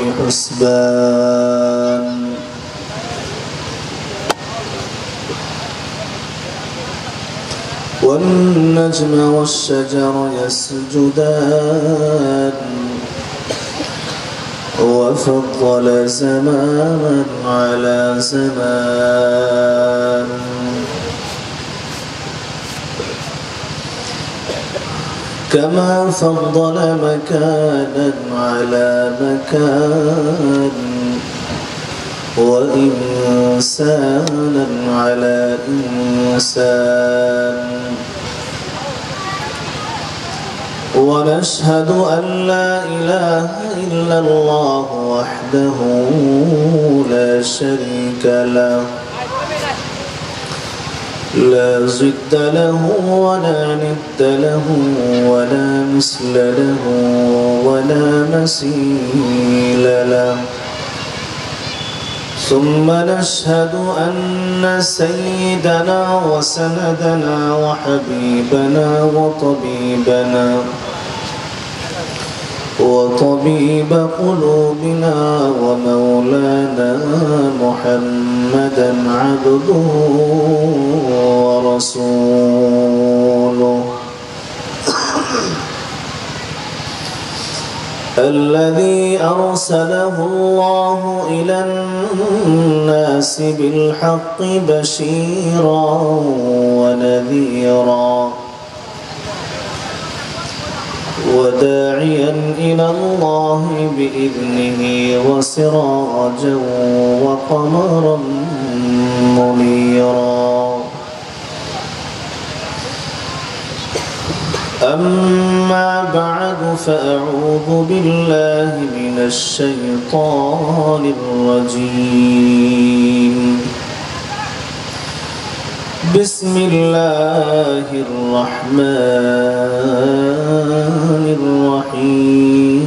بحسبان والنجم والشجر يسجدان وفضل زمانا على زمان كما فضل مكانا على مكان وإنسانا على إنسان ونشهد أن لا إله إلا الله وحده لا شريك له لا ضد له ولا ند له ولا مثل له ولا مثيل له ثم نشهد أن سيدنا وسندنا وحبيبنا وطبيب قلوبنا ومولانا محمدا عبده ورسوله الذي أرسله الله إلى الناس بالحق بشيرا ونذيرا وداعيا إلى الله بإذنه وسراجا وقمرا منيرا أما بعد فأعوذ بالله من الشيطان الرجيم بسم الله الرحمن الرحيم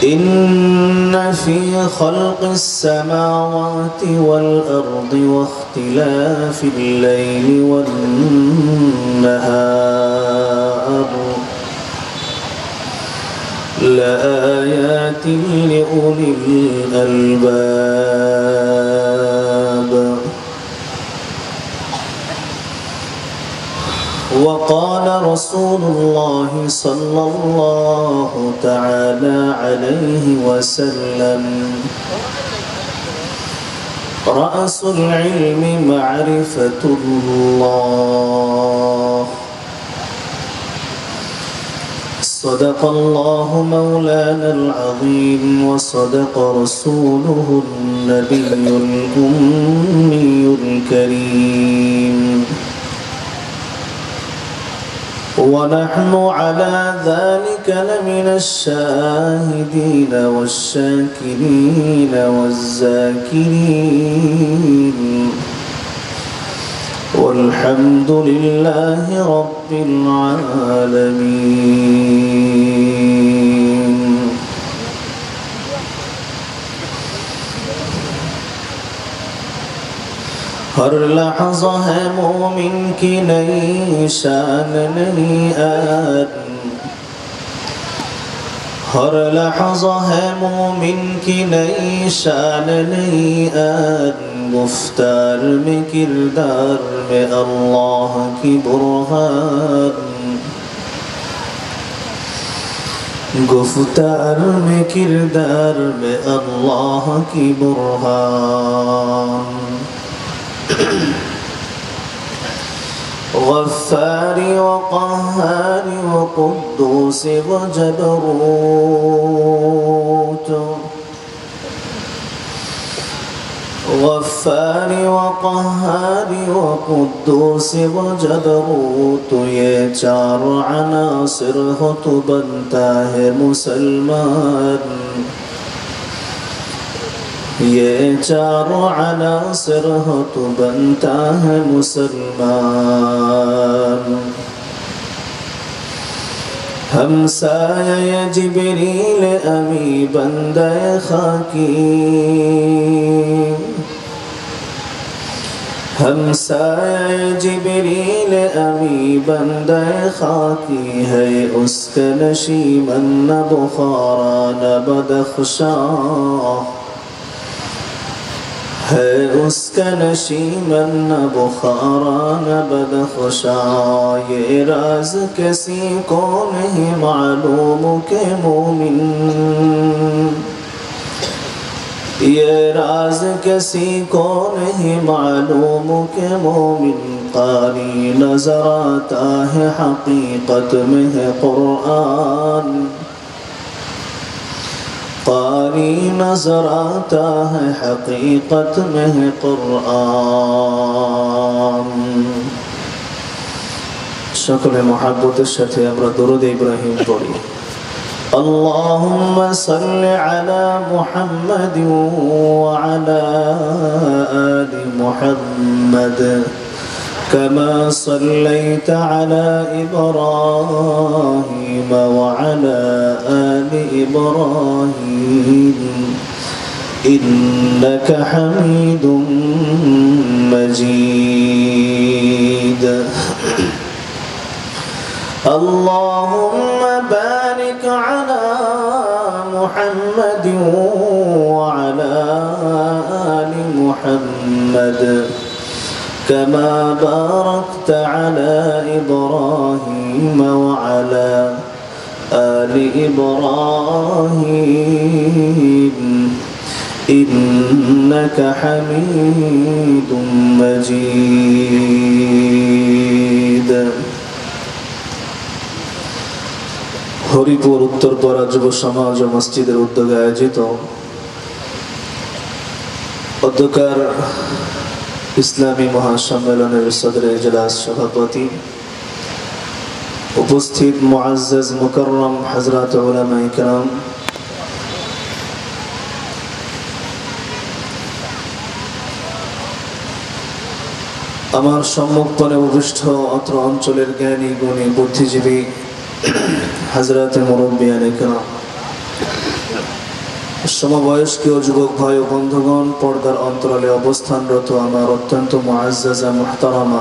إن في خلق السماوات والأرض واختلاف الليل والنهار لآيات لأولي الألباب وقال رسول الله صلى الله تعالى عليه وسلم رأس العلم معرفة الله صدق الله مولانا العظيم وصدق رسوله النبي الأمي الكريم ونحن على ذلك لمن الشاهدين والشاكرين والذاكرين والحمد لله رب العالمين हर लहज़ा है मोमिन की नई शान नहीं हर लहज़ा है मोमिन की नई शान नहीं गुफ्तार में किरदार में अल्लाह की बुरहान गुफ्तार में किरदार में अल्लाह की बुरहान गफ्फारी व क़हारी व क़ुद्दूस व जबरूत गफ्फारी व क़हारी व क़ुद्दूस व जबरूत ये चार अनासिर हो तो बनता है मुसलमान ये चारों अनासिर हो तो बनता है मुसलमान हमसाया जिब्रील अमी बंदे खाकी हमसाए जिब्रील अमी बंदे खाकी है उसका नशीमन न बुखारा न बदख्शा है उसका नशीमन न बुखारा न बदख्शा ये राज किसी को नहीं मालूम के मोमिन ये राज किसी को नहीं मालूम के मोमिन कारी नजर आता है हकीकत में है कुरान कारी नजर आता है हकीकत में है कुरान शकल मोहब्बत साथे আমরা दुरूद इब्राहिम पढ़ी اللهم صل على محمد وعلى آل محمد كما صليت على إبراهيم وعلى آل إبراهيم إنك حميد مجيد اللهم بارك على محمد وعلى آل محمد كما باركت على إبراهيم وعلى آل إبراهيم إنك حميد مجيد হরিপুর উত্তরপাড়া যুব সমাজ ও মসজিদের উদ্যোগে আয়োজিত অধ্যকার ইসলামী মহাসম্মেলনের সদরে ইজলাস সভাপতি উপস্থিত মুআজ্জাজ মুকাররম হযরত উলামায়ে কেরাম আমার সম্মুখপানে উপবিষ্ট অত্র অঞ্চলের জ্ঞানী গুণী বুদ্ধিজীবী हजरत मुरब्बियाने किराम समबयस्क युवक भाई और बंधुगण पर्दार अंतराले अवस्थानरत आमार अत्यंत मुआज्जाजा मुहतारामा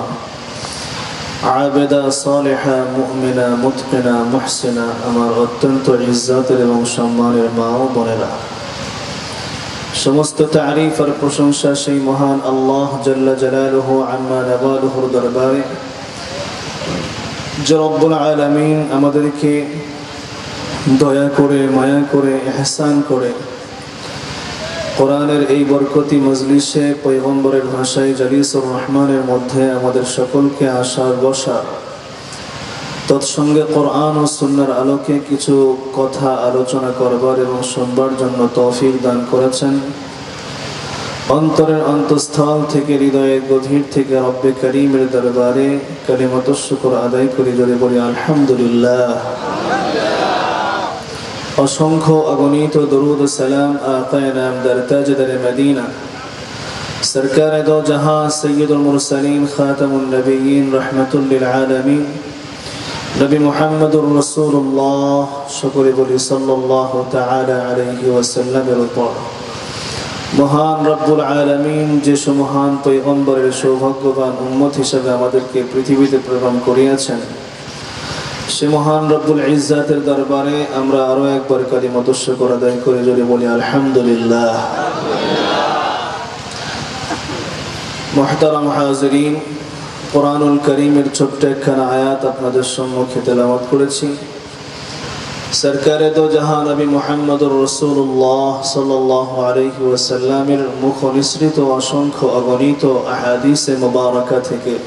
आबेदा सालेहा मुमिना मुतकिना मुहसिना आमार अत्यंत इज्जतेर एवं सम्मानेर मा ओ बोनेरा समस्त तारीफ और प्रशंसा सेई महान आल्लाह जल्ला जलालुहु अम्मा नवालुहुर दरबारे जो रब्बुल आलामीन आमादेरके दया करे माया करे एहसान करे कुरानेर এই বরকতি মজলিসে পয়গম্বরের ভাষায় জালিসুর রহমানের মধ্যে আমাদের সকলকে আসার বসার তৎসঙ্গে কোরআন ও সুন্নাহর আলোকে কিছু কথা আলোচনা করবার এবং শুনবার জন্য তৌফিক দান করেছেন অন্তরের অন্তঃস্থল থেকে হৃদয়ের গভীর থেকে রব্বে করিমের দরবারে কালিমাতুশ শুকর আদায় করি জোরে বলি আলহামদুলিল্লাহ असंख्य अगणित दरूद सलाम आक़ाए नामदार ताजदार मदीना सरकार दो जहां सय्यदुल मुरसलीन खातमुन नबिय्यीन रहमतुल लिल आलमीन नबी मुहम्मदुर रसूलुल्लाह शुक्र बोली सल्लल्लाहु ताआला अलैहि वसल्लम ऊपर महान रब्बुल आलमीन जे महान पैगम्बरेर सौभाग्यवान उम्मत हिसेबे आमादेरके पृथिवीते प्रेरण करियाছেন से महान रब्बुल इज्जतेर दरबारे आमरा आरो एकबार कालिमातुश शुकर आदाय करे जोरे बोली आलহামদুলিল্লাহ मुहतरम हाजिरिन कुरानुल करीमेर छोट्ट एकखाना आयात आपनादेर सम्मुखे तेलावत करेছি सरकारे दो जहां नबी मुहम्मदुर रसूलुल्लाह सल्लल्लाहु अलैहि वसल्लमेर मुख निसृत असंख्य अगणित अहादिसे मुबारका थेके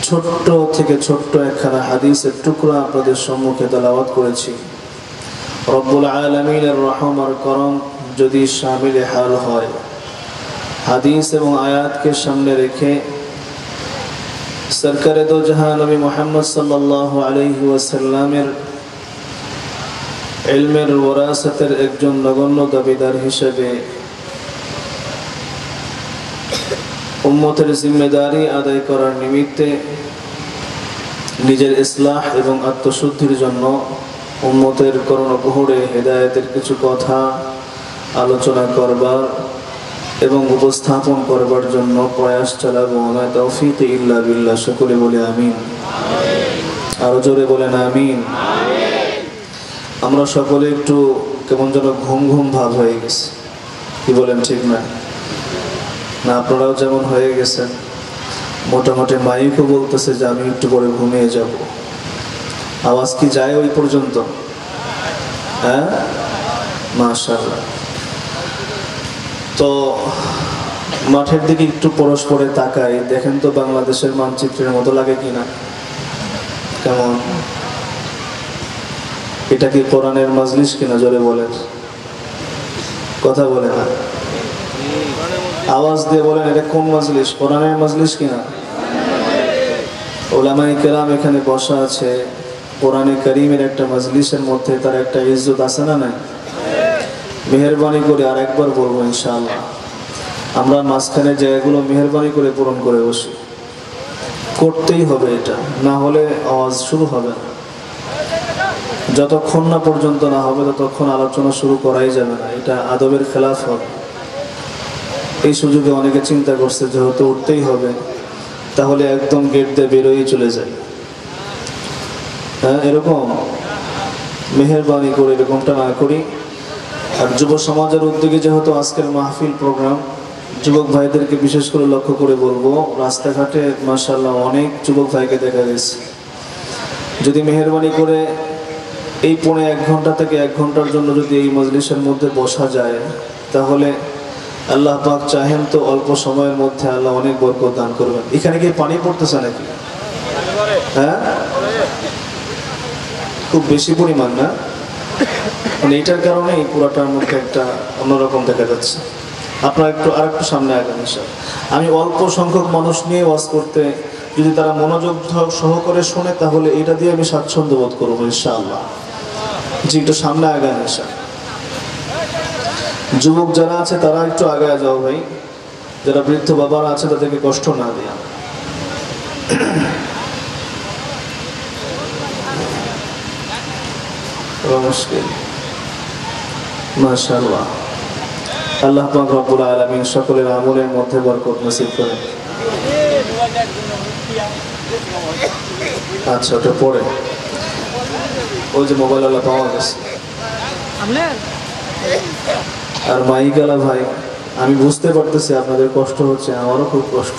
छोट्टो থেকে ছোট্ট একখানা হাদিসের টুকরা আপনাদের সম্মুখে তেলাওয়াত করেছি রব্বুল আলামিনের রহম আর করম যদি শামিল হাল হয় হাদিস এবং আয়াতকে সামনে রেখে সরকারে দো জাহান নবী মুহাম্মদ সাল্লাল্লাহু আলাইহি ওয়াসাল্লামের ইলমের ওয়ারাসাতের একজন নগণ্য দাবিদার হিসেবে उम्मतेर जिम्मेदारी आदाय करार निमित्ते निजेर इस्लाह एवं आत्मशुद्धिर जन्य उम्मतेर कर्णकुहरे हिदायतेर किछु कथा आलोचना करबार এবং উপস্থাপন করবার জন্য প্রয়াস চালাবো। আমা তৌফিক ইল্লা বিল্লাহ। সকলে বলে আমিন। আরো জোরে বলেন আমিন। আমরা সকলে একটু কেমন যেন ঘুম ঘুম ভাব হয়ে গেছে, কি বলেন, ঠিক না? না আপনারাও যেমন হয়ে গেছেন, মোটামুটি মাইকও বলতেছে যে আমি একটু পরে ঘুমিয়ে যাব। আওয়াজ কি যায় ওই পর্যন্ত? হ্যাঁ, মাশাআল্লাহ। তো মাঠের দিকে একটু পরস্পরে তাকাই, দেখেন তো বাংলাদেশের মানচিত্রের মতো লাগে কিনা। কেমন? এটা কি কোরআনের মাজলিস কিনা? জোরে বলেন, কথা বলে না, আওয়াজ দিয়ে বলেন এটা কোন মাজলিস? কোরআনের মাজলিস কিনা? উলামায়ে কেরাম এখানে বসা আছে, কোরআনে কারীমের একটা মাজলিসের মধ্যে তার একটা ইজ্জত আছে না নাই? মেহেরবানি করে আর একবার বলবো ইনশাআল্লাহ, আমরা মাঝখানে জায়গাগুলো মেহেরবানি করে পূরণ করে বসি। করতেই হবে এটা, না হলে আওয়াজ শুরু হবে না। যতক্ষণ না পর্যন্ত না হবে ততক্ষণ আলোচনা শুরু করাই যাবে না, এটা আদবের খেলাফ হবে। এই সুযোগে অনেকে চিন্তা করছে যেহেতু উঠতেই হবে, তাহলে একদম গেট দিয়ে বেরোই চলে যায়। হ্যাঁ, এরকম মেহেরবানি করে এরকমটা না করি। আর যুব সমাজের উদ্যোগে যেহেতু আজকের মাহফিল প্রোগ্রাম, যুবক ভাইদেরকে বিশেষ করে লক্ষ্য করে বলবো, রাস্তাঘাটে মাশাআল্লাহ অনেক যুবক ভাইকে দেখা গেছে। যদি মেহেরবানি করে এই 1.5 ঘন্টা থেকে 1 ঘন্টার জন্য যদি এই মজলিসের মধ্যে বসা যায়, তাহলে আল্লাহ পাক চাহেন তো অল্প সময়ের মধ্যে আল্লাহ অনেক বরকত দান করবেন। এখানে কি পানি পড়তেছে নাকি? হ্যাঁ, খুব বেশি পরিমাণ না? মানে এটার কারণে এই পুরাটার মধ্যে একটা অন্যরকম দেখা যাচ্ছে। আপনারা একটু আরেকটু সামনে আগান। আমি অল্প সংখ্যক মানুষ নিয়ে ওয়াজ করতে, যদি তারা মনোযোগ সহকারে শোনে, তাহলে এটা দিয়ে আমি স্বাচ্ছন্দ্য বোধ করবো ইনশাআল্লাহ। জি, একটু সামনে আগান। যুবক যারা আছে তারা একটু আগায় যাও ভাই, যারা বৃদ্ধ বাবারা আছে তাদেরকে কষ্ট না দেয়া। মুশকিল। মাশাআল্লাহ, আল্লাহ পাক রব্বুল আলামিন সকলের আমলের মধ্যে বরকত নসিব করেন। আচ্ছা, ওটা পরে ওই যে মোবাইল আলা পাওয়া গেছে। আর মাইকালা ভাই, আমি বুঝতে পারতেছি আপনাদের কষ্ট হচ্ছে, আমারও খুব কষ্ট।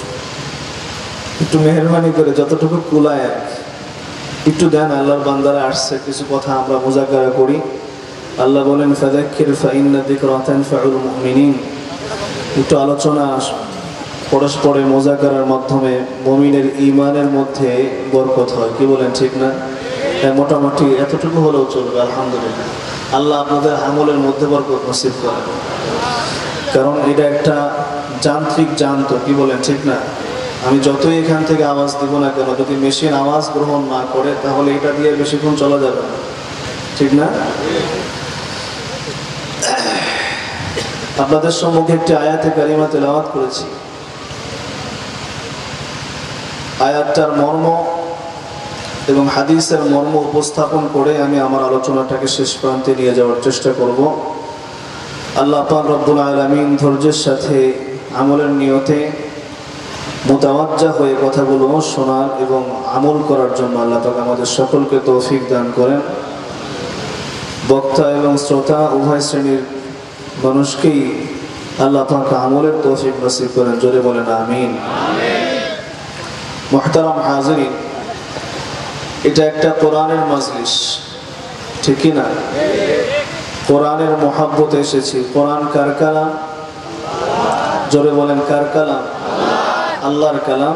একটু মেহেরবানি করে যতটুকু কুলায় একটু দেন। আল্লাহর বান্দারা আসছে, কিছু কথা আমরা মুযাকারা করি। আল্লাহ বলেন ফাযাক্কির ফাইন্না যিকরা তানফাউল মুমিনিন। একটু আলোচনা পরস্পরে মুযাকারার মাধ্যমে মুমিনের ঈমানের মধ্যে বরকত হয়, কি বলেন, ঠিক না? মোটামুটি এতটুকু হলেও চলবে। আলহামদুলিল্লাহ, আল্লাহ আপনাদের আমলের মধ্যে বরকত নসিব করেন। কারণ এটা একটা যান্ত্রিক যন্ত্র, কি বলেন, ঠিক না? আমি যতই এখান থেকে আওয়াজ দিব না কেন, যদি মেশিন আওয়াজ গ্রহণ না করে, তাহলে এটা দিয়ে বেশিক্ষণ চলা যাবে না, ঠিক না? আপনাদের সম্মুখে একটি আয়াতে কারিমা তেলাওয়াত করেছি। আয়াতটার মর্ম এবং হাদিসের মর্ম উপস্থাপন করে আমি আমার আলোচনাটাকে শেষ প্রান্তে নিয়ে যাওয়ার চেষ্টা করব। আল্লাহ পাক রব্বুল আলামিন ধৈর্যের সাথে আমলের নিয়তে মুতাওয়াজ্জা হয়ে কথাগুলো শোনার এবং আমল করার জন্য আল্লাহ পাক আমাদের সকলকে তৌফিক দান করেন। বক্তা এবং শ্রোতা উভয় শ্রেণীর মানুষকেই আল্লাহ পাক আমলের তৌফিক নসিব করেন। জোরে বলেন আমিন। মুহতারাম হাজিরিন, এটা একটা কোরআনের মাজলিস, ঠিক কি না? কোরআনের মহব্বতে এসেছি। কোরআন কার কালাম? জোরে বলেন, কার কালাম? আল্লাহর কালাম।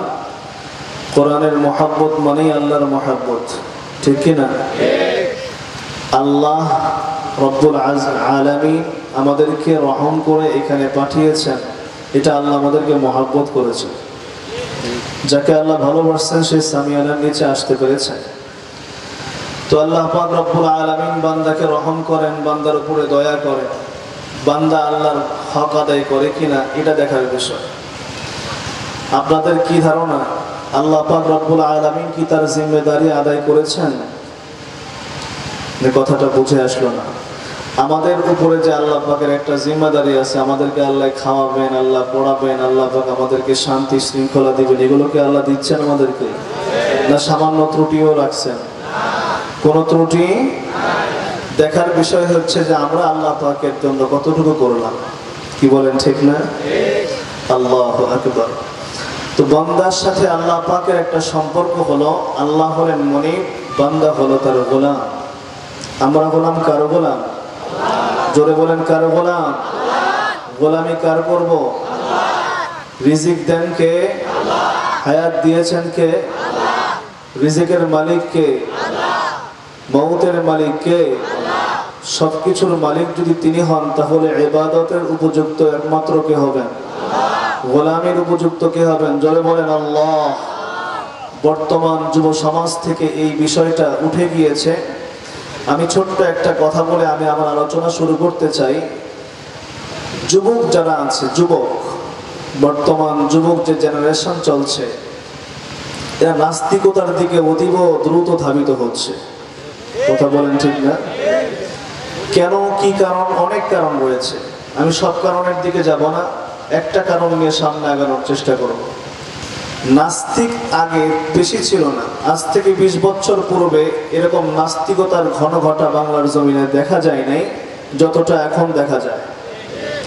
কোরআনের মহব্বত মানেই আল্লাহর মহব্বত, ঠিক কি না? আল্লাহ রব্বুল আলামিন আমাদেরকে রহম করে এখানে পাঠিয়েছেন, এটা আল্লাহ আমাদেরকে মহব্বত করেছেন। যাকে আল্লাহ ভালোবাসছেন সে সামিয়ানার নিচে আসতে পেরেছেন। তো আল্লাহ পাক রব্বুল আলামিন বান্দাকে রহম করেন, বান্দার উপরে দয়া করেন। বান্দা আল্লাহর হক আদায় করে কিনা এটা দেখার বিষয়। আপনাদের কি ধারণা, আল্লাহ পাক রব্বুল আলামিন কি তার জিম্মেদারি আদায় করেছেন? কথাটা বুঝে আসলো না। আমাদের উপরে যে আল্লাহ পাকের একটা জিম্মাদারি আছে, আমাদেরকে আল্লাহ খাওয়াবেন, আল্লাহ পড়াবেন, আল্লাহ পাক আমাদেরকে শান্তি শৃঙ্খলা দিবেন, এগুলোকে আল্লাহ দিচ্ছেন আমাদেরকে? না সামান্য ত্রুটিও রাখছেন? কোনো ত্রুটি দেখার বিষয় হচ্ছে যে আমরা আল্লাহ পাকের জন্য কতটুকু করলাম। কি বলেন, ঠিক না? আল্লাহু আকবার। তো বান্দার সাথে আল্লাহ পাকের একটা সম্পর্ক হলো, আল্লাহ হলেন মুনিব, বান্দা হলো তার গোলাম। আমরা গোলাম কার গোলাম? জোরে বলেন, কার গোলাম? গোলামি কার করব? রিজিক দেন কে? হায়াত দিয়েছেন কে? রিজিকের মালিক কে? মউতের মালিক কে? সবকিছুর মালিক যদি তিনি হন, তাহলে ইবাদতের উপযুক্ত একমাত্র কে হবেন? গোলামের উপযুক্ত কে হবেন? জোরে বলেন আল্লাহ। বর্তমান যুব সমাজ থেকে এই বিষয়টা উঠে গিয়েছে। আমি ছোট্ট একটা কথা বলে আমি আমার আলোচনা শুরু করতে চাই। যুবক যারা আছে, যুবক, বর্তমান যুবক যে জেনারেশন চলছে, এরা নাস্তিকতার দিকে অতীব দ্রুত ধাবিত হচ্ছে। কথা বলেন, ঠিক না? কেন, কি কারণ? অনেক কারণ রয়েছে, আমি সব কারণের দিকে যাব না, একটা কারণ নিয়ে সামনে আগানোর চেষ্টা করব। নাস্তিক আগে বেশি ছিল না, আজ থেকে 20 বছর পূর্বে এরকম নাস্তিকতার ঘন ঘটা বাংলার জমিনে দেখা যায় নাই যতটা এখন দেখা যায়।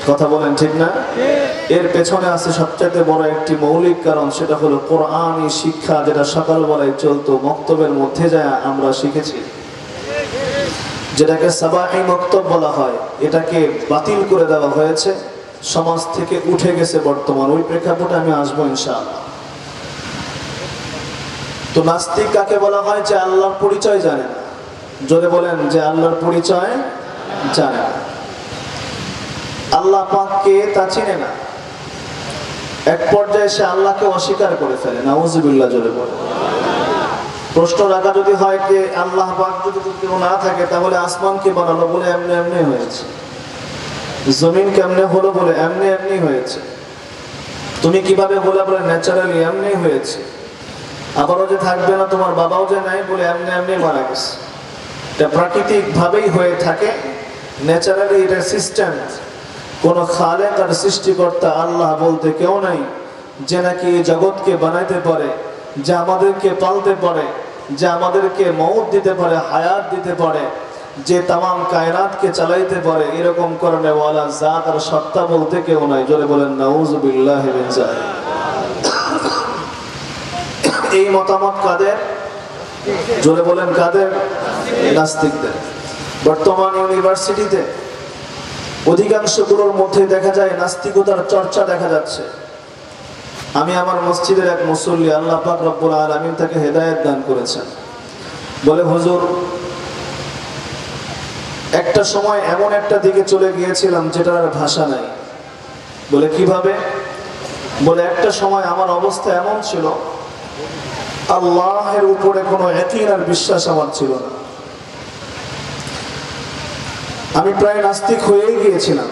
কথা বলেন, ঠিক না? এর পেছনে আছে সবচেয়ে বড় একটি মৌলিক কারণ, সেটা হলো কোরআনী শিক্ষা, যেটা সকালবেলায় চলতো, মক্তবের মধ্যে যায় আমরা শিখেছি, যেটাকে সাবাহি মক্তব বলা হয়, এটাকে বাতিল করে দেওয়া হয়েছে, সমাজ থেকে উঠে গেছে বর্তমান। ওই প্রেক্ষাপটে আমি আসবো ইনশাআল্লাহ। তো নাস্তিক কাকে বলা হয়? যে আল্লাহর পরিচয় জানে না। জোরে বলেন, যে আল্লাহর পরিচয় জানে না, আল্লাহ পাক কে তা চিনে না। এক পর্যায়ে সে আল্লাহকে অস্বীকার করে ফেলে। নাউজুবিল্লাহ। জোরে বলেন। প্রশ্ন রাখা যদি হয় যে আল্লাহ পাক যদি কেউ না থাকে, তাহলে আসমান কে বানালো? বলে এমনি এমনি হয়েছে। জমিন কেমনে হলো? বলে এমনি এমনি হয়েছে। তুমি কিভাবে হলো? বলে ন্যাচারালি এমনি হয়েছে। আবারও যে থাকবে না, তোমার বাবাও যে নাই, বলে এমনি এমনি মারা গেছে। এটা প্রাকৃতিক ভাবেই হয়ে থাকে, ন্যাচারালি এটা সিস্টেম। কোন খালেক আর সৃষ্টিকর্তা আল্লাহ বলতে কেউ নাই, যে নাকি জগৎকে বানাইতে পারে, যে আমাদেরকে পালতে পারে, যে আমাদেরকে মউত দিতে পারে, হায়াত দিতে পারে, যে তামাম কায়নাতকে চালাইতে পারে, এরকম করনেওয়ালা জাত আর সত্তা বলতে কেউ নাই। জোরে বলেন নাউজুবিল্লাহি মিন যালিক। এই মতামত কাদের? জোরে বলেন কাদের? নাস্তিকদের। বর্তমান ইউনিভার্সিটিতে অধিকাংশগুলোর মধ্যে দেখা যায় নাস্তিকতার চর্চা দেখা যাচ্ছে। আমি আমার মসজিদের এক মুসল্লি, আল্লাহ পাক রব্বুল আলামিন তাকে হেদায়েত দান করেছেন, বলে হুজুর, একটা সময় এমন একটা দিকে চলে গিয়েছিলাম যেটার আর ভাষা নাই। বলে কিভাবে? বলে একটা সময় আমার অবস্থা এমন ছিল, আল্লাহের উপরে কোনো ইয়াকিন আর বিশ্বাস আমার ছিল না। আমি প্রায় নাস্তিক হয়েই গিয়েছিলাম।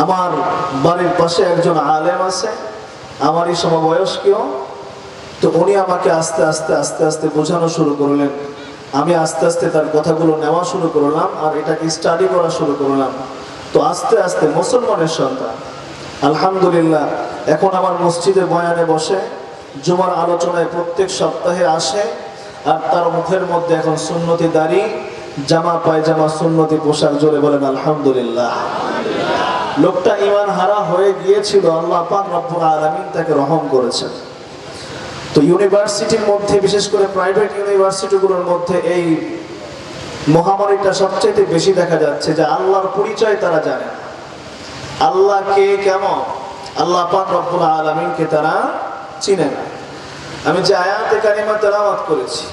আমার বাড়ির পাশে একজন আলেম আছে, আমারই সমবয়স্কীয়। তো উনি আমাকে আস্তে আস্তে আস্তে আস্তে বোঝানো শুরু করলেন। আমি আস্তে আস্তে তার কথাগুলো নেওয়া শুরু করলাম আর এটাকে স্টাডি করা শুরু করলাম। তো আস্তে আস্তে মুসলমানের সন্তান, আলহামদুলিল্লাহ, এখন আমার মসজিদে বয়ানে বসে, জুমার আলোচনায় প্রত্যেক সপ্তাহে আসে, আর তার মুখের মধ্যে এখন সুন্নতি দাড়ি, জামা পায়জামা, সুন্নতি পোশাক। জোরে বলেন আলহামদুলিল্লাহ। লোকটা ঈমান হারা হয়ে গিয়েছিল, আল্লাহ পাক রব্বুল আলামিন তাকে রহম করেছেন। তো ইউনিভার্সিটির মধ্যে, বিশেষ করে প্রাইভেট ইউনিভার্সিটিগুলোর মধ্যে এই মহামারীটা সবচেয়ে বেশি দেখা যাচ্ছে, যে আল্লাহর পরিচয় তারা জানে না। আল্লাহ কে, কেমন, আল্লাহ পাক রব্বুল আলামিনকে তারা চিনে না। আমি যে আয়াতে কারিমা তেলাওয়াত করেছি,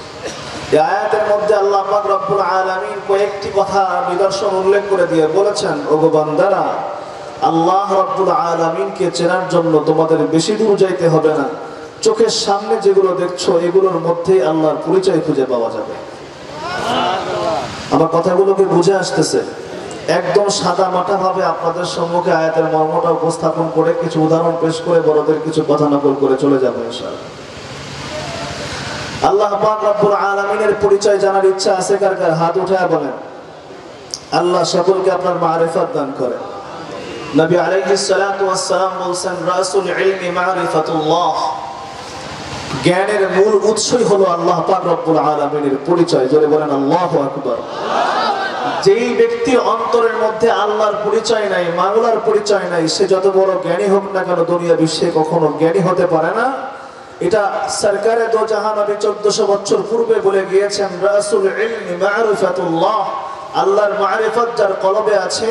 এই আয়াতের মধ্যে আল্লাহ পাক রব্বুল আলামিন কয়েকটি কথা নিদর্শন উল্লেখ করে দিয়ে বলেছেন, ওগো বান্দারা, আল্লাহ রব্বুল আলামিনকে চেনার জন্য তোমাদের বেশি দূর যাইতে হবে না। চোখের সামনে যেগুলো দেখছো, এগুলোর মধ্যেই আল্লাহর পরিচয় খুঁজে পাওয়া যাবে। আমার কথাগুলোকে বুঝে আসতেছে? একদম সাদা মাটা ভাবে আপনাদের সম্মুখে আয়াতের মর্মটা উপস্থাপন করে কিছু উদাহরণ পেশ করে বড়দের কিছু কথা নকল করে চলে যাবো ইনশাআল্লাহ। আল্লাহ পাক রব্বুল আলামিনের পরিচয় জানার ইচ্ছা আছে কার কার? হাত উঠায়া বলেন। আল্লাহ সকলকে আপনার মারিফত দান করেন। নবী আলাইহিস সালাতু ওয়াস সালাম বলেন রাসূল ইলমি মারিফাতুল্লাহ, জ্ঞানের মূল উৎসই হলো আল্লাহ পাক রব্বুল আলামিনের পরিচয়। জোরে বলেন আল্লাহু আকবার। যেই ব্যক্তি অন্তরের মধ্যে আল্লাহর পরিচয় নাই, মাওলার পরিচয় নাই, সে যত বড় জ্ঞানী হোক না কেন দুনিয়া বিশ্বে কখনো জ্ঞানী হতে পারে না। এটা সরকারে দো জাহান নবী 1400 বছর পূর্বে বলে গিয়েছেন রাসূল ইলমি মারিফাতুল্লাহ, আল্লাহর মারিফত যার কলবে আছে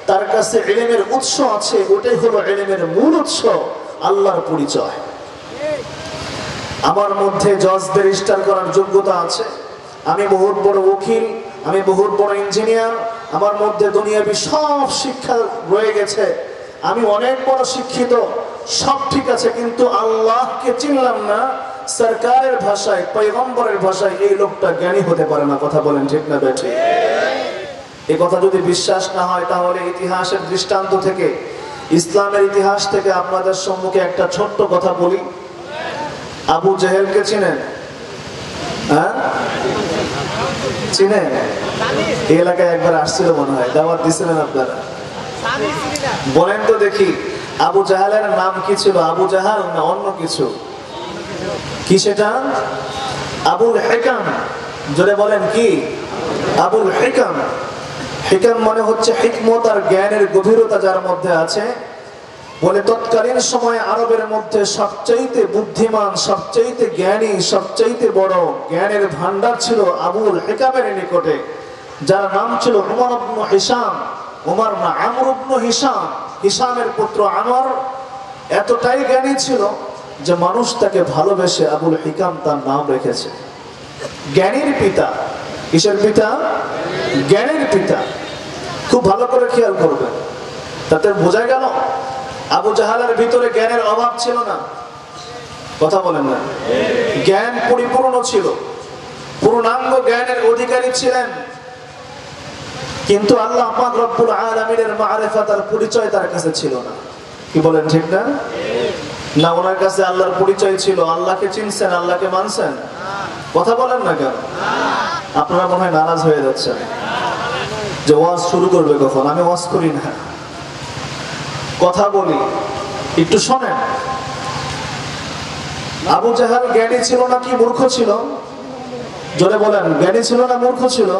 তার কাছে ইলমের উৎস আছে, ওটাই হলো ইলমের মূল উৎস, আল্লাহর পরিচয়। আমার মধ্যে জজ ব্যারিস্টার করার যোগ্যতা আছে, আমি বহুত বড় উকিল, আমি বহুত বড় ইঞ্জিনিয়ার, আমার মধ্যে দুনিয়াবি সব শিক্ষা রয়ে গেছে, আমি অনেক বড় শিক্ষিত, সব ঠিক আছে, কিন্তু আল্লাহকে চিনলাম না, সরকারের ভাষায় পয়গম্বরের ভাষায় এই লোকটা জ্ঞানী হতে পারে না। কথা বলেন ঠিক না বেঠিক? এই কথা যদি বিশ্বাস না হয় তাহলে ইতিহাসের দৃষ্টান্ত থেকে, ইসলামের ইতিহাস থেকে আপনাদের সম্মুখে একটা ছোট্ট কথা বলি। আবু জেহেলকে চিনেন? হ্যাঁ, চিনেন? এই এলাকায় একবার আসছিল মনে হয়, দাওয়াত দিছিলেন আপনারা? বলেন তো দেখি, আবু জাহালের নাম কি ছিল? আবু জাহাল না অন্য কিছু? কি সেটা? আবুল হিকাম। জোরে বলেন কি? আবুল হিকাম। হিকাম মানে হচ্ছে হিকমত আর জ্ঞানের গভীরতা যার মধ্যে আছে। বলে তৎকালীন সময়ে আরবের মধ্যে সবচাইতে বুদ্ধিমান, সবচাইতে জ্ঞানী, সবচাইতে বড় জ্ঞানের ভান্ডার ছিল আবুল হিকামের নিকটে, যার নাম ছিল উমর ইবনে হিশাম। উমর না, আমর ইবনে হিশাম, হিশামের পুত্র আমর এতটাই জ্ঞানী ছিল যে মানুষ তাকে ভালোবেসে আবুল হিকাম তার নাম রেখেছে। জ্ঞানীর পিতা। কিসের পিতা? জ্ঞানের পিতা। খুব ভালো করে খেয়াল করবেন, তাতে বোঝা গেল আবু জাহালের ভিতরে জ্ঞানের অভাব ছিল না। কথা বলেন না? জ্ঞান পরিপূর্ণ ছিল, পূর্ণাঙ্গ জ্ঞানের অধিকারী ছিলেন, কিন্তু আল্লাহ পাক রব্বুল আলামিনের মারিফত আর পরিচয় তার কাছে ছিল না। কি বলেন ঠিক না? না, ওনার কাছে আল্লাহর পরিচয় ছিল। আল্লাহকে চিনছেন, আল্লাহকে মানছেন? কথা বলেন না কেন? আপনারা মনে হয় নারাজ হয়ে যাচ্ছেন যে ওয়াজ শুরু করবে কখন। আমি ওয়াজ করি না, কথা বলি, একটু শোনেন। আবু জাহাল জ্ঞানী ছিল না কি মূর্খ ছিল? জোরে বলেন, জ্ঞানী ছিল না মূর্খ ছিল?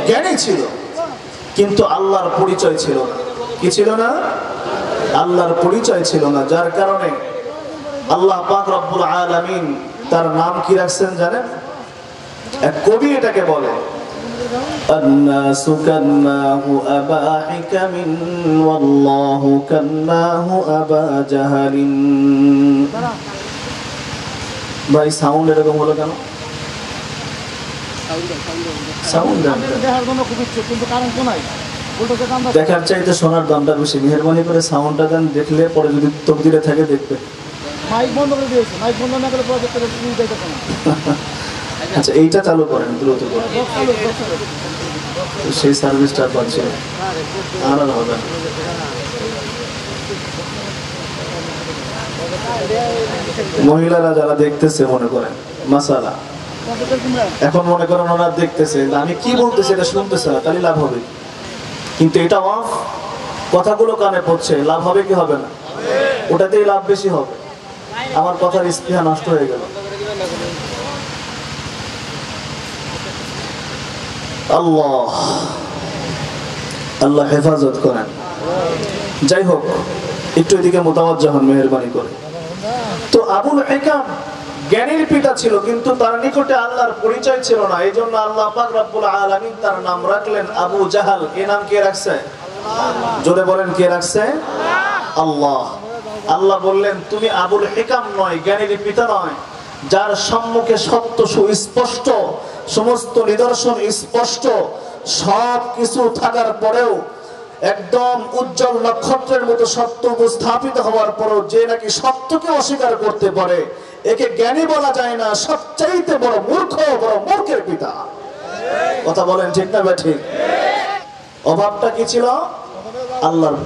জ্ঞানী ছিল, কিন্তু আল্লাহর পরিচয় ছিল না। কি ছিল না? আল্লাহর পরিচয় ছিল না, যার কারণে আল্লাহ পাক রব্বুল আলামিন তার নাম কি রাখছেন জানেন? এক কবি এটাকে বলে الناس كناه أبا حكم والله كناه أبا جهل। ভাই সাউন্ড এরকম হলো কেন? সাউন্ড দেখার চাইতে শোনার দামটা বেশি। মেহরবানি করে সাউন্ডটা দেন, দেখলে পরে যদি তকদিরে থাকে দেখবে। মাইক বন্ধ করে দিয়েছে, মাইক বন্ধ না করে পরে দেখতে পাবে। আচ্ছা, এইটা চালু করেন দ্রুত করে, সেই সার্ভিসটা পাচ্ছি আর হবে। মহিলারা যারা দেখতেছে মনে করেন মাসালা, এখন মনে করেন ওনারা দেখতেছে আমি কি বলতেছি এটা শুনতেছে না, তাহলে লাভ হবে, কিন্তু এটা অফ, কথাগুলো কানে পড়ছে, লাভ হবে কি হবে না? ওটাতেই লাভ বেশি হবে। আমার কথার স্পৃহা নষ্ট হয়ে গেল। আল্লাহ আল্লাহ হেফাজত করেন। যাই হোক, একটু এদিকে মোতাওয়াজ্জহ হন মেহেরবানি করে। তো আবুল হিকাম জ্ঞানীর পিতা ছিল, কিন্তু তার নিকটে আল্লাহর পরিচয় ছিল না। এই জন্য আল্লাহ পাক রব্বুল আলামিন তার নাম রাখলেন আবু জাহাল। এই নাম কে রাখছে? জোরে বলেন, কে রাখছে? আল্লাহ। আল্লাহ বললেন তুমি আবুল হিকাম নয়, জ্ঞানীর পিতা নয়, যার সম্মুখে সত্য সুস্পষ্ট, সমস্ত নিদর্শন স্পষ্ট, সব কিছু থাকার পরেও একদম উজ্জ্বল নক্ষত্রের মতো সত্য উপস্থাপিত হওয়ার পরেও যে নাকি সত্যকে অস্বীকার করতে পারে, একে জ্ঞানী বলা যায় না। সবচাইতে বড় মূর্খ, বড় মূর্খের পিতা। কথা বলেন ঠিক না ঠিক? অভাবটা কি ছিল? আল্লাহর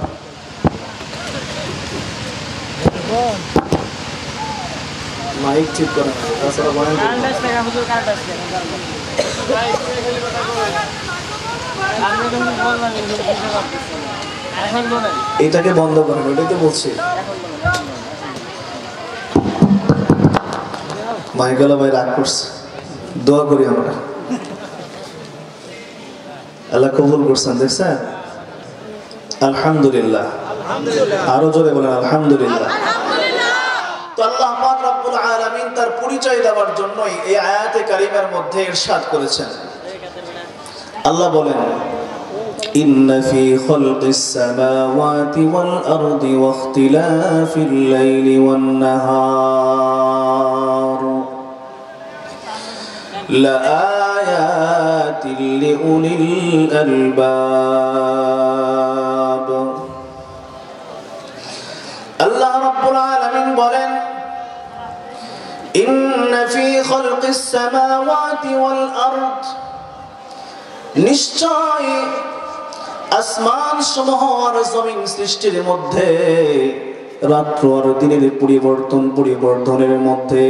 মাইক ঠিক করে না, তাছাড়া বলেন এটাকে বন্ধ করেন, ওটাই তো বলছি। মাইকেলা ভাই রাগ করছে, দোয়া করি আমরা, আল্লাহ কবুল করছেন। দেখছেন, আলহামদুলিল্লাহ, আরো জোরে বলেন আলহামদুলিল্লাহ। তো আল্লাহ পাক রব্বুল আলামিন তার পরিচয় দেওয়ার জন্যই এই আয়াতে কারিমার মধ্যে ইরশাদ করেছেন। আল্লাহ বলেন, ইন্না ফি খালকিস সামাওয়াতি ওয়াল আরদি ওয়াখতিলাফিল লাইলি ওয়ান নাহার লাআয়াতিন লিউলিল আলবাব। আল্লাহ রাব্বুল আলামিন বলেন, ইন্না ফি খালকিস সামাওয়াতি ওয়াল আরদ, নিশ্চয় আসমান সমূহ আর জমিন সৃষ্টির মধ্যে, রাত্র আর দিনের পরিবর্তনের মধ্যে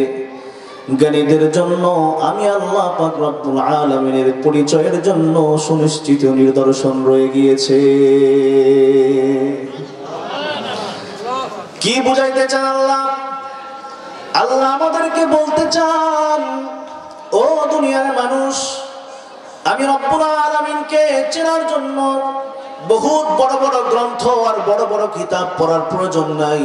জ্ঞানীদের জন্য আমি আল্লাহ পাক রব্বুল আলামিনের পরিচয়ের জন্য সুনিশ্চিত নিদর্শন রয়ে গিয়েছে। কি বুঝাইতে চান আল্লাহ? আল্লাহ আমাদেরকে বলতে চান, ও দুনিয়ার মানুষ, আমি রব্বুল আলামিনকে চেনার জন্য বহুত বড় বড় গ্রন্থ আর বড় বড় কিতাব পড়ার প্রয়োজন নাই।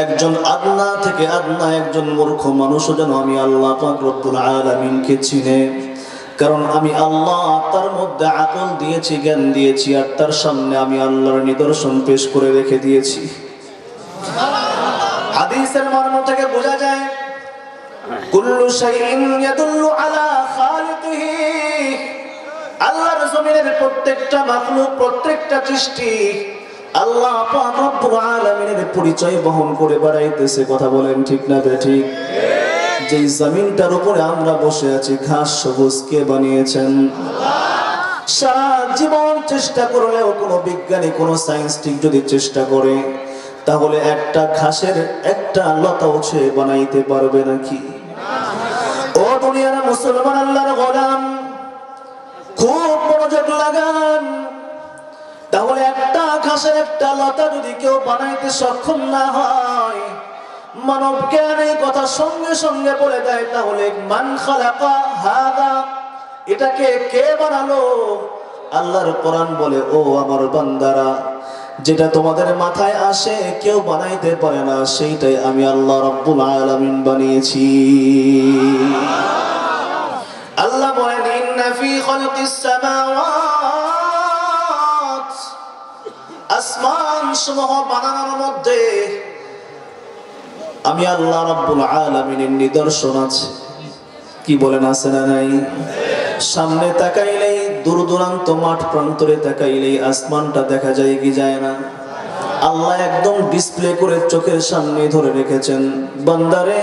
একজন আদনা থেকে আদনা একজন মূর্খ মানুষও যেন আমি আল্লাহ পাক রব্বুল আলামিনকে চিনে, কারণ আমি আল্লাহ তার মধ্যে আকল দিয়েছি, জ্ঞান দিয়েছি, আর তার সামনে আমি আল্লাহর নিদর্শন পেশ করে রেখে দিয়েছি। হাদিসের মর্ম থেকে বোঝা যায়, কুল্লু শাইইন ইয়াদুল্লু আলা খালিকিহি, আল্লাহর জমিনের প্রত্যেকটা মাখলুক, প্রত্যেকটা সৃষ্টি আল্লাহ পাক রব্বুল আলামিনের পরিচয় বহন করে বেড়াইতেছে। কথা বলেন ঠিক না বেঠিক? যে জমিনটার উপরে আমরা বসে আছি, ঘাস সবুজ কে বানিয়েছেন? সারা জীবন চেষ্টা করলেও কোনো বিজ্ঞানী, কোনো সায়েন্সটিক যদি চেষ্টা করে, তাহলে একটা ঘাসের একটা লতাও সে বানাইতে পারবে নাকি? ও দুনিয়ার মুসলমান, আল্লাহর গোলাম, খুব মনোযোগ লাগান। তাহলে একটা ঘাসের একটা লতা যদি কেউ বানাইতে সক্ষম না হয়, মানব জ্ঞান এই কথা সঙ্গে সঙ্গে বলে দেয়, তাহলে মান খালাকা হাদা, এটাকে কে বানালো? আল্লাহর কোরআন বলে, ও আমার বান্দারা, যেটা তোমাদের মাথায় আসে কেউ বানাইতে পারে না, সেইটাই আমি আল্লাহ রাব্বুল আলামিন বানিয়েছি। আল্লাহ বলেন, ইন্না ফি খালকিস সামাওয়াত, আসমান সমূহ বানানোর মধ্যে আমি আল্লাহ রাব্বুল আলামিনের নিদর্শন আছে। কি বলেন, আছে না নাই? সামনে তাকাইলেই, দূর দূরান্ত মাঠ প্রান্তরে তাকাইলেই আসমানটা দেখা যায় কি যায় না? আল্লাহ একদম ডিসপ্লে করে চোখের সামনে ধরে রেখেছেন, বান্দারে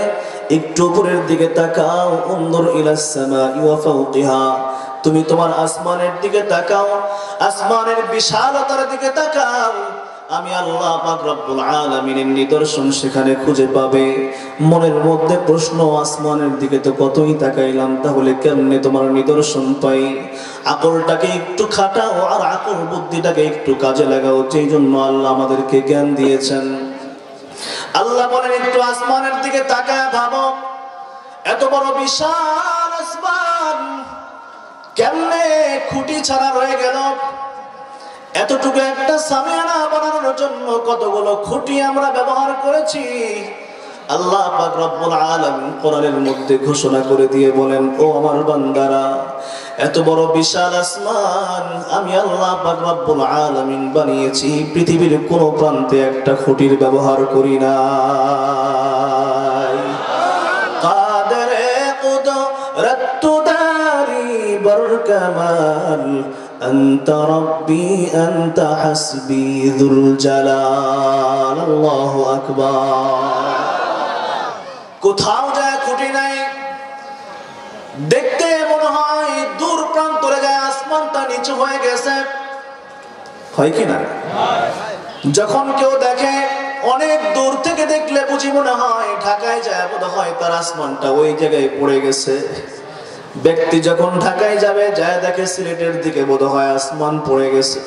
একটু উপরের দিকে তাকাও, উনজুর ইলাস সামাই ওয়া ফাওকিহা, তুমি তোমার আসমানের দিকে তাকাও, আসমানের বিশালতার দিকে তাকাও, আমি আল্লাহ পাক রব্বুল আলামিনের নিদর্শন সেখানে খুঁজে পাবে। মনের মধ্যে প্রশ্ন, আসমানের দিকে তো কতই তাকাইলাম, তাহলে কেমনে তোমার নিদর্শন পাই? আকলটাকে একটু খাটাও আর আকল বুদ্ধিটাকে একটু কাজে লাগাও, যেই জন্য আল্লাহ আমাদেরকে জ্ঞান দিয়েছেন। আল্লাহ বলেন, একটু আসমানের দিকে তাকায় ভাবো, এত বড় বিশাল আসমান কেমনে খুঁটি ছাড়া রয়ে গেল? এতটুকু একটা সামিয়ানা বানানোর জন্য কতগুলো খুঁটি আমরা ব্যবহার করেছি। আল্লাহ পাক রব্বুল আলামিন কোরআনের মধ্যে ঘোষণা করে দিয়ে বলেন, ও আমার বান্দারা, এত বড় বিশাল আসমান আমি আল্লাহ পাক রব্বুল আলামিন বানিয়েছি, পৃথিবীর কোন প্রান্তে একটা খুঁটির ব্যবহার করি না। কাদেরে কুদরতু দারি বরকামাল, أنت ربي أنت حسبي ذو الجلال, الله أكبر। কোথাও যায় খুঁটি নাই, দেখতে মনে হয় দূর প্রান্তরে যায় আসমানটা নিচু হয়ে গেছে, হয় কি না? যখন কেউ দেখে অনেক দূর থেকে দেখলে বুঝি মনে হয় ঢাকায় যায় বোধ হয় তার আসমানটা ওই জায়গায় পড়ে গেছে। ব্যক্তি যখন ঢাকায় যাবে যায় দেখে সিলেটের দিকে বোধহয় আসমান পড়ে গেছে।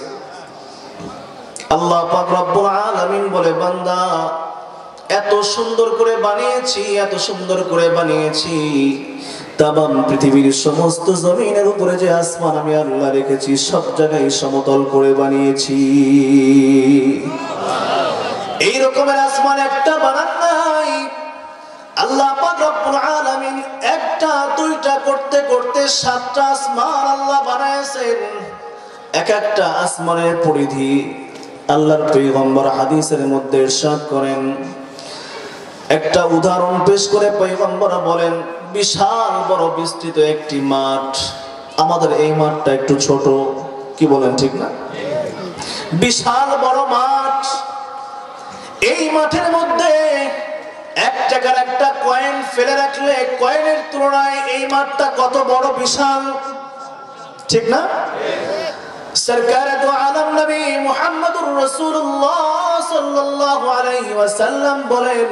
আল্লাহ পাক রব্বুল আলামিন বলে, বান্দা এত সুন্দর করে বানিয়েছি, এত সুন্দর করে বানিয়েছি, তামাম পৃথিবীর সমস্ত জমিনের উপরে যে আসমান আমি আল্লাহ রেখেছি সব জায়গায় সমতল করে বানিয়েছি। এই রকমের আসমান একটা বানান নাই। আল্লাহ পাক রব্বুল আলামিন একটা দুইটা করতে করতে 7টা আসমান আল্লাহ বানায়েছেন। এক একটা আসমানের পরিধি আল্লাহর পয়গম্বর হাদিসের মধ্যে ইরশাদ করেন, একটা উদাহরণ পেশ করে পয়গম্বর বলেন, বিশাল বড় বিস্তৃত একটি মাঠ, আমাদের এই মাঠটা একটু ছোট, কি বলেন ঠিক না? বিশাল বড় মাঠ, এই মাঠের মধ্যে 1 টাকার একটা কয়েন ফেলে রাখলে কয়েনের তুলনায় এই মাঠটা কত বড় বিশাল, ঠিক না? সরকারে দো আলম নবী মুহাম্মদুর রাসূলুল্লাহ সাল্লাল্লাহু আলাইহি ওয়াসাল্লাম বলেন,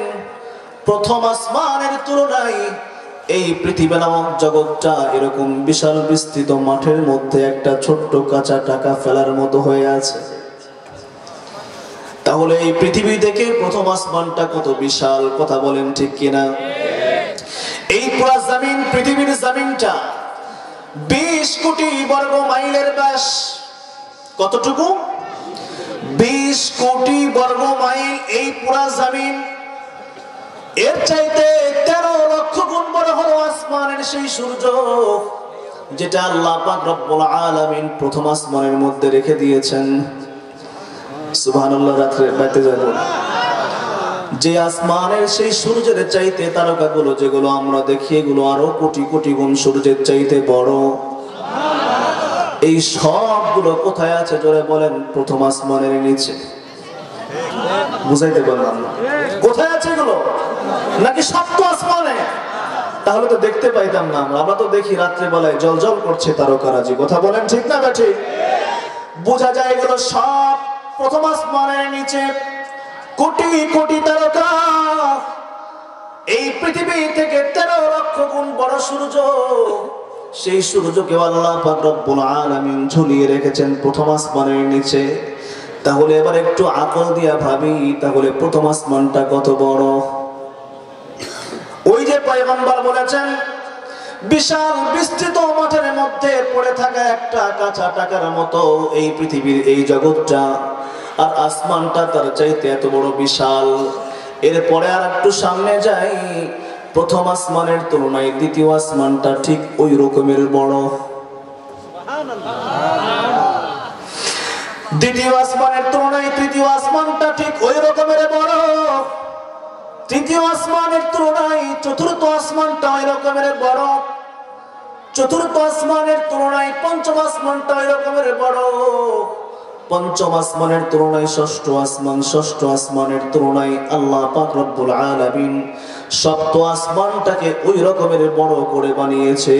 প্রথম আসমানের তুলনায় এই পৃথিবী নামক জগৎটা এরকম বিশাল বিস্তৃত মাঠের মধ্যে একটা ছোট্ট কাঁচা টাকা ফেলার মতো হয়ে আছে। তাহলে এই পৃথিবী থেকে প্রথম আসমানটা কত বিশাল, কথা বলেন ঠিক কিনা? এই পুরো জমিন, পৃথিবীর জমিনটা 20 কোটি বর্গ মাইলের ব্যাস। কতটুকু? 20 কোটি বর্গ মাইল এই পুরো জমিন। এর চাইতে 13 লক্ষ গুণ বড় হলো আসমানের সেই সূর্য, যেটা আল্লাহ পাক রব্বুল আলামিন প্রথম আসমানের মধ্যে রেখে দিয়েছেন। সুবহানাল্লাহ। রাতে বাইতে যাব, যে আসমানের সেই সূর্যের চাইতে তারকাগুলো যেগুলো আমরা দেখি এগুলো আরো কোটি কোটি গুণ সূর্যের চাইতে বড়। এই সবগুলো কোথায় আছে জোরে বলেন? প্রথম আসমানের নিচে। বুঝাইতে পারলাম না, কোথায় আছে এগুলো? নাকি সপ্তম আসমানে? তাহলে তো দেখতে পাইতাম না আমরা তো দেখি রাত্রে বেলায় জলজল করছে তারকারাজি, কথা বলেন ঠিক না বেঠি? বোঝা যায় এগুলো সব প্রথম আসমানের নিচে। কোটি কোটি তারকা, এই পৃথিবী থেকে 13 লক্ষ গুণ বড় সূর্য, সেই সূর্যকে আল্লাহ পাক রব্বুল আলামিন ঝুলিয়ে রেখেছেন প্রথম আসমানের নিচে। তাহলে এবার একটু আকল দিয়া ভাবি, তাহলে প্রথম আসমানটা কত বড়? ওই যে পয়গম্বর বলেছেন, বিশাল বিস্তৃত মাঠের মধ্যে পড়ে থাকা একটা কাঁচা টাকার মতো এই পৃথিবীর এই জগৎটা, আর আসমানটা তার চাইতে এত বড় বিশাল। এরপরে আর একটু সামনে যাই, প্রথম আসমানের তুলনায় দ্বিতীয় আসমানটা ঠিক ওই রকমের বড়। দ্বিতীয় আসমানের তুলনায় তৃতীয় আসমানটা ঠিক ওই রকমের বড়। তৃতীয় আসমানের তুলনায় চতুর্থ আসমানটা ওই রকমের বড়। চতুর্থ আসমানের তুলনায় পঞ্চম আসমানটা ওই রকমের বড়। পঞ্চম আসমানের তুলনায় ষষ্ঠ আসমান, ষষ্ঠ আসমানের তুলনায় আল্লাহ পাক রব্বুল আলামিন সপ্তম আসমানটাকে ওই রকমের বড় করে বানিয়েছে।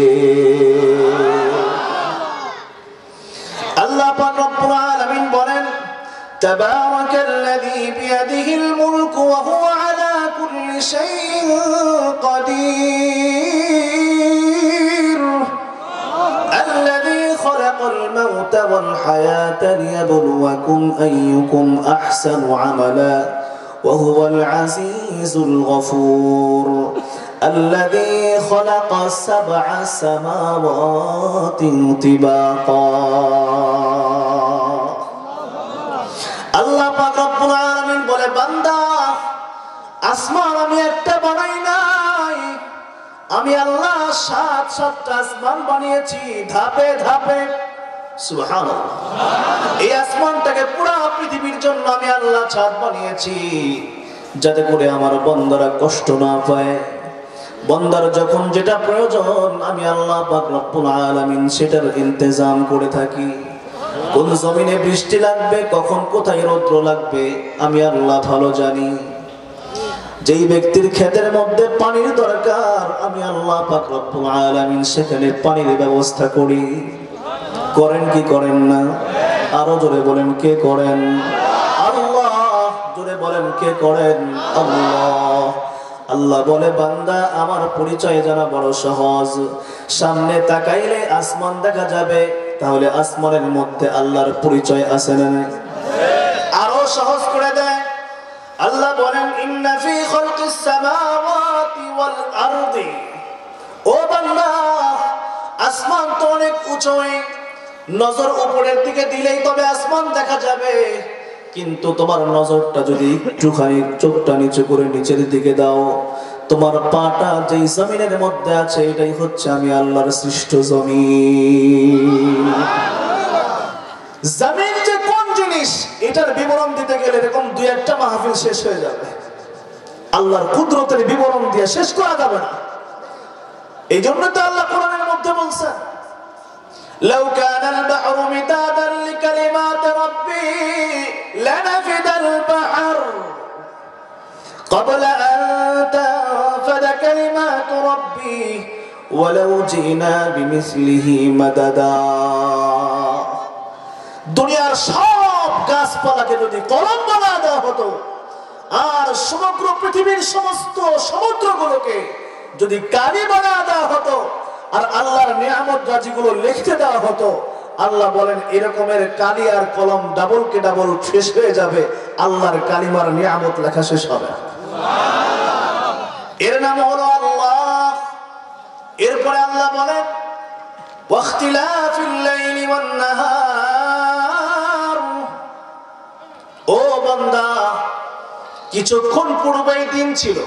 আল্লাহ পাক রব্বুল আলামিন বলেন, তাবারাকাল্লাযী বিয়াদিহিল মুলকু ওয়া হুয়া আলা কুল্লি শাইইন কাদির আল্লাযী খালাকাল মাউতা ওয়াল হায়াতা লিয়াবলুয়াকুম আইয়ুকুম আহসানু আমালা ওয়া হুয়াল আজিজুল গফুর الذي خلق 7 سماوات طباقا আল্লাহ পাক রব্বুল আলামিন বলে, বান্দা আসমান আমি একটা বানাই নাই, আমি আল্লাহ 7টা আসমান বানিয়েছি ধাপে ধাপে। সুবহানাল্লাহ। এই আসমানটাকে পুরো পৃথিবীর জন্য আমি আল্লাহ ছাদ বানিয়েছি, যাতে করে আমার বান্দারা কষ্ট না পায়। বান্দার যখন যেটা প্রয়োজন আমি আল্লাহ পাক রব্বুল আলামিন সেটার ইন্তজাম করে থাকি। কোন জমিনে বৃষ্টি লাগবে, কখন কোথায় রৌদ্র লাগবে আমি আল্লাহ ভালো জানি। যেই ব্যক্তির ক্ষেতের মধ্যে পানির দরকার আমি আল্লাহ পাক রব্বুল আলামিন সেখানে পানির ব্যবস্থা করি। করেন কি করেন না? আরো জোরে বলেন, কে করেন? আল্লাহ। জোরে বলেন, কে করেন? আল্লাহ। আল্লাহ বলে বান্দা আমার পরিচয় জানা বড় সহজ, সামনে তাকাইলে আসমান দেখা যাবে, তাহলে আসমানের মধ্যে আল্লাহর পরিচয় আছে না? আরো সহজ করে দেয় আল্লাহ বলেন ইন্না ফি খালকিস সামাওয়াতি ওয়াল আরদি, ও বান্দা আসমান তো অনেক উঁচু, নজর উপরের দিকে দিলেই তবে আসমান দেখা যাবে, কিন্তু তোমার নজরটা যদি একটুখানি চোখটা নিচু করে নিচের দিকে দাও, তোমার পাটা যেই জমিনের মধ্যে আছে এটাই হচ্ছে আমি আল্লাহর সৃষ্ট জমিন। জমিন যে কোন জিনিস এটার বিবরণ দিতে গেলে এরকম দুই একটা মাহফিল শেষ হয়ে যাবে, আল্লাহর কুদরতের বিবরণ দিয়ে শেষ করা যাবে না। এই জন্য তো আল্লাহ কোরআনের মধ্যে বলছেন লাউ কানাল বাহরু মিদাদান লিকালিমাতি রাব্বি লানাফিদাল বাহর ক্বাবলা আন তানফাদা কালিমাতু রাব্বি ওয়ালাউ জিনা বিমিসলিহি মাদাদা। দুনিয়ার সব গাছপালাকে যদি কলম বানা দেওয়া হতো আর সমগ্র পৃথিবীর সমস্ত সমুদ্রগুলোকে যদি কালি বানা দেওয়া হতো আর আল্লাহর নিয়ামত রাজিগুলো লিখতে দেওয়া হতো, আল্লাহ বলেন এরকমের কালি আর কলম ডাবল কে ডাবল শেষ হয়ে যাবে, আল্লাহর কালিমার নিয়ামত লেখা শেষ হবে। এর নাম হলো আল্লাহ। এরপরে আল্লাহ বলেন ওয়াখতিলাফিল লাইলি ওয়ান নাহার, ও বান্দা কিছুক্ষণ পূর্বেই দিন ছিল,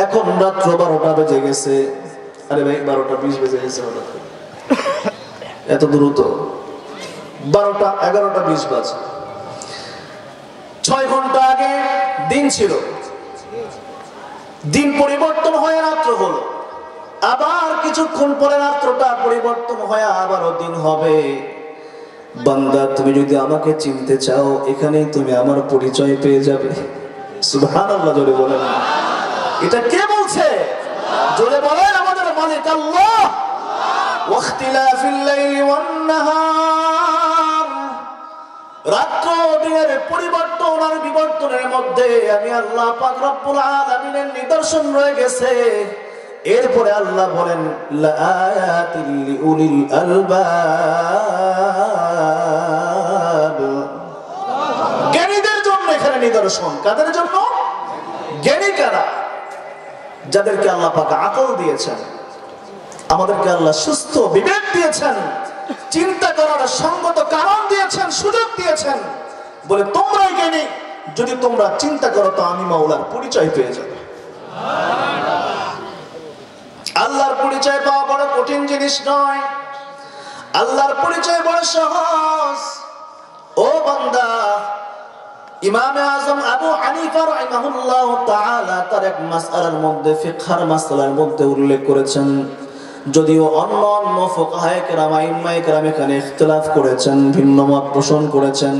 এখন রাত্র 12টা বেজে গেছে। আরে ভাই 12টা 20 বেজে গেছে, এত দ্রুত? 12টা 11টা 20 বাজে। 6 ঘন্টা আগে দিন ছিল, দিন পরিবর্তন হয়ে রাত্র হলো, আবার কিছুক্ষণ পরে রাত্রটা পরিবর্তন হয়ে আবারও দিন হবে। বান্দা তুমি যদি আমাকে চিনতে চাও এখানেই তুমি আমার পরিচয় পেয়ে যাবে। সুবহানাল্লাহ, জোরে বলেন। এটা কে বলছে? জোরে বলেন আমাদের মালিক আল্লাহ। ওয়াখতিলাফিল লাইলি ওয়ান নাহার, রাত্র দিনের পরিবর্তন আর বিবর্তনের মধ্যে আমি আল্লাহ পাক রব্বুল আলামিনের নিদর্শন রয়ে গেছে। এরপরে আল্লাহ বলেন লাআয়াতিল লিউলিল আলবাব, জ্ঞানীদের জন্য এখানে নিদর্শন। কাদের জন্য? জ্ঞানী কারা? যাদেরকে আল্লাহ পাক আকল দিয়েছেন, আমাদেরকে আল্লাহ সুস্থ বিবেক দিয়েছেন, চিন্তা করার সঙ্গত কারণ দিয়েছেন, সুযোগ দিয়েছেন, বলে তোমরাই জ্ঞানী, যদি তোমরা চিন্তা করো তো আমি মাওলার পরিচয় পেয়ে যাবে। আল্লাহর পরিচয় পাওয়া বড় কঠিন জিনিস নয়, আল্লাহর পরিচয় বড় সহজ। ও বান্দা, ইমামে আজম আবু হানিফা রাহিমাহুল্লাহ তাআলা তার এক মাসআলার মধ্যে, ফিকহের মাসআলার মধ্যে উল্লেখ করেছেন, যদিও অন্য অন্য ফুকাহায়ে কেরাম আইম্মায়ে কেরাম এখানে ইখতিলাফ করেছেন, ভিন্ন মত পোষণ করেছেন,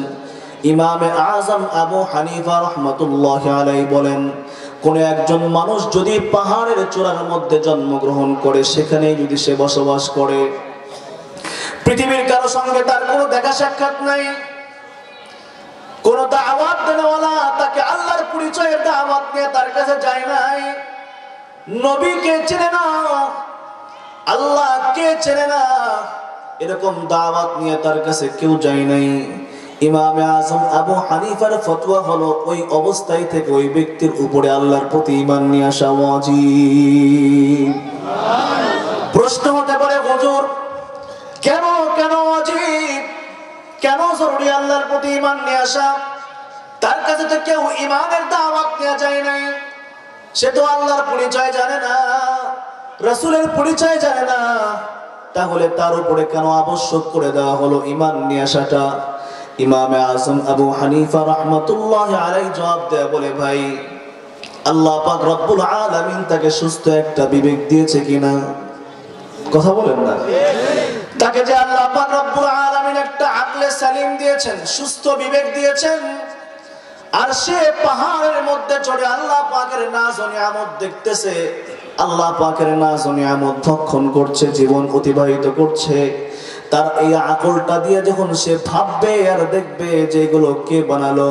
ইমামে আজম আবু হানিফা রাহমাতুল্লাহি আলাইহি বলেন কোন একজন মানুষ যদি পাহাড়ের চূড়ার মধ্যে জন্মগ্রহণ করে সেখানেই যদি সে বসবাস করে, পৃথিবীর কারো সঙ্গে তার কোনো দেখা সাক্ষাৎ নাই, কোন দাওয়াত দেওয়ালা তাকে আল্লাহর পরিচয়ের দাওয়াত নিয়ে তার কাছে যায় নাই, নবীকে চেনে না, আল্লাহকে চেনে না, এরকম দাওয়াত নিয়ে তার কাছে কেউ যায় নাই, ইমামে আজম আবু হানিফার ফতোয়া হলো ওই অবস্থায় থেকে ওই ব্যক্তির উপরে আল্লাহর প্রতি ঈমান নিয়ে আসা ওয়াজিব। প্রশ্ন হতে পারে হুজুর কেন কেন ওয়াজিব, কেন জরুরি আল্লাহর প্রতি ঈমান নিয়ে আসা? তার কাছে তো কেউ ঈমানের দাওয়াত নিয়ে যায় নাই, সে তো আল্লাহর পরিচয় জানে না, রাসূলের পরিচয় জানে না, তাহলে তার উপরে কেন আবশ্যক করে দেওয়া হলো ঈমান নিয়ে আসাটা? ইমামে আজম আবু হানিফা রাহমাতুল্লাহি আলাইহি জবাব দেয়া বলে, ভাই আল্লাহ পাক রব্বুল আলামিন তাকে সুস্থ একটা বিবেক দিয়েছে কিনা? কথা বলেন না? তাকে যে আল্লাহ পাক রব্বুল আলামিন একটা আকলে সালিম দিয়েছেন, সুস্থ বিবেক দিয়েছেন, আর সে পাহাড়ের মধ্যে চড়ে আল্লাহ পাকের নাজ ও নিয়ামত দেখতেছে, আল্লাহ পাকের নাজ ও নিয়ামত ভক্ষণ করছে, জীবন অতিবাহিত করছে, তার এই আকলটা দিয়ে যখন সে ভাববে আর দেখবে যে এগুলো কে বানালো,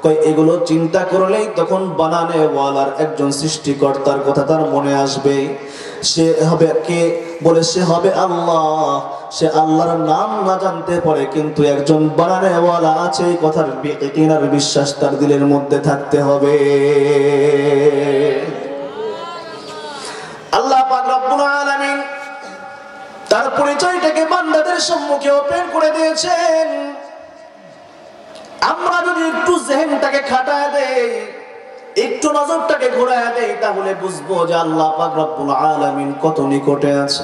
কই এগুলো চিন্তা করলেই তখন বানানেওয়ালার একজন সৃষ্টিকর্তার কথা তার মনে আসবে। সে হবে কে? বলে সে হবে আল্লাহ। সে আল্লাহর নাম না জানতে পারে, কিন্তু একজন বানানেওয়ালা আছে এই কথার ইয়াকিনার বিশ্বাস তার দিলের মধ্যে থাকতে হবে। আল্লাহ পাক রব্বুল আলামিন তার পরিচয়টাকে বান্দাদের সম্মুখে ওপেন করে দিয়েছেন। আমরা যদি একটু জেহেনটাকে খাটায় দেই, একটু নজরটাকে ঘোরায় দেই, তাহলে বুঝবো যে আল্লাহ পাক রব্বুল আলামিন কত নিকটে আছে।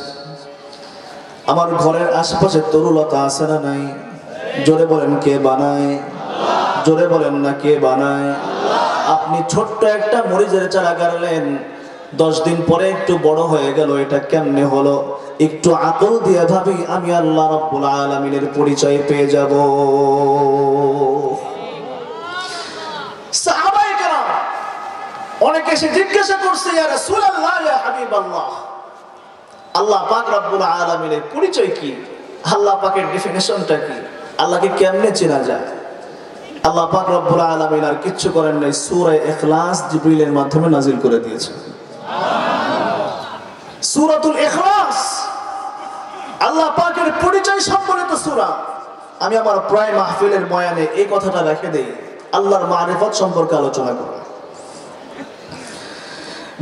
আমার ঘরের আশেপাশে তরুলতা আছে না নাই? জোরে বলেন কে বানায়? জোরে বলেন না কে বানায়? আপনি ছোট্ট একটা মরিচের চারা গাড়লেন, 10 দিন পরে একটু বড় হয়ে গেল, এটা কেমনে হলো? একটু আকল দিয়ে ভাবি, আমি আল্লাহ রাব্বুল আলামিনের পরিচয় পেয়ে যাব। সাহাবায়ে কেরাম অনেকে এসে জিজ্ঞাসা করছে, ইয়া রাসূলুল্লাহ, ইয়া হাবিবাল্লাহ, আল্লাহ পাক রব্বুল আলামিনের পরিচয় কি? আল্লাহ পাকের ডেফিনিশনটা কি? আল্লাহকে কেমনে চেনা যায়? আল্লাহ পাক রব্বুল আলামিন আর কিচ্ছু করেন নাই, সূরা ইখলাস জিবরিলের মাধ্যমে নাজিল করে দিয়েছে। সূরাতুল ইখলাস আল্লাহ পাকের পরিচয় সম্বলিত সূরা। আমি আমার প্রায় মাহফিলের বয়ানে এই কথাটা রেখে দেই, আল্লাহর মারিফত সম্পর্কে আলোচনা করি।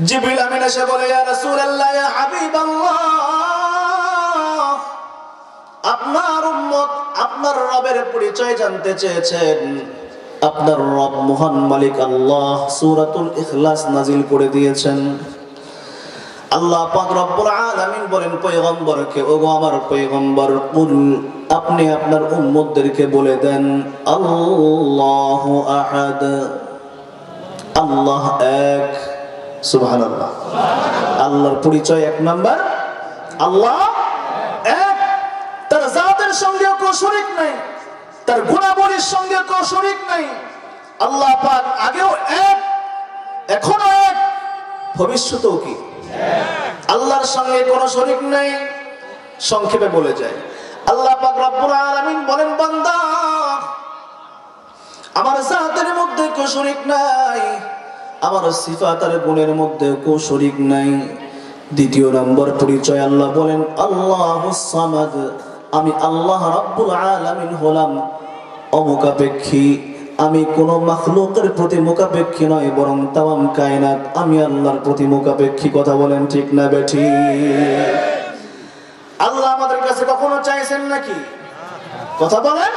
জিবরিল আমিন এসে বলে, ইয়া রাসূলুল্লাহ, ইয়া হাবিবাল্লাহ, আপনার উম্মত আপনার রবের পরিচয় জানতে চেয়েছেন। আপনার রব মহান মালিক আল্লাহ সূরাতুল ইখলাস নাজিল করে দিয়েছেন। আল্লাহ পাক রব্বুল আলামিন বলেন পয়গম্বরকে, ওগো আমার পয়গম্বর, কুল, আপনি আপনার উম্মতদেরকে বলে দেন, আল্লাহু আহাদ, আল্লাহ এক। সুবহানাল্লাহ। আল্লাহর পরিচয় 1 নাম্বার, আল্লাহ এক। তার জাতের সঙ্গে কোনো শরীক নাই, তার গুণাবলীর সঙ্গে কোনো শরীক নাই। আল্লাহ পাক আগেও এক, এখনো এক, ভবিষ্যতেও কি আল্লাহর সঙ্গে কোনো শরীক নাই। সংক্ষেপে বলে যায়, আল্লাহ পাক রব্বুল আলামিন বলেন, বান্দা, আমার জাতের মধ্যে কোনো শরীক নাই, আমার সিফাত আর গুণের মধ্যে কোনো শরীক নাই। দ্বিতীয় নম্বর পরিচয় আল্লাহ বলেন, আল্লাহুস সামাদ, আমি আল্লাহ রাব্বুল আলামিন হলাম অমুখাপেক্ষী। আমি কোন মাখলুকের প্রতি মুখাপেক্ষী নয়, বরং তামাম কায়নাত আমি আল্লাহর প্রতি মুখাপেক্ষী। কথা বলেন ঠিক না বেঠিক? আল্লাহ আমাদের কাছে কখনো চাইছেন নাকি? কথা বলেন।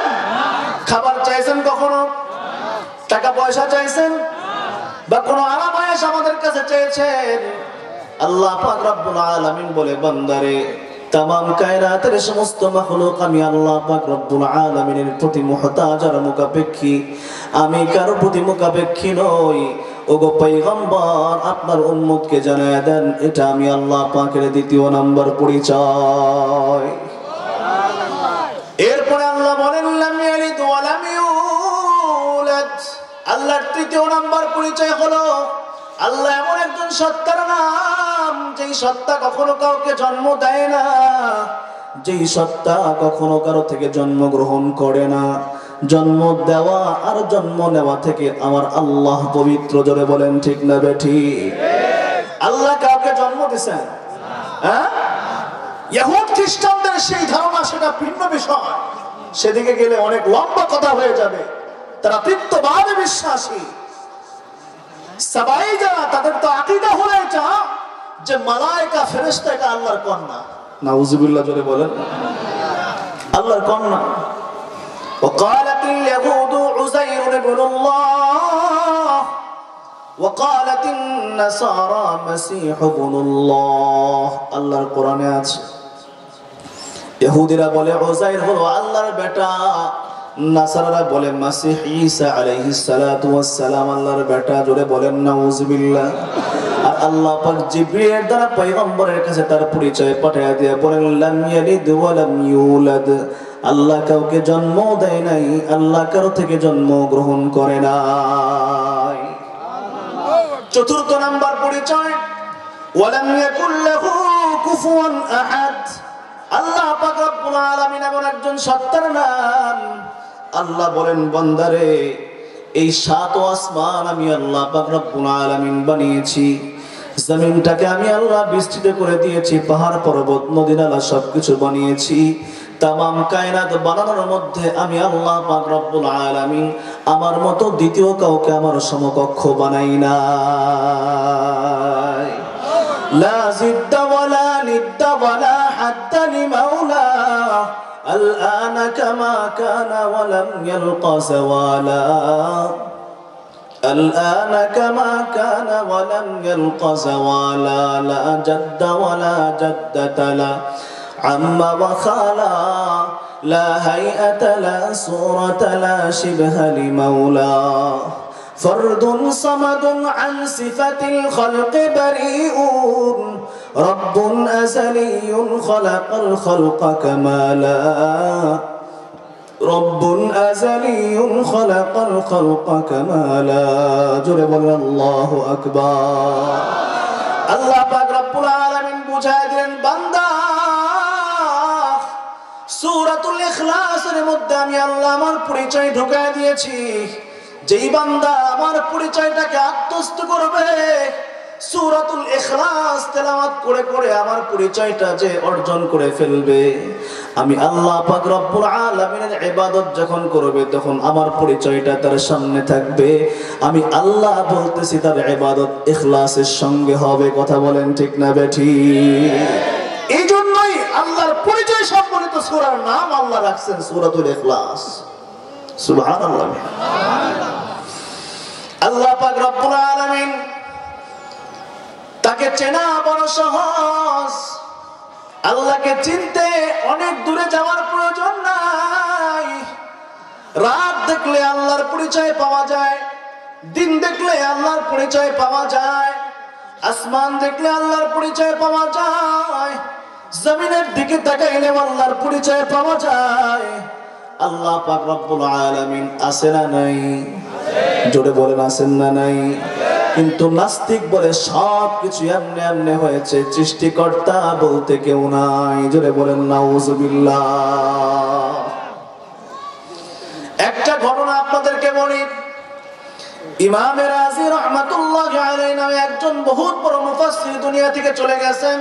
খাবার চাইছেন কখনো? টাকা পয়সা চাইছেন? বা কোনো আরাম আয়েশ আমাদের কাছে চেয়েছেন? আল্লাহ পাক রব্বুল আলামিন বলে, বান্দারে, তামাম কায়নাতের সমস্ত মাখলুক আমি আল্লাহ পাক রব্বুল আলামিনের প্রতি মুহতাজ আর মুখাপেক্ষী, আমি কারো প্রতি মুখাপেক্ষী নই। ওগো পয়গম্বর, আপনার উম্মতকে জানায় দেন, এটা আমি আল্লাহ পাকের দ্বিতীয় নাম্বার পরিচয়। এরপরে আল্লাহ বলেন, লাম ইয়ালিদ ওয়া লাম ইউলাদ। আল্লাহর তৃতীয় নাম্বার পরিচয় হলো, আল্লাহ এমন একজন সত্তার নাম, যেই সত্তা কখনো কাউকে জন্ম দেয় না, যেই সত্তা কখনো কারো থেকে জন্ম গ্রহণ করে না। জন্ম দেওয়া আর জন্ম নেওয়া থেকে আমার আল্লাহ পবিত্র। জোরে বলেন ঠিক না বেঠিক? আল্লাহ কাউকে জন্ম দিয়েছেন? হ্যাঁ, ইহুদ খ্রিস্টানদের সেই ধারণা, সেটা ভিন্ন বিষয়, সেদিকে গেলে অনেক লম্বা কথা হয়ে যাবে। তারা তৃত্ববাদে বিশ্বাসী। সাবাই যারা, তাদের তো আকীদা হলো এটা যে মালায়েকা ফেরেশতা এটা আল্লাহর কন্যা। নাউযুবিল্লাহ। জোরে বলেন, আল্লাহর কন্যা। وقالت اليهود عزير ابن الله وقالت النصارى مسيح ابن الله। আল্লাহর কোরআনে আছে, ইহুদিরা বলে উযাইর হলো আল্লাহর বেটা, নাসারারা বলে মাসিহ ঈসা আলাইহিস সালাতু ওয়াস সালাম আল্লাহর বেটা। জোরে বলেন নাউযুবিল্লাহ। আর আল্লাহ পাক জিবরিলের দ্বারা পয়গম্বরের কাছে তার পরিচয় পাঠিয়ে দিয়ে বলেন, লাম ইয়ালিদ ওয়া লাম ইউলাদ। আল্লাহ কাউকে জন্ম দেয় নাই, আল্লাহ কারো থেকে জন্ম গ্রহণ করে নাই। চতুর্থ নাম্বার পরিচয়, ওয়ালাম ইয়াকুল লাহু কুফুয়ান আহাদ। আল্লাহ পাক রব্বুল আলামিন এমন একজন সত্তার নাম। আল্লাহ বলেন, বান্দারে, এই 7 আসমান আমি আল্লাহ পাক রব্বুল আলামিন বানিয়েছি। জমিনটাকে আমি আল্লাহ বিস্তৃত করে দিয়েছি, পাহাড় পর্বত নদী নালা সবকিছু বানিয়েছি। তামাম কায়নাত বানানোর মধ্যে আমি আল্লাহ পাক রব্বুল আলামিন আমার মতো দ্বিতীয় কাউকে আমার সমকক্ষ বানাই নাই। লা জিদ্দা ওয়ালা নিদ্দা ওয়ালা হাদ্দা লিমাওলা আলআনা কামা কানা ওয়া লাম ইয়ালকা যাওয়ালা الآن كما كان ولم يلق زوالا لا جد ولا جدة لا عم وخالا لا هيئة لا صورة لا شبه لمولا فرد صمد عن صفة الخلق بريء رب أزلي خلق الخلق كمالا رب أزلي خلق الخلق كمالا جرب الله أكبر আল্লাহ পাক রব্বুল আলামিন বুঝায় দিলেন বান্দা সূরাতুল ইখলাসের মধ্যে আমি আল্লাহ আমার পরিচয় ঢুকায় দিয়েছি। যেই বান্দা আমার পরিচয়টাকে আত্মস্থ করবে, সূরাতুল ইখলাস তেলাওয়াত করে করে আমার পরিচয়টা যে অর্জন করে ফেলবে, আমি আল্লাহ পাক রব্বুল আলামিনের ইবাদত যখন করবে তখন আমার পরিচয়টা তার সামনে থাকবে। আমি আল্লাহ বলতেছি তার ইবাদত ইখলাসের সঙ্গে হবে। কথা বলেন ঠিক না বেঠিক? এই জন্যই আল্লাহর পরিচয় সম্বলিত সূরার নাম আল্লাহ রাখছেন সূরাতুল ইখলাস। সুবহানাল্লাহ। আল্লাহ পাক রব্বুল আলামিন তাকে চেনা বড় সহজ। আল্লাহকে চিনতে অনেক দূরে যাওয়ার প্রয়োজন নাই। রাত দেখলে আল্লাহর পরিচয় পাওয়া যায়, দিন দেখলে আল্লাহর পরিচয় পাওয়া যায়, আসমান দেখলে আল্লাহর পরিচয় পাওয়া যায়, জমিনের দিকে তাকাইলে আল্লাহর পরিচয় পাওয়া যায়। আল্লাহ পাক রব্বুল আলামিন আছে না নাই? জোরে বলেন আছেন না নাই? কিন্তু নাস্তিক বলে সব কিছু এমনি এমনি হয়েছে, সৃষ্টিকর্তা বলতে কেউ নাই। জোরে বলেন নাউজুবিল্লাহ। একটা ঘটনা আপনাদেরকে বলি। ইমাম রাজি রাহমাতুল্লাহি আলাইহি নামে একজন বহুত বড় মুফাসসির দুনিয়া থেকে চলে গেছেন।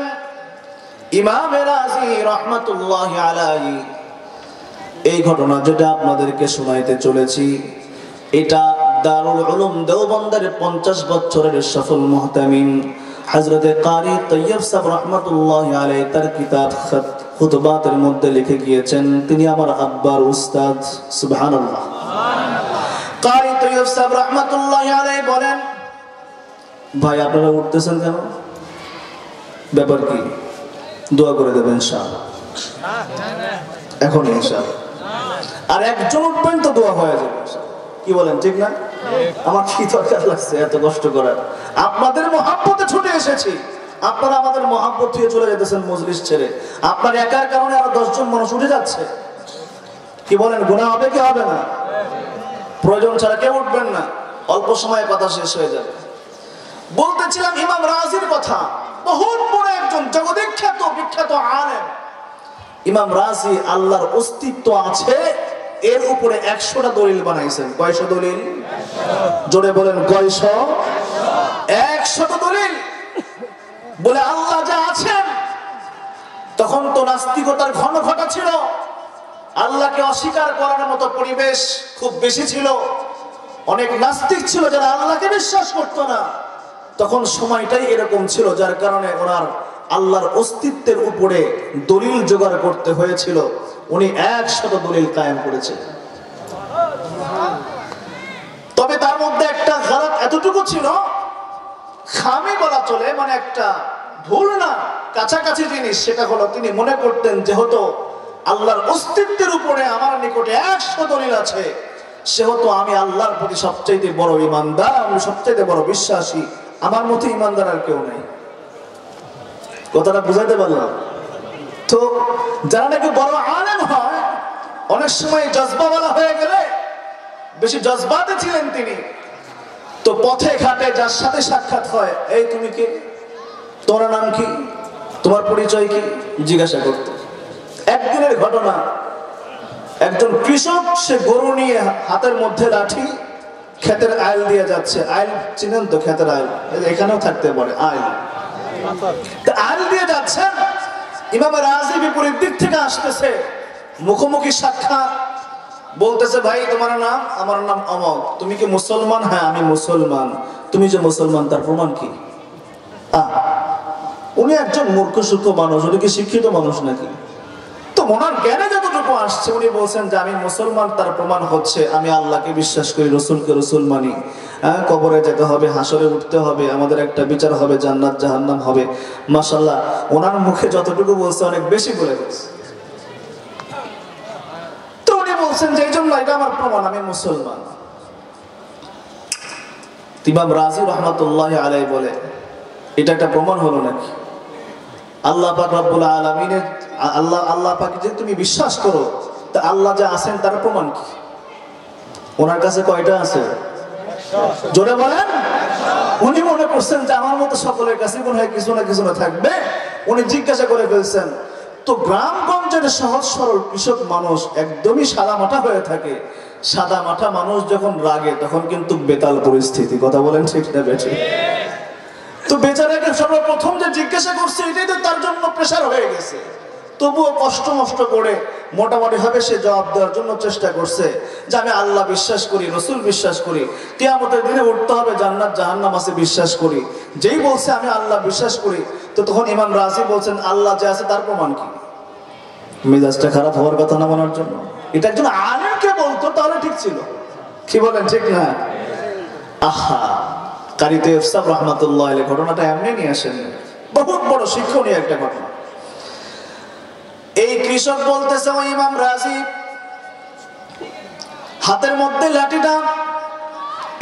ইমাম রাজি রাহমাতুল্লাহি আলাইহি এই ঘটনা যেটা আপনাদেরকে শোনাইতে চলেছি, এটা দারুল উলুম দেওবন্দের 50 বছরের সফল মুহতামিম হযরতে কারি তৈয়ব সাহেব রাহমাতুল্লাহি আলাইহি তার কিতাব খুতবাতের মধ্যে লিখে গিয়েছেন। তিনি আমার আব্বার উস্তাদ। সুবহানাল্লাহ। কারি তৈয়ব সাহেব রাহমাতুল্লাহি আলাইহি বলেন, ভাই আপনারা উঠতেছেন কেন? ব্যাপার কি? দোয়া করে দেবেন ইনশাআল্লাহ। এখন ইনশাআল্লাহ। আর একজন উঠবেন তো দোয়া হয়ে যাবে। কি বলেন ঠিক না? আমার কি দরকার লাগছে এত কষ্ট করার? আপনাদের মহব্বতে ছুটে এসেছি, আপনারা আমাদের মহব্বত থেকে চলে যেতেছেন মজলিস ছেড়ে। আপনার একার কারণে আরো 10 জন মানুষ উঠে যাচ্ছে। কি বলেন, গুনাহ হবে কি হবে না? প্রয়োজন ছাড়া কেউ উঠবেন না, অল্প সময়ে কথা শেষ হয়ে যাবে। বলতেছিলাম ইমাম রাজির কথা। বহুত বড় একজন জগদ্বিখ্যাত বিখ্যাত আলেম ইমাম রাজি। আল্লাহর অস্তিত্ব আছে এর উপরে 100টা দলিল বানাইছেন। কয়শো দলিল? জোরে বলেন কয়শো? 100টা দলিল বলে আল্লাহ যা আছেন। তখন তো নাস্তিকতার ঘন ঘটা ছিল, আল্লাহকে অস্বীকার করার মতো পরিবেশ খুব বেশি ছিল। অনেক নাস্তিক ছিল যারা আল্লাহকে বিশ্বাস করতো না। তখন সময়টাই এরকম ছিল, যার কারণে ওনার আল্লাহর অস্তিত্বের উপরে দলিল জোগাড় করতে হয়েছিল। উনি 100 দলিল কায়েম করেছেন। তবে তার মধ্যে একটা গালাত এতটুকু ছিল, খামি বলা চলে, মানে একটা ভুল না, কাছাকাছি জিনিস। সেটা হলো তিনি মনে করতেন যেহেতু আল্লাহর অস্তিত্বের উপরে আমার নিকটে 100 দলিল আছে, সেহেতু আমি আল্লাহর প্রতি সবচাইতে বড় ঈমানদার, আমি সবচাইতে বড় বিশ্বাসী, আমার মতো ঈমানদার আর কেউ নাই। কথাটা বুঝাইতে পারলাম তো? যারা নাকি বড় আলেম হয়, অনেক সময় জজবাওয়ালা হয়ে গেলে, বেশি জজবাতে ছিলেন তিনি, তো পথে ঘাটে যার সাথে সাক্ষাৎ হয়, এই তুমি কে, তোমার নাম কি, তোমার পরিচয় কি, জিজ্ঞাসা করত। একদিনের ঘটনা, একজন কৃষক, সে গরু নিয়ে হাতের মধ্যে লাঠি ক্ষেতের আইল দিয়ে যাচ্ছে, আইল চিনেন তো, ক্ষেতের আইল এখানেও থাকতে পারে আইল, আইল দিয়ে যাচ্ছেন। ইমাম রাজি বিপরীত দিক থেকে আসতেছে, মুখোমুখি সাক্ষাৎ, বলতেছে ভাই তোমার নাম? আমার নাম অমক। তুমি কি মুসলমান? হ্যাঁ আমি মুসলমান। তুমি যে মুসলমান তার প্রমাণ কি? উনি একজন মূর্খ সূক্ষ্ম মানুষ, উনি কি শিক্ষিত মানুষ নাকি? তো ওনার জ্ঞানে যতটুকু আসছে উনি বলছেন যে আমি মুসলমান, তার প্রমাণ হচ্ছে আমি আল্লাহকে বিশ্বাস করি, রসুলকে রসুল মানি, কবরে যেতে হবে, হাসরে উঠতে হবে, আমাদের একটা বিচার হবে, জান্নাত জাহান্নাম হবে। মাশাআল্লাহ, ওনার মুখে যতটুকু বলছে অনেক বেশি বলে গেছে। তো উনি বলছেন যে এই জন্য এটা আমার প্রমাণ, আমি মুসলমান। ইমাম রাজি রহমাতুল্লাহ আলাইহি বলে এটা একটা প্রমাণ হলো নাকি? আল্লাহ পাক রব্বুল আলামিনের আল্লাহ পাক যে তুমি বিশ্বাস করো, তা আল্লাহ যে আছেন তার প্রমাণ কি? ওনার কাছে কয়টা আছে? জোরে বলেন। উনি মনে করছেন যে আমার মতো সকলের কাছে মনে হয় কিছু না কিছু না থাকবে। উনি জিজ্ঞাসা করে ফেলছেন, তো গ্রামগঞ্জের সহজ সরল কৃষক মানুষ একদমই সাদা মাঠা হয়ে থাকে, সাদা মাঠা মানুষ যখন রাগে তখন কিন্তু বেতাল পরিস্থিতি। কথা বলেন ঠিক না বেঠিক? তো বেচারাকে সর্বপ্রথম যে জিজ্ঞাসা করছে এটাই তো তার জন্য প্রেসার হয়ে গেছে। তবুও কষ্ট মষ্ট করে মোটামুটি ভাবে সে জবাব দেওয়ার জন্য চেষ্টা করছে যে আমি আল্লাহ বিশ্বাস করি, রসুল বিশ্বাস করি, কিয়ামতের দিনে উঠতে হবে, জান্নাত জাহান্নাম আছে বিশ্বাস করি। যেই বলছে আমি আল্লাহ বিশ্বাস করি, তো তখন ইমাম রাজি বলছেন আল্লাহ যে আছে তার প্রমাণ কি? মেজাজটা খারাপ হওয়ার কথা না বলার জন্য। এটা একজন আলেমকে বলতো তাহলে ঠিক ছিল। কি বলেন ঠিক না? আহা, কারিতে ইফসাব রহমাতুল্লাহ আলাইহি ঘটনাটা এমনি নিয়ে আসেন, বহুত বড় শিক্ষণীয় একটা ঘটনা। এই কৃষক বলতেছে ওই ইমাম রাজি হাতের মধ্যে লাঠিটা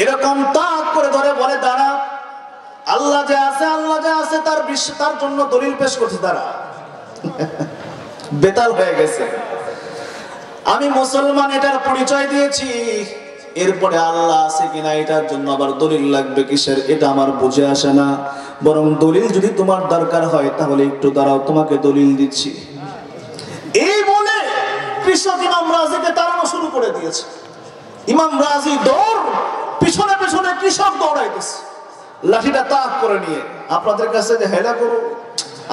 এরকম তাক করে ধরে বলে দাঁড়া, আল্লাহ যে আছে, আল্লাহ যে আছে তার জন্য দলিল পেশ করছে। দাঁড়া, বেতাল হয়ে গেছে। আমি মুসলমান এটার পরিচয় দিয়েছি, এরপরে আল্লাহ আছে কিনা এটার জন্য আবার দলিল লাগবে কিসের? এটা আমার বুঝে আসে না। বরং দলিল যদি তোমার দরকার হয় তাহলে একটু দাঁড়াও, তোমাকে দলিল দিচ্ছি। এই বলে কৃষক ইমাম রাজিকে তাড়ানো শুরু করে দিয়েছে। ইমাম রাজি দৌড়, পিছনে পিছনে কৃষক দৌড়াইতেছে লাঠিটা তাক করে নিয়ে। আপনাদের কাছে যে হেলা করো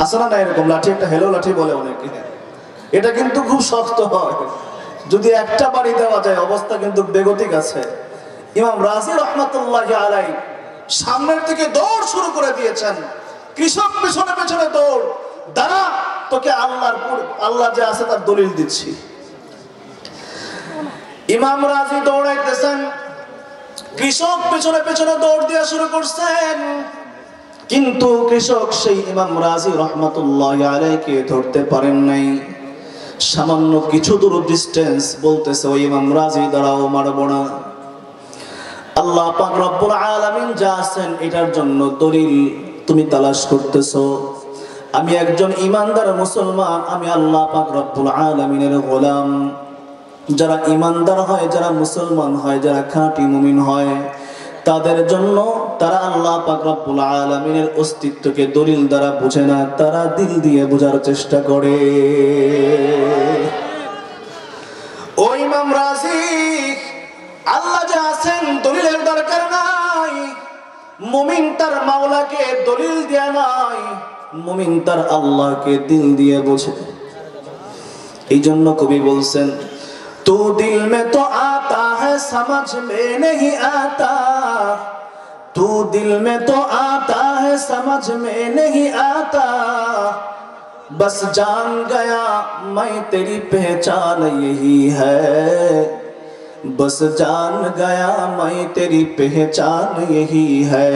আছে না, এরকম লাঠি একটা হেলো লাঠি বলে অনেকে, এটা কিন্তু খুব শক্ত হয়, যদি একটা বাড়ি দেওয়া যায় অবস্থা কিন্তু বেগতিক আছে। ইমাম রাজি রহমাতুল্লাহি আলাইহি সামনের দিকে দৌড় শুরু করে দিয়েছেন, কৃষক পিছনে পিছনে দৌড়, দাঁড়া তোকে আল্লাহ যে আছে তার দলিল দিচ্ছি। ইমাম রাজি দৌড়াইতেছেন, কৃষক পেছনে পেছনে দৌড় দেওয়া শুরু করছেন, কিন্তু কৃষক সেই ইমাম রাজি রহমাতুল্লাহি আলাইহিকে ধরতে পারেন নাই। সামান্য কিছু দূর ডিস্টেন্স বলতেছে ওই ইমাম রাজি দাঁড়াও, মারবো না। আল্লাহ পাক রব্বুল আলামিন যা আছেন এটার জন্য দলিল তুমি তালাশ করতেছো। আমি একজন ইমানদার মুসলমান, আমি আল্লাহ পাক রব্বুল আলামিনের গোলাম। যারা ইমানদার হয়, যারা মুসলমান হয়, যারা খাঁটি মুমিন হয়, তাদের জন্য তারা আল্লাহ পাক রব্বুল আলামিনের অস্তিত্বকে দলিল দ্বারা বুঝে না, তারা দিল দিয়ে বোঝার চেষ্টা করে। ও ইমাম রাজি, আল্লাহ যে আছেন দলিলের দরকার নাই, মুমিন তার মাওলাকে দলিল দেয়া নাই, মুমিন তার আল্লাহকে দিল দিয়ে বোঝে। এই জন্য কবি বলছেন, तू दिल में तो आता है समझ में नहीं आता, तू दिल में तो आता है समझ में नहीं आता, बस जान गया मैं तेरी पहचान यही है, बस जान गया मैं तेरी पहचान यही है।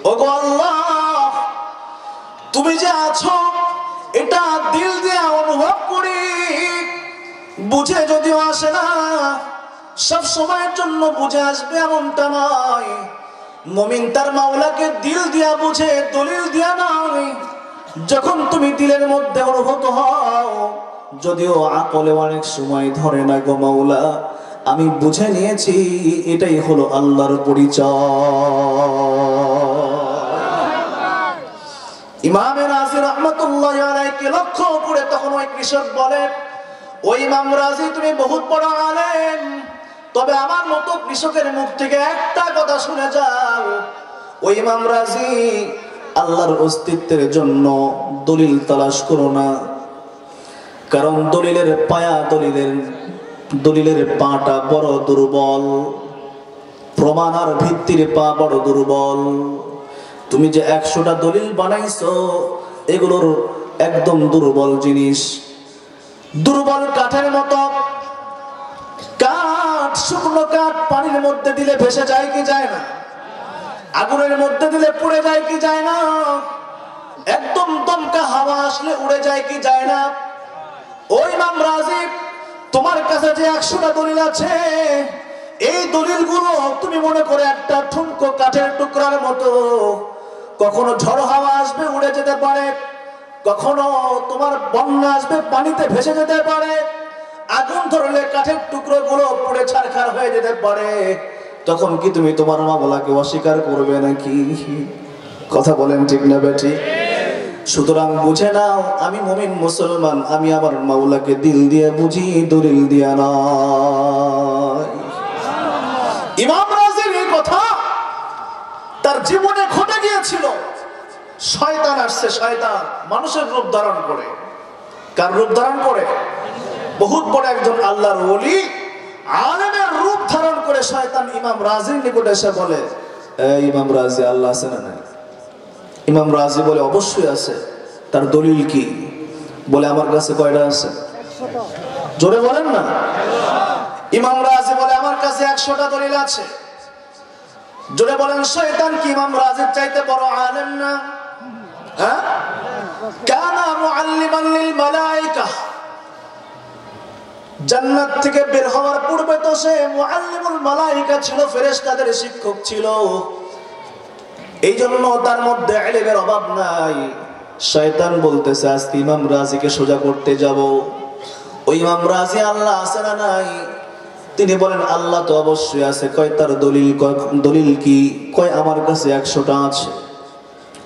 ओ गो अल्लाह, তুমি যে আছো এটা দিল দিয়ে অনুভব করি, বুঝে যদিও আসে না, সব সময়ের জন্য বুঝে আসবে এমনটা নয়। মুমিন তার মাওলাকে দিল দিয়া বুঝে, দলিল দিয়া নয়। যখন তুমি দিলের মধ্যে অনুভূত হও, যদিও আকলে অনেক সময় ধরে না গো মাওলা, আমি বুঝে নিয়েছি এটাই হলো আল্লাহর পরিচয়। ইমাম রাজি রহমাতুল্লাহি আলাইহি লক্ষ্য করে তখন ওই কৃষক বলে, ওই ইমাম রাজি তুমি বহুত বড় আলেম, তবে আমার মতো কৃষকের মুখ থেকে একটা কথা শুনে যাও, ওই ইমাম রাজি আল্লাহর অস্তিত্বের জন্য দলিল তালাশ করো না, কারণ দলিলের পায়া দলিলের পাটা বড় দুর্বল, প্রমাণ আর ভিত্তির পা বড় দুর্বল। তুমি যে 100টা দলিল বানাইছো এগুলোর একদম দুর্বল জিনিস, দুর্বল কাঠের মতো। কাঠ, শুকনো কাঠ পানির মধ্যে দিলে ভেসে যায় কি যায় না? আগুনের মধ্যে দিলে পুড়ে যায় কি যায় না? একদম দমকা হাওয়া আসলে উড়ে যায় কি যায় না? ওই ইমাম রাজি, তোমার কাছে যে 100টা দলিল আছে, এই দলিলগুলো তুমি মনে করে একটা ঠুনকো কাঠের টুকরার মতো, কখনো ঝড় হাওয়া আসবে উড়ে যেতে পারে, কখনো তোমার বন্যা আসবে পানিতে ভেসে যেতে পারে, আগুন ধরলে কাঠের টুকরো গুলো পুড়ে ছারখার হয়ে যেতে পারে। তখন কি তুমি তোমার মাওলাকে অস্বীকার করবে নাকি? কথা বলেন ঠিক না বেঠি? সুতরাং বুঝে নাও, আমি মুমিন মুসলমান, আমি আমার মাওলাকে দিল দিয়ে বুঝি, দলিল দিয়া নয়। ইমাম রাজির এই কথা তার জীবনে ঘটে গিয়েছিল। শয়তান আসছে, শয়তান মানুষের রূপ ধারণ করে। কার রূপ ধারণ করে? বহুত বড় একজন আল্লাহর ওলি আলেমের রূপ ধারণ করে শয়তান ইমাম রাজির নিকটে এসে বলে, এই ইমাম রাজি, আল্লাহ আছে না নাই? ইমাম রাজি বলে, অবশ্যই আছে। তার দলিল কি? বলে, আমার কাছে কয়টা আছে? জোরে বলেন না। ইমাম রাজি বলে, আমার কাছে 100টা দলিল আছে। জোরে বলেন, শয়তান কি ইমাম রাজির চাইতে বড় আলেম না? হ্যাঁ, কানা মুআল্লিমান লিল মালায়েকা, জান্নাত থেকে বের হওয়ার পূর্বে তো সে মুআল্লিমুল মালায়েকা ছিল, ফেরেশতাদের শিক্ষক ছিল। এই জন্য তার মধ্যে ইলমের অভাব নাই। শয়তান বলতেছে, আজকে ইমাম রাজিকে সোজা করতে যাব। ওই ইমাম রাজি আল্লাহ আছে না নাই? তিনি বলেন, আল্লাহ তো অবশ্যই আছে। কয় তার দলিল? দলিল কি? কয় আমার কাছে 100টা আছে।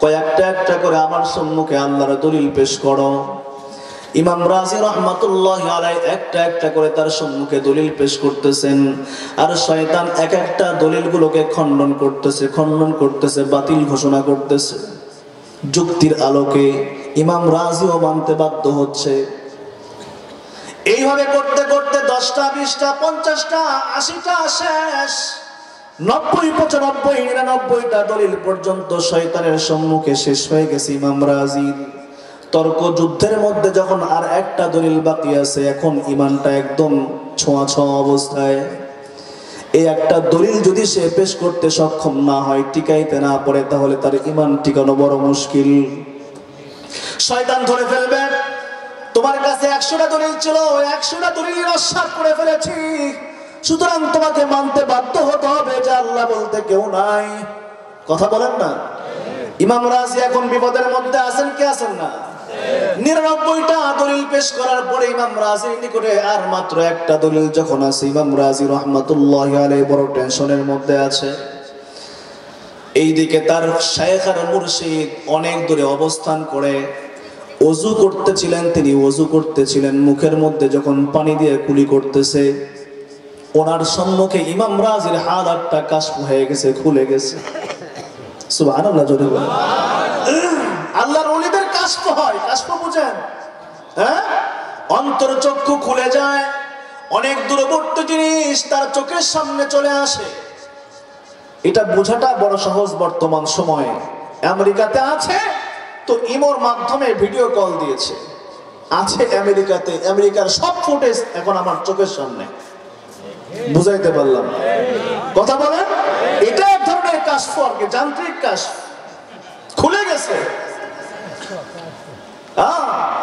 কয় একটা একটা করে আমার সম্মুখে আল্লাহর দলিল পেশ করো। ইমাম রাজি রহমাতুল্লাহি আলাইহি একটা একটা করে তার সম্মুখে দলিল পেশ করতেছেন, আর শয়তান এক একটা দলিলগুলোকে খণ্ডন করতেছে, বাতিল ঘোষণা করতেছে। যুক্তির আলোকে ইমাম রাজিও মানতে বাধ্য হচ্ছে। এইভাবে করতে করতে 10টা 20টা 50টা 80টা শেষ, 90 95 99টা দলিল পর্যন্ত শয়তানের সম্মুখে শেষ হয়ে গেছে ইমাম রাজির। তর্ক যুদ্ধের মধ্যে যখন আর একটা দলিল বাকি আছে, এখন ইমানটা একদম ছোঁয়া অবস্থায়। এই একটা দলিল যদি সে পেশ করতে সক্ষম না হয়, টিকাইতে না পারে, তাহলে তার ইমান টিকানো বড় মুশকিল। শয়তান ধরে ফেলবে, তোমার কাছে 100টা দলিল ছিল, 100টা দলিল নস্যাৎ করে ফেলেছি, সুতরাং তোমাকে মানতে বাধ্য হতে হবে যে আল্লাহ বলতে কেউ নাই। কথা বলেন না। ইমাম রাজি এখন বিপদের মধ্যে আছেন কি আছেন না? 99টা দলিল পেশ করার পরে ইমাম রাজির নিকটে আর মাত্র একটা দলিল যখন আছে, ইমাম রাজি রহমাতুল্লাহি আলাইহি বড় টেনশনের মধ্যে আছে। এইদিকে তার শায়েখ আর মুর্শিদ অনেক দূরে অবস্থান করে ওযু করতেছিলেন। তিনি ওযু করতেছিলেন, মুখের মধ্যে যখন পানি দিয়ে কুলি করতেছে, ওনার সম্মুখে ইমাম রাজির হালাতটা কাশফ হয়ে গেছে, খুলে গেছে। সুবহানাল্লাহ, জোরে বলেন। আল্লাহর ওলিদের কাশফ হয়, কাশফ বুঝেন? হ্যাঁ, অন্তরচক্ষু খুলে যায়, অনেক দূরবর্তী জিনিস তার চোখের সামনে চলে আসে। এটা বোঝাটা বড় সহজ বর্তমান সময়ে। আমেরিকাতে আছে তো ইমোর মাধ্যমে ভিডিও কল দিয়েছে, আছে আমেরিকাতে, আমেরিকার সব ফুটেজ এখন আমার চোখের সামনে। বুঝাইতে পারলাম? কথা বলেন। এটা এক ধরনের কাশফ, আর কি যান্ত্রিক কাশফ, খুলে গেছে।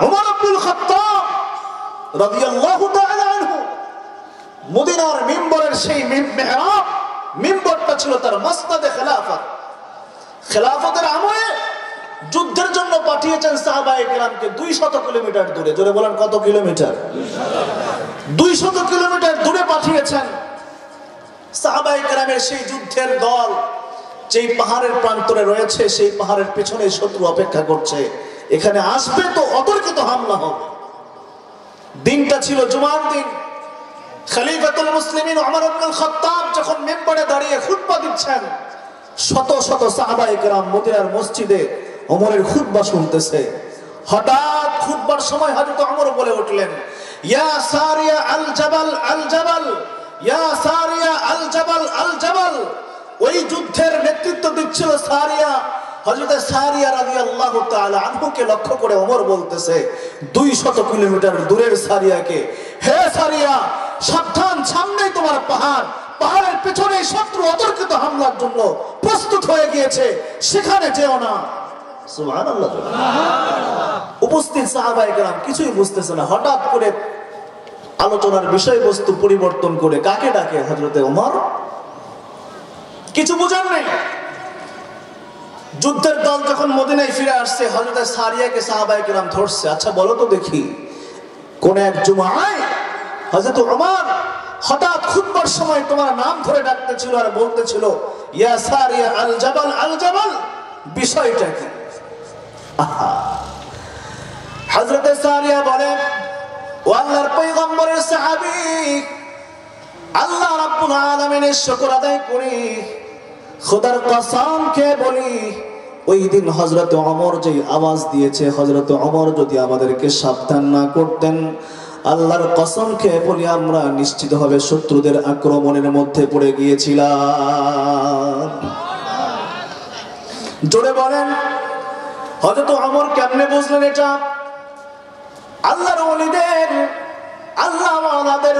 ওমর আব্দুল খাত্তাব রাদিয়াল্লাহু তাআলা আনহু মদিনার মিম্বরের সেই মেহরাব, মিম্বরটা ছিল তার মাসনাদে খেলাফত। খেলাফতের আমলে যুদ্ধের জন্য পাঠিয়েছেন সাহাবায়ে কেরামকে 200 কিলোমিটার দূরে। জোরে বলেন, কত কিলোমিটার? 200 কিলোমিটার দূরে পাঠিয়েছেন। সাহাবায়ে কেরামের সেই যুদ্ধের দল যেই পাহাড়ের প্রান্তরে রয়েছে, সেই পাহাড়ের পেছনে শত্রু অপেক্ষা করছে, এখানে আসবে তো অতর্কিত হামলা হবে। দিনটা ছিল জুমার দিন। খলিফাতুল মুসলিমিন ওমর ইবনুল খাত্তাব যখন মিম্বরে দাঁড়িয়ে খুতবা দিচ্ছেন, শত শত সাহাবায়ে কেরাম মদিনার মসজিদে ওমরের খুতবা শুনতেছে। হঠাৎ খুতবার সময় হযরত ওমর বলে উঠলেন, ইয়া সারিয়া আল জাবাল আল জাবাল, ইয়া সারিয়া আল জাবাল আল জাবাল। ওই যুদ্ধের নেতৃত্ব দিচ্ছিল সারিয়া, হযরত সারিয়া রাদিয়াল্লাহু তাআলা আনহুকে লক্ষ্য করে ওমর বলতেছে 200 কিলোমিটার দূরের সারিয়াকে, হে সারিয়া সাবধান, সামনেই তোমার পাহাড়, পাহাড়ের পেছনে শত্রু অতর্কিত হামলার জন্য প্রস্তুত হয়ে গিয়েছে, সেখানে যেও না। সুবহানাল্লাহ। উপস্থিত সাহাবায়ে কেরাম কিছুই বুঝতেছে না। হঠাৎ করে আলোচনার বিষয়বস্তু পরিবর্তন করে কাকে ডাকে? হযরতে ওমর। কিছু বুঝার নেই। যুদ্ধের দল যখন মদিনায় ফিরে আসছে, হযরত সারিয়াকে সাহাবায়ে কেরাম ধরছে, আচ্ছা বলো তো দেখি, কোন এক জুমায় হযরত ওমর হঠাৎ খুতবার সময় তোমার নাম ধরে ডাকতেছিল আর বলতেছিল ইয়া সারিয়া আল জাবাল আল জাবাল, বিষয়টা কি? হযরত সারিয়া বলে, ও আল্লাহর পয়গম্বরের সাহাবী, আল্লাহ রাব্বুল আলামিনের শুকর আদায় করি, খোদার কসম খেয়ে বলি, ওই দিন হযরত ওমর যে আওয়াজ দিয়েছে, হযরত ওমর যদি আমাদেরকে সাবধান না করতেন, আল্লাহর কসম খেয়ে বলি আমরা নিশ্চিতভাবে শত্রুদের আক্রমণের মধ্যে পড়ে গিয়েছিলাম। জোরে বলেন, হযরত ওমর কেমনে বুঝলেন এটা? আল্লাহর ওলিদের, আল্লাহ ওয়ালাদের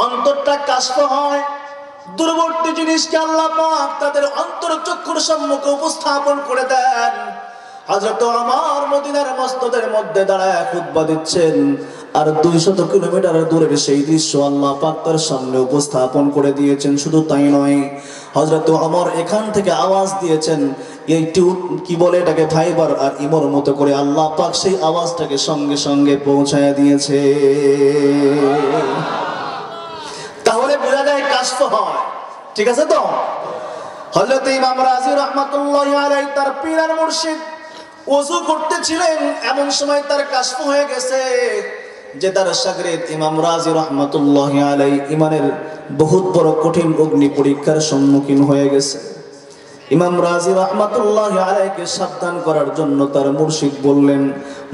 অন্তরটা কাশফ হয়, দূরবর্তী জিনিসকে আল্লাহ পাক তাদের অন্তর চক্ষুর সম্মুখে উপস্থাপন করে দেন। হযরত ওমর মদিনার মসজিদের মধ্যে দাঁড়ায় খুতবা দিচ্ছেন, আর 200 কিলোমিটার দূরের সেই দৃশ্য আল্লাহ পাক তার সামনে উপস্থাপন করে দিয়েছেন। শুধু তাই নয়, হযরত ওমর এখান থেকে আওয়াজ দিয়েছেন, এই কি বলে এটাকে, ফাইবার আর ইমোর মতো করে আল্লাহ পাক সেই আওয়াজটাকে সঙ্গে সঙ্গে পৌঁছায় দিয়েছে। তাহলে বোঝা যায় কাশফ হয়। ঠিক আছে তো? হযরত ইমাম রাজি রাহমাতুল্লাহি আলাইহি তার পীর আর মুর্শিদ ওযু করতেছিলেন, এমন সময় তার কাশফ হয়ে গেছে যে তার শাগরিদ ইমাম রাজি রাহমাতুল্লাহি আলাইহি ইমানের বহুত বড় কঠিন অগ্নি পরীক্ষার সম্মুখীন হয়ে গেছে। ইমাম রাজি রাহমাতুল্লাহি আলাইহিকে সাবধান করার জন্য তার মুর্শিদ বললেন,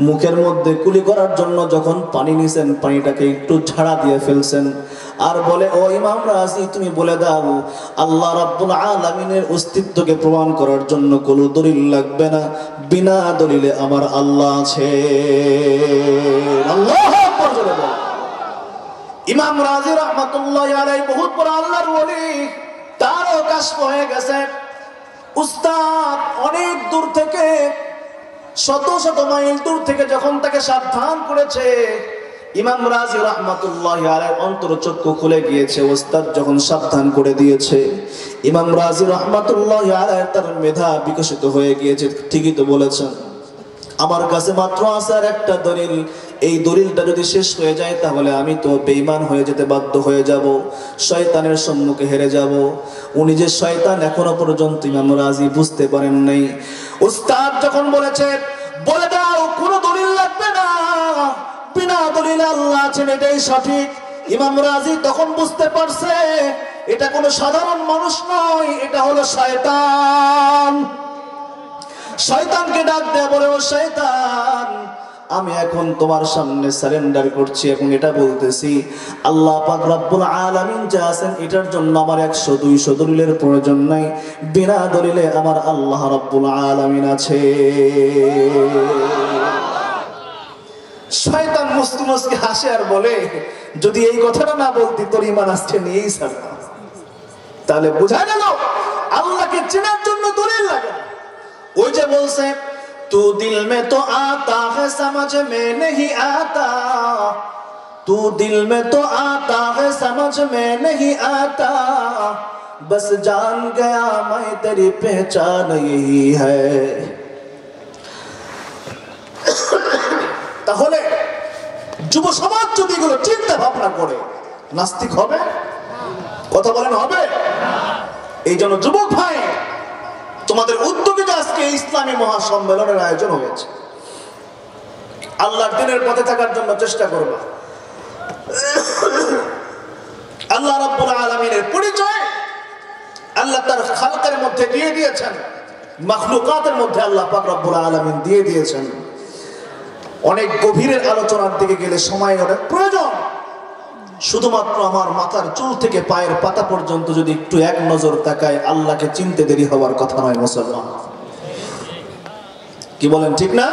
মুখের মধ্যে কুলি করার জন্য যখন পানি নিছেন, পানিটাকে একটু ঝাড়া দিয়ে ফেলছেন, আর বলে, ও ইমাম রাজি তুমি বলে দাও, আল্লাহ রাব্বুল আলামিনের অস্তিত্বকে প্রমাণ করার জন্য কোনো দলিল লাগবে না, বিনা দলিলে আমার আল্লাহ আছে। আল্লাহু আকবার জোরে বল। ইমাম রাজি রাহমাতুল্লাহি আলাইহি বহুত বড় আল্লাহর ওলি, তারও কাশফ হয়ে গেছে। উস্তাদ অনেক দূর থেকে, শত শত মাইল দূর থেকে যখন তাকে সাবধান করেছে, ইমাম রাজি রাহমাতুল্লাহি আলাইহির অন্তর চক্ষু খুলে গিয়েছে। উস্তাদ যখন সাবধান করে দিয়েছে, ইমাম রাজি রাহমাতুল্লাহি আলাইহি তার মেধা বিকশিত হয়ে গিয়েছে। ঠিকই তো বলেছেন, আমার কাছে মাত্র আছে আর একটা দলিল, এই দলিলটা যদি শেষ হয়ে যায় তাহলে আমি তো বেঈমান হয়ে যেতে বাধ্য হয়ে যাব, শয়তানের সম্মুখে হেরে যাব। উনি যে শয়তান এখনো পর্যন্ত ইমাম রাজি বুঝতে পারেন নাই। উস্তাদ যখন বলেছে, বলে দাও কোনো দলিল লাগবে না, বিনা দলিলে আল্লাহ আছেন, এটাই সঠিক, ইমাম রাজি তখন বুঝতে পারছে এটা কোনো সাধারণ মানুষ নয়, এটা হলো শয়তান। শয়তানকে ডাক দেয়া বলে, ও শয়তান, আমি এখন তোমার সামনে সারেন্ডার করছি, এখন এটা বলতেছি আল্লাহ পাক রব্বুল আলামিন যা আছেন এটার জন্য আমার 100-200 দলিলের প্রয়োজন নাই, বিনা দলিলে আমার আল্লাহ রব্বুল আলামিন আছে। শয়তান মুস্কি মুস্কি হাসে আর বলে, যদি এই কথাটা না বলতি তোর ঈমান আজকে নিয়েই ছাড়তাম। তাহলে বোঝা গেল আল্লাহকে চেনার জন্য দলিল লাগে। ওই যে বলছে, तू दिल में तो आता है समझ में नहीं आता, तू दिल में तो आता है समझ में नहीं आता, बस जान गया मैं तेरी पहचान यही है। তাহলে যুব সমাজ যদি এগুলো চিন্তা ভাবনা করে, নাস্তিক হবে? কথা বলেন, হবে? এই জন্য যুবক ভাই, তোমাদের উদ্যোগে আজকে ইসলামী মহাসম্মেলনের আয়োজন হয়েছে। আল্লাহর দ্বীনের পথে থাকার জন্য চেষ্টা করবা। আল্লাহ রাব্বুল আলামিনের পরিচয় আল্লাহ তার খালকের মধ্যে দিয়ে দিয়েছেন, মাখলুকাতের মধ্যে আল্লাহ পাক রব্বুল আলামিন দিয়ে দিয়েছেন। অনেক গভীরের আলোচনার দিকে গেলে সময় অনেক প্রয়োজন। শুধুমাত্র আমার মাথার চুল থেকে পায়ের পাতা পর্যন্ত যদি একটু এক নজর তাকায়, আল্লাহকে চিনতে দেরি হওয়ার কথা নয় মুসলমান। কি বলেন, ঠিক না?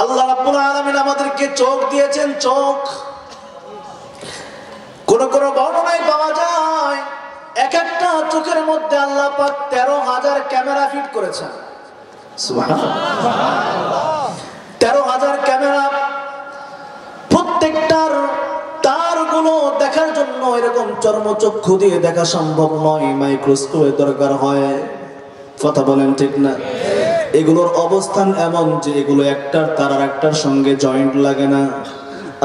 আল্লাহ রাব্বুল আলামিন আমাদেরকে চোখ দিয়েছেন, চোখ। কোন কোন বর্ণনায় পাওয়া যায় এক একটা চোখের মধ্যে আল্লাহ পাক 13,000 ক্যামেরা ফিট করেছেন। সুবহানাল্লাহ। 13,000 ক্যামেরা, প্রত্যেকটার তারগুলো দেখার জন্য এরকম চর্মচক্ষু দিয়ে দেখা সম্ভব নয়, মাইক্রোস্কোপের দরকার হয়। কথা বলেন, ঠিক না? এগুলোর অবস্থান এমন যে এগুলো একটার তার আর একটার সঙ্গে জয়েন্ট লাগে না।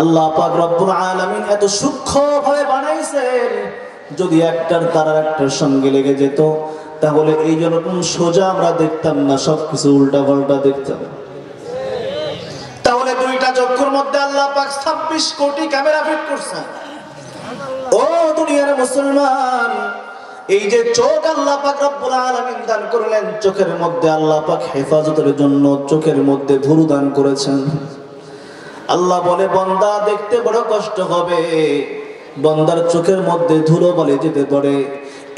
আল্লাহ পাক রব্বুল আলামিন এত সূক্ষ্মভাবে বানাইছেন, যদি একটার তার আর একটার সঙ্গে লেগে যেত তাহলে এই যেরকম সোজা আমরা দেখতাম না, সবকিছু উল্টা পাল্টা দেখতাম। তাহলে দুইটা চক্ষুর মধ্যে আল্লাহ পাক 26 কোটি ক্যামেরা ফিট করছেন। ও দুনিয়ার মুসলমান, এই যে চোখ আল্লাহ পাক রব্বুল আলামিন দান করলেন, চোখের মধ্যে আল্লাহ পাক হেফাজতের জন্য চোখের মধ্যে ভুরু দান করেছেন। আল্লাহ বলে, বান্দা দেখতে বড় কষ্ট হবে, বান্দার চোখের মধ্যে ধুলো বলে যেতে পারে,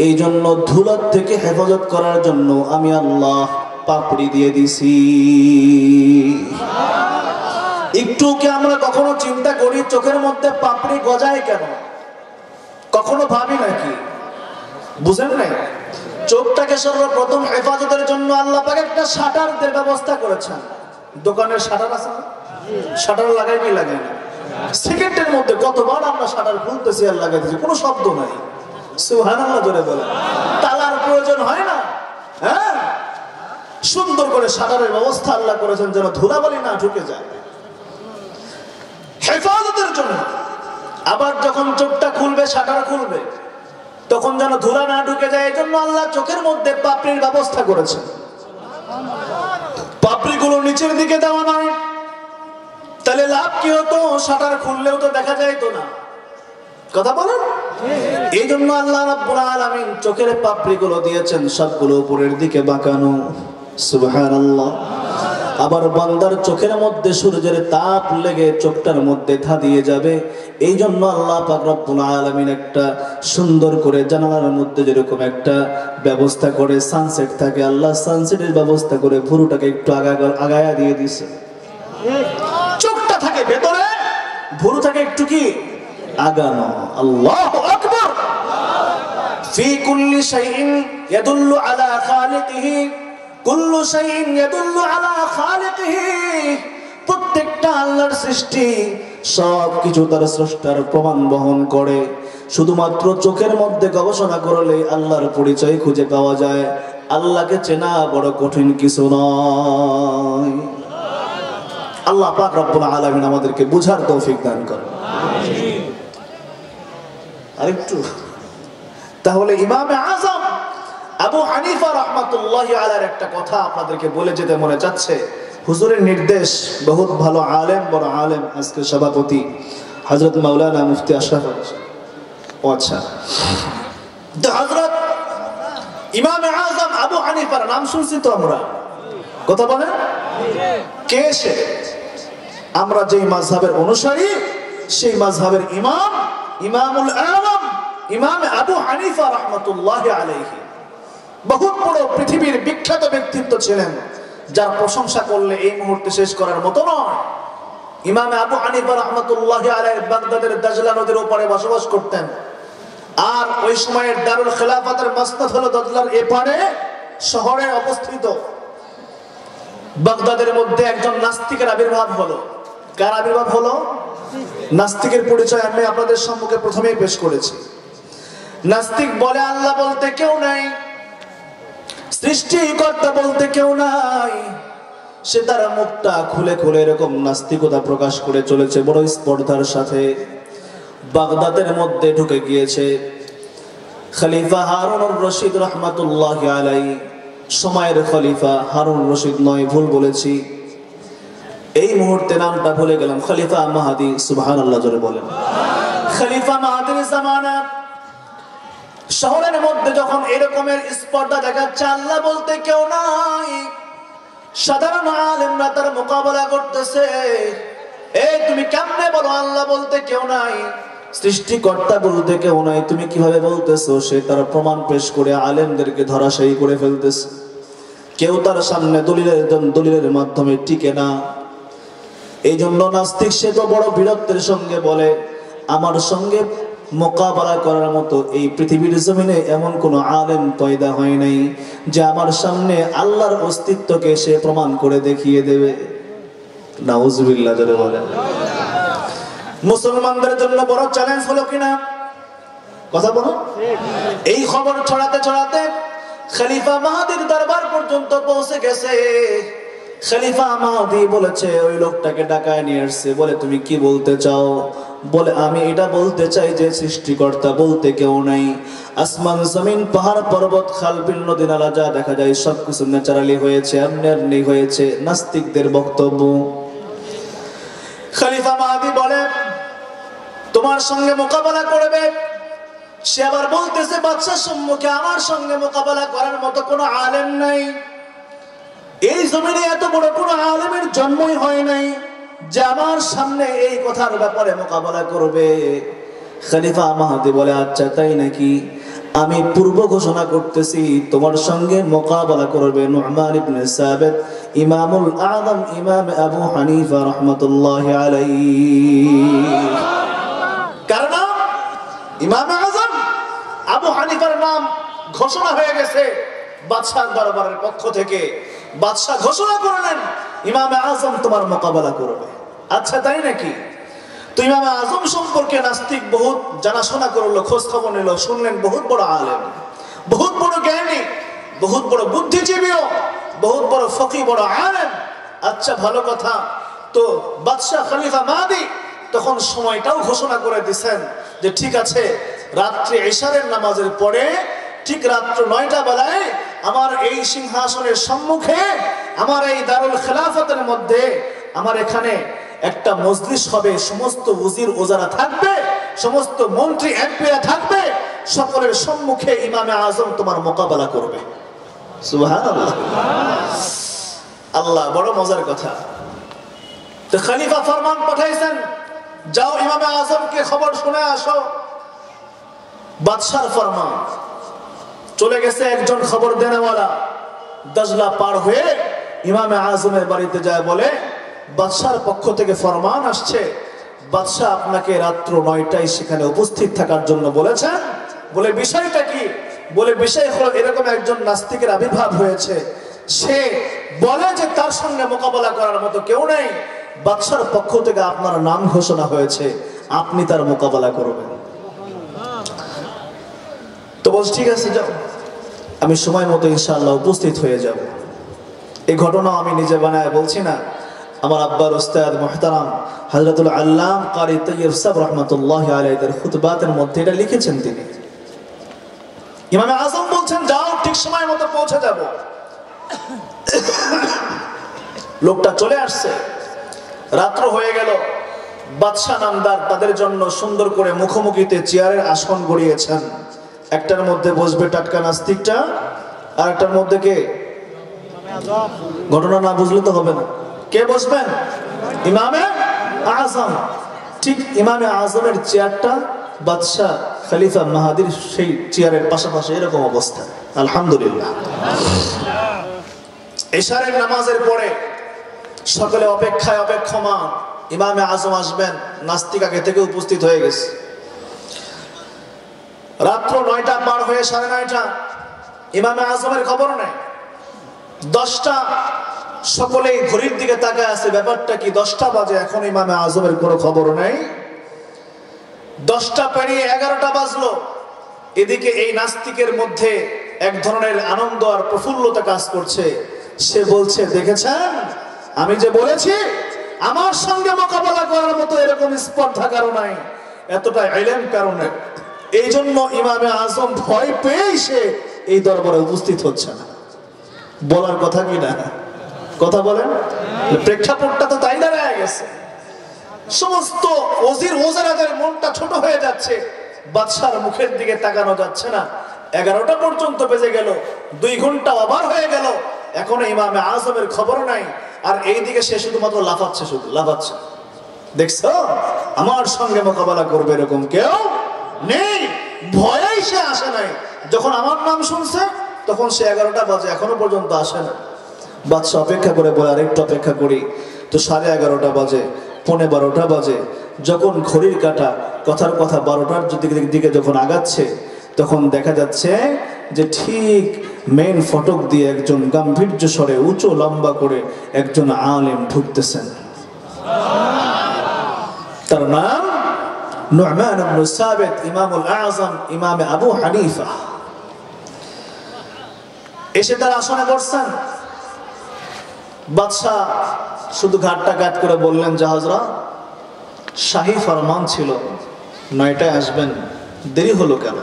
এই জন্য ধুলোর থেকে হেফাজত করার জন্য আমি আল্লাহ পাপড়ি দিয়ে দিছি। একটু কি আমরা কখনো চিন্তা করি চোখের মধ্যে পাপড়ি গজায় কেন? কখনো ভাবি নাকি? বুঝেন নাই? চোখটাকে সর্বপ্রথম হেফাজতের জন্য আল্লাহ পাক একটা শাটারের ব্যবস্থা করেছেন। দোকানের শাটার আছে না? শাটার লাগাই কি লাগাই না? সেকেন্ডের মধ্যে কতবার আমরা শাটার খুলতেছি আর লাগাইতেছি, কোনো শব্দ নাই। সুবহানাল্লাহ জোরে বলে। তালার প্রয়োজন হয় না। হ্যাঁ, সুন্দর করে শাটারের ব্যবস্থা আল্লাহ করেছেন যেন ধুলাবালি না ঢুকে যায়, হেফাজতের জন্য। আবার যখন চোখটা খুলবে, শাটার খুলবে, তখন যেন ধুলা না ঢুকে যায়, এই জন্য আল্লাহ চোখের মধ্যে পাপড়ির ব্যবস্থা করেছেন। পাপড়িগুলো নিচের দিকে দেওয়া নয়, তাহলে লাভ কি হতো? শাটার খুললেও তো দেখা যাইতো না। কথা বলেন? এই জন্য আল্লাহ রাব্বুল আলামিন চোখের পাপড়িগুলো দিয়েছেন সবগুলো উপরের দিকে বাঁকানো। সুবহানাল্লাহ। আবার বান্দার চোখের মধ্যে সূর্যের তাপ লেগে চোখটার মধ্যে ধাঁধিয়ে যাবে, এই জন্য আল্লাহ পাক রব্বুল আলামিন একটা সুন্দর করে জানালার মধ্যে যেরকম একটা ব্যবস্থা করে সানসেট থাকে, আল্লাহ সানসেটের ব্যবস্থা করে ভুরুটাকে একটু আগায়া দিয়ে দিছে। চোখটা থাকে ভেতরে, ভুরু থাকে একটু কি আগানো। আল্লাহু আকবার। ফি কুল্লি শাইইন ইয়াদুল্লু আলা খালিকিহি, কুল্লু শাইইন ইয়াদুল্লু আলা খালিকিহি। প্রত্যেকটা আল্লাহর সৃষ্টি, সব কিছু তার স্রষ্টার প্রমাণ বহন করে। শুধুমাত্র চোখের মধ্যে গবেষণা করলে আল্লাহর পরিচয় খুঁজে পাওয়া যায়। আল্লাহকে চেনা বড় কঠিন কিছু নয়। আল্লাহ পাক রব্বুল আলামিন আমাদেরকে বুঝার তৌফিক দান করেন। আমিন। আরেকটু তাহলে ইমামে আযম আবু হানিফা রাহমাতুল্লাহি আলাইহির একটা কথা আপনাদেরকে বলে যেতে মনে চাচ্ছে। হুজুরের নির্দেশ, বহুত ভালো আলেম, বড় আলেম, আজকে সভাপতি হযরত মাওলানা মুফতি আশরাফ। ও আচ্ছা, তো হযরত ইমামে আযম আবু হানিফার নাম শুনছি তো আমরা। কথা বলেন, কে সে? আমরা যেই মাযহাবের অনুসারী, সেই মাযহাবের ইমাম, ইমামুল আযম ইমাম আবু হানিফা রাহমাতুল্লাহি আলাইহি। বহুত বড় পৃথিবীর বিখ্যাত ব্যক্তিত্ব ছিলেন, যার প্রশংসা করলে এই মুহূর্তে শেষ করার মতো নয়। ইমাম আবু হানিফা রাহমাতুল্লাহি আলাইহি বাগদাদের দাজলা নদীর উপরে বসবাস করতেন। আর ওই সময়ের দারুল খেলাফতের মসনদ হলো দাজলার এপারে শহরে অবস্থিত। বাগদাদের মধ্যে একজন নাস্তিকের আবির্ভাব হলো। কার আবির্ভাব হলো? নাস্তিকের পরিচয় আমি আপনাদের সম্মুখে প্রথমেই পেশ করেছি। নাস্তিক বলে আল্লাহ বলতে কেউ নাই, সৃষ্টিকর্তা বলতে কেউ নাই। সে তার মুখটা খুলে খুলে এরকম নাস্তিকতা প্রকাশ করে চলেছে বড় স্পর্ধার সাথে। বাগদাদের মধ্যে ঢুকে গিয়েছে খলিফা হারুনুর রশিদ রাহমাতুল্লাহি আলাইহি। সময়ের খলিফা হারুন রশিদ নয়, ভুল বলেছি, এই মুহূর্তে নামটা ভুলে গেলাম। খলিফা মাহদি। সুবহানাল্লাহ জোরে বলেন। খলিফা মাহদীর জামানা শহরের মধ্যে যখন এরকমের স্পর্ধা দেখাচ্ছে, আল্লাহ বলতে কেউ নাই, সাধারণ আলেমরা তার মোকাবেলা করতেছে। এই তুমি কেমনে বলো আল্লাহ বলতে কেউ নাই, সৃষ্টিকর্তা বলতে কেউ নাই, তুমি কিভাবে বলতেছো? সে তার প্রমাণ পেশ করে আলেমদেরকে ধরাশায়ী করে ফেলতেছে। কেউ তার সামনে দলিলের মাধ্যমে টিকে না। এই জন্য নাস্তিক সে তো বড় বীরত্বের সঙ্গে বলে, আমার সঙ্গে মোকাবেলা করার মতো এই পৃথিবীর জমিনে এমন কোন আলেম পয়দা হয় নাই যে আমার সামনে আল্লাহর অস্তিত্বকে সে প্রমাণ করে দেখিয়ে দেবে। নাউজুবিল্লাহ জোরে বলেন। মুসলমানদের জন্য বড় চ্যালেঞ্জ হলো কিনা কথা বলো। এই খবর ছড়াতে ছড়াতে খলিফা মাহদীর দরবার পর্যন্ত পৌঁছে গেছে। খলিফা মাহদী বলেছে, ওই লোকটাকে ডাকায় নিয়ে আসছে। বলে তুমি কি বলতে চাও? বলে আমি এটা বলতে চাই যে সৃষ্টিকর্তা বলতে কেউ নাই। আসমান জমিন পাহাড় পর্বত খাল বিল নদী নালা যা দেখা যায় সবকিছু ন্যাচারালি হয়েছে, এমনি হয়েছে, নাস্তিকদের বক্তব্য। খলিফা মাহদী বলে তোমার সঙ্গে মোকাবেলা করবে। সে আবার বলতেছে বাদশার সম্মুখে আমার সঙ্গে মোকাবেলা করার মতো কোনো আলেম নাই, এই জমিনে এত বড় কোনো আলেমের জন্মই হয় নাই যে আমার সামনে এই কথার ব্যাপারে মোকাবেলা করবে। খলিফা মাহদী বলে আচ্ছা তাই নাকি, আমি পূর্ব ঘোষণা করতেছি তোমার সঙ্গে মোকাবেলা করবে নু'মান ইবনে সাবিত, ইমামুল আযম, ইমাম আবু হানিফা রাহমাতুল্লাহি আলাইহি। কারণ ইমাম আযম আবু হানিফার নাম ঘোষণা হয়ে গেছে বাদশাহ দরবারের পক্ষ থেকে। বাদশাহ ঘোষণা করলেন ইমাম আযম তোমার মোকাবেলা করবে। আচ্ছা তাই নাকি? তো ইমাম আযম সম্পর্কে নাস্তিক বহুত জানাশোনা করলো, খোঁজ খবর নিল, শুনলেন বহুত বড় আলেম, বহুত বড় জ্ঞানী, বহুত বড় বুদ্ধিজীবীও, বহুত বড় ফকি, বড় আলেম। আচ্ছা ভালো কথা। তো বাদশাহ খলিফা মাহদী তখন সময়টাও ঘোষণা করে দিয়েছেন যে ঠিক আছে, রাত্রি ইশারের নামাজের পরে ঠিক রাত্র 9টা বেলায় আমার এই সিংহাসনের সম্মুখে, আমার এই দারুল খেলাফতের মধ্যে আমার এখানে একটা মজলিস হবে। সমস্ত উজির ওজারা থাকবে, সমস্ত মন্ত্রী এমপিরা থাকবে, সকলের সম্মুখে ইমামে আজম তোমার মোকাবেলা করবে। সুবহানাল্লাহ। আল্লাহ বড় মজার কথা। তো খলিফা ফরমান পাঠাইছেন, যাও ইমামে আজমকে খবর শুনে আসো। বাদশার ফরমান। চলে গেছে একজন খবর দেনেওয়ালা, দজলা পার হয়ে ইমামে আজমের বাড়িতে যায়, বলে বাদশার পক্ষ থেকে ফরমান আসছে, বাদশাহ আপনাকে রাত্র 9টায় সেখানে উপস্থিত থাকার জন্য বলেছেন। বলে বিষয়টা কি? বলে বিষয় হলো এরকম একজন নাস্তিকের আবির্ভাব হয়েছে, সে বলে যে তার সঙ্গে মোকাবেলা করার মতো কেউ নেই, বাদশার পক্ষ থেকে আপনার নাম ঘোষণা হয়েছে, আপনি তার মোকাবেলা করবেন। তো বলছি ঠিক আছে যাও, আমি সময় মতো ইনশাআল্লাহ উপস্থিত হয়ে যাব। এই ঘটনা আমি নিজে বানায় বলছি না, আমার আব্বার উস্তাদ মুহতারাম হযরতুল আল্লাম কারি তাইয়্যিব সাহেব রাহমাতুল্লাহি আলাইহির খুতবাতের মধ্যে এটা লিখেছেন তিনি। ইমাম আযম বলছেন যাও, ঠিক সময় মতো পৌঁছে যাব। লোকটা চলে আসছে, রাত্র হয়ে গেল। বাদশা নামদার তাদের জন্য সুন্দর করে মুখোমুখিতে চেয়ারের আসন গড়িয়েছেন। একটার মধ্যে বসবে টাটকা নাস্তিকটা, আর একটার মধ্যে কে? ঘটনা না বুঝলে তো হবে না। কে বসবেন? ইমামে আজম। ঠিক ইমামে আজমের চেয়ারটা বাদশাহ খলিফা মাহদীর সেই চেয়ারের পাশাপাশি এরকম অবস্থা। আলহামদুলিল্লাহ। ইশারের নামাজের পরে সকলে অপেক্ষায় অপেক্ষমান, ইমামে আজম আসবেন। নাস্তিক আগে থেকে উপস্থিত হয়ে গেছে। রাত্র 9টা পার হয়ে 9:30 ইমামে আজমের খবর নেই। 10টা, সকলেই ঘড়ির দিকে তাকায় আছে, ব্যাপারটা কি? 10টা বাজে, এখন ইমামে আজমের কোনো খবর নেই। 10টা পেরিয়ে 11টা বাজলো। এদিকে এই নাস্তিকের মধ্যে এক ধরনের আনন্দ আর প্রফুল্লতা কাজ করছে। সে বলছে দেখেছেন, আমি যে বলেছি আমার সঙ্গে মোকাবেলা করার মতো এরকম স্পর্ধা কারো নাই, এতটা ইলম কারো নাই। এই জন্য ইমামে আজম ভয় পেয়ে সে এই দরবারে উপস্থিত হচ্ছে না। বলার কথা কি না? কথা বলেন, প্রেক্ষাপটটা তো তাই দাঁড়ায় গেছে। সমস্ত ওজির ওজারাদের মনটা ছোট হয়ে যাচ্ছে, বাদশার মুখের দিকে তাকানো যাচ্ছে না। 11টা পর্যন্ত বেজে গেল, 2 ঘন্টা ওভার হয়ে গেল, এখনো ইমামে আজমের খবর নাই। আর এইদিকে সে শুধুমাত্র লাফাচ্ছে, শুধু লাফাচ্ছে। দেখছো, আমার সঙ্গে মোকাবেলা করবে এরকম কেউ নেই, ভয়েই সে আসে নাই। যখন আমার নাম শুনছে তখন সে 11টা বাজে, এখনো পর্যন্ত আসে না। বাদশা অপেক্ষা করে বলে আরেকটু অপেক্ষা করি। তো 11:30 বাজে, 11:15 বাজে। যখন ঘড়ির কাঁটা কথার কথা 12টার দিকে যখন আগাচ্ছে, তখন দেখা যাচ্ছে যে ঠিক মেন ফটক দিয়ে একজন গাম্ভীর্য স্বরে উঁচু লম্বা করে একজন আলেম ঢুকতেছেন। তার নাম নু'মান ইবনে সাবিত, ইমামুল আযম, ইমামে আবু হানিফা। এসে তার আসনে বসছেন। বাদশাহ শুধু ঘাটটা কাট করে বললেন যে হযরত, শাহী ফরমান ছিল 9টায় আসবেন, দেরি হলো কেন?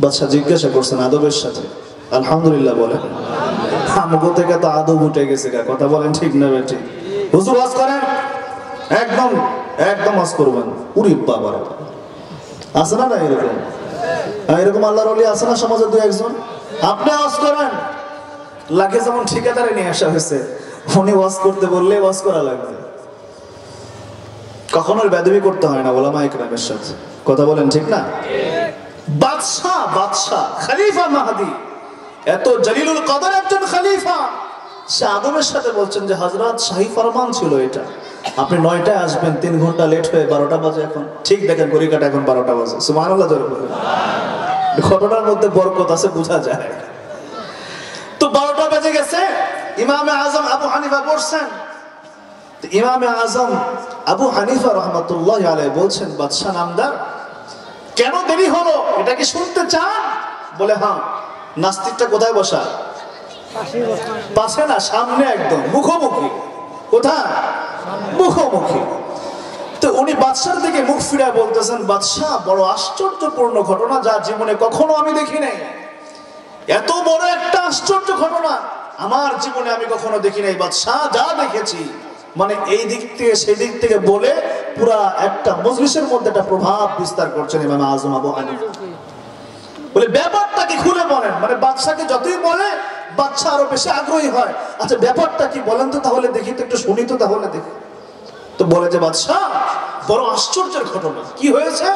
বাদশাহ জিজ্ঞাসা করছেন আদবের সাথে, আলহামদুলিল্লাহ বলেন। আমগো থেকে তো আদব উঠে গেছে, কথা বলেন ঠিক না বেটি? হুজুর ওয়াজ করেন, একদম একদম ওয়াজ করবেন। উরি বাবা, আছে না এরকম? এরকম আল্লাহর ওলি আছে না সমাজে 2-1 জন? আপনি ওয়াজ করেন, লাগে যেমন ঠিকাদারে নিয়ে আসা হয়েছে, উনি ওয়াজ করতে বললে ওয়াজ করা লাগবে। কখনো বেদবি করতে হয় না ওলামা ইকরামের সাথে, কথা বলেন ঠিক না? বাদশাহ খলিফা মাহদি, এত জলিলুল কদর একজন খলিফা, সে আদমের সাথে বলছেন যে হযরত, শাহী ফরমান ছিল এটা, আপনি 9টায় আসবেন, 3 ঘন্টা লেট হয়ে 12টা বাজে। এখন ঠিক দেখেন ঘড়ি কাটা, এখন 12টা বাজে। সুবহানাল্লাহ জোরে বলেন। ঘটনার মধ্যে বরকত আছে, বোঝা যায়। তো 12টা বেজে গেছে, ইমামে আজম আবু হানিফা বসছেন। ইমামে আজম আবু হানিফা রাহমাতুল্লাহি আলাইহি বলছেন, বাদশা নামদার, কেন দেরি হলো এটা কি শুনতে চান? বলে হ্যাঁ। নাস্তিকটা কোথায় বসা? পাশে না, সামনে, একদম মুখোমুখি। কোথায়? মুখোমুখি। তো উনি বাদশার দিকে মুখ ফিরায় বলতেছেন, বাদশা, বড় আশ্চর্যপূর্ণ ঘটনা, যা জীবনে কখনো আমি দেখি নাই। এত বড় একটা আশ্চর্য ঘটনা আমার জীবনে আমি কখনো দেখি নাই বাদশা। যা দেখেছি, মানে এই দিক থেকে সেই দিক থেকে বলে পুরা একটা মজলিসের মধ্যে একটা প্রভাব বিস্তার করছেন ইমাম আজম আবু হানিফা। বলে ব্যাপারটা কি খুলে বলেন। মানে বাদশাকে যতই বলে বাদশা আরো বেশি আগ্রহী হয়, আচ্ছা ব্যাপারটা কি বলেন তো, তাহলে দেখি তো, একটু শুনি তো, তাহলে দেখি। তো বলে যে বাদশা, বড় আশ্চর্যের ঘটনা। কি হয়েছে?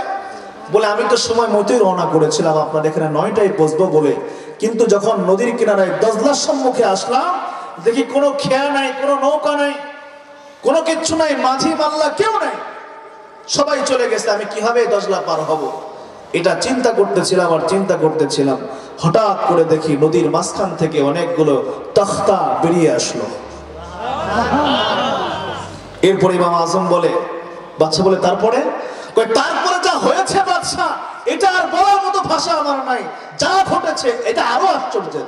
বলে আমি তো সময় মতোই রওনা করেছিলাম আপনার এখানে 9টায় বসবো বলে, কিন্তু যখন নদীর কিনারায় দজলার সম্মুখে আসলাম, দেখি কোনো খেয়া নাই, কোনো নৌকা নাই, কোনো কিচ্ছু নাই, মাঝি মাল্লা কেউ নাই, সবাই চলে গেছে। আমি কিভাবে দজলা পার হব এটা চিন্তা করতেছিলাম। হঠাৎ করে দেখি নদীর মাঝখান থেকে অনেকগুলো তখতা বেরিয়ে আসলো। এরপর ইমাম আজম বলে, বাদশা বলে তারপরে? তারপরে যা হয়েছে বাদশা, এটা আর বলার মতো ভাষা আমার নাই। যা ঘটেছে এটা আরো আশ্চর্যের,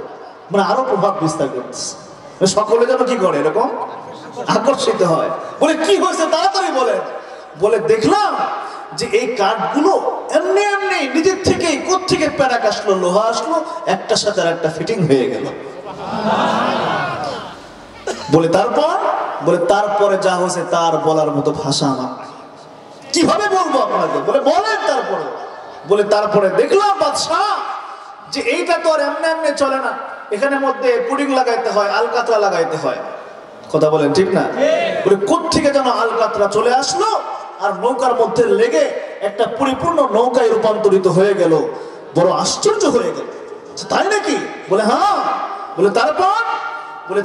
মানে আরো প্রভাব বিস্তার করতেছে। সকলে যেন কি করে, এরকম আকর্ষিত হয়। বলে কি হয়েছে তাড়াতাড়ি বলে। বলে দেখলাম যে এই কাঠগুলো এমনি এমনি নিজের থেকেই কোত্থেকে প্যারাক আসলো, লোহা আসলো, একটার সাথে আর একটা ফিটিং হয়ে গেল। বলে তারপরে যা হয়েছে তার বলার মতো ভাষা আমার কিভাবে বলবো আপনাকে। বলে বলেন তারপরে। বলে তারপরে দেখলাম বাদশাহ যে এইটা তো আর এমনি এমনি চলে না, এখানে মধ্যে পুডিং লাগাইতে হয়, আলকাতরা লাগাইতে হয়। কথা বলেন ঠিক না? বলে কোত্থেকে যেন আলকাতরা চলে আসলো আর নৌকার মধ্যে লেগে একটা পরিপূর্ণ নৌকায় রূপান্তরিত হয়ে গেল। বড় আশ্চর্য হয়ে গেল। তাই নাকি? বলে হ্যাঁ। বলে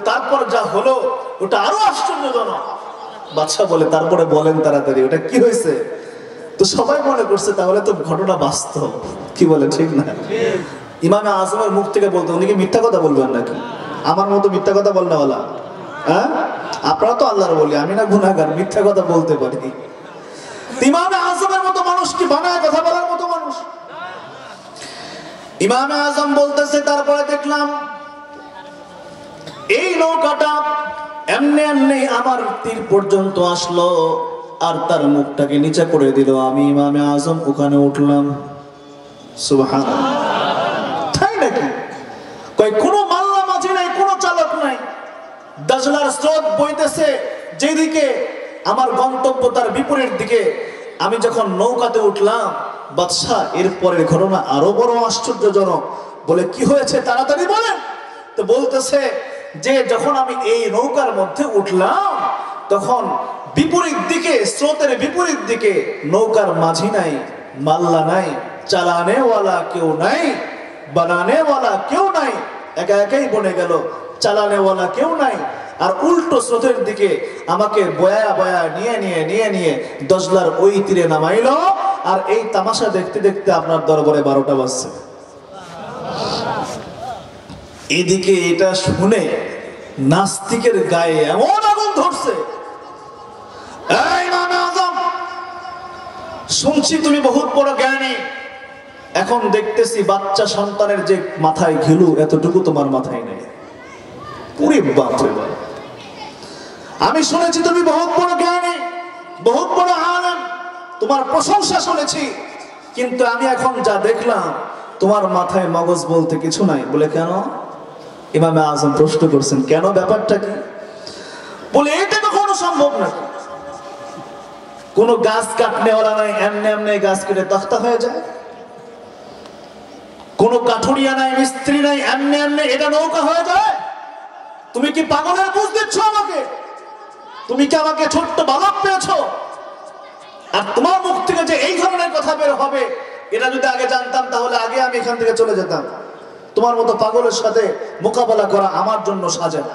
তারপর যা হলো ওটা আরো আশ্চর্যজনক। বাদশা বলে তারপরে বলেন তাড়াতাড়ি, ওটা কি হয়েছে? তো সবাই মনে করছে তাহলে তো ঘটনা বাস্তব। কি বলে ঠিক না? ইমামে আজমের মুখ থেকে বলতে, উনি কি মিথ্যা কথা বলবেন নাকি? আমার মতো মিথ্যা কথা বলনা ওলা? হ্যাঁ, আপনারা তো আল্লাহর বলি, আমি না গুনাহগার, মিথ্যা কথা বলতে পারি। ইমামে আজমের মতো মানুষ কি বানায় কথা বলার মতো মানুষ? ইমামে আজম বলতেছে তারপরে দেখলাম এই নৌকাটা এমনি এমনি আমার তীর পর্যন্ত আসলো আর তার মুখটাকে নিচে করে দিল। আমি ইমামে আজম ওখানে উঠলাম। সুবহানাল্লাহ। তাই নাকি? কোনো মাল্লা মাঝি নাই, কোনো চালক নাই। দাজলার স্রোত বইতেছে যেদিকে, আমার গন্তব্য তার বিপরীত দিকে। আমি যখন নৌকাতে উঠলাম, বাদশাহ এর পরের ঘটনা আরো বড় আশ্চর্যজনক। বলে কি হয়েছে তাড়াতাড়ি বলেন। তো বলতেছে যে যখন আমি এই নৌকার মধ্যে উঠলাম, তখন বিপরীত দিকে, স্রোতের বিপরীত দিকে নৌকার মাঝি নাই, মাল্লা নাই, চালানেওয়ালা কেউ নাই, বানানেওয়ালা কেউ নাই, একা একাই বনে গেল, চালানেওয়ালা কেউ নাই। আর উল্টো স্রোতের দিকে আমাকে বয়া বয়া নিয়ে নিয়ে নিয়ে নিয়ে দজলার ওই তীরে নামাইলো। আর এই তামাশা দেখতে দেখতে আপনার দরবারে 12টা বাজছে। এদিকে এটা শুনে নাস্তিকের গায়ে এমন আগুন ধরছে। এই ইমামে আজম, শুনছি তুমি বহুত বড় জ্ঞানী, এখন দেখতেছি বাচ্চা সন্তানের যে মাথায় ঘিলু এতটুকু তোমার মাথায় নেই। পুরি বাপ রে বাপ, আমি শুনেছি তুমি বহুত বড় জ্ঞানী, বহুত বড় আলেম, তোমার প্রশংসা শুনেছি, কিন্তু আমি এখন যা দেখলাম তোমার মাথায় মগজ বলতে কিছু নাই। বলে কেন? ইমামে আজম প্রশ্ন করছেন, কেন, ব্যাপারটা কি? বলে এটা কখনো সম্ভব না। কোন গাছ কাটনেওয়ালা নাই, এমনি এমনি গাছ কেটে তক্তা হয়ে যায়। কোন কাঠুরিয়া নাই, মিস্ত্রি নাই, এমনি এমনি এটা নৌকা হয়ে যায়। তুমি কি পাগলের বুঝ দিচ্ছ আমাকে? তুমি কি আমাকে ছোট্ট বালক পেয়েছো? আর তোমার মুখ থেকে যে এই ধরনের কথা বের হবে, এটা যদি আগে জানতাম তাহলে আগে আমি এখান থেকে চলে যেতাম। তোমার মতো পাগলের সাথে মোকাবেলা করা আমার জন্য সাজে না।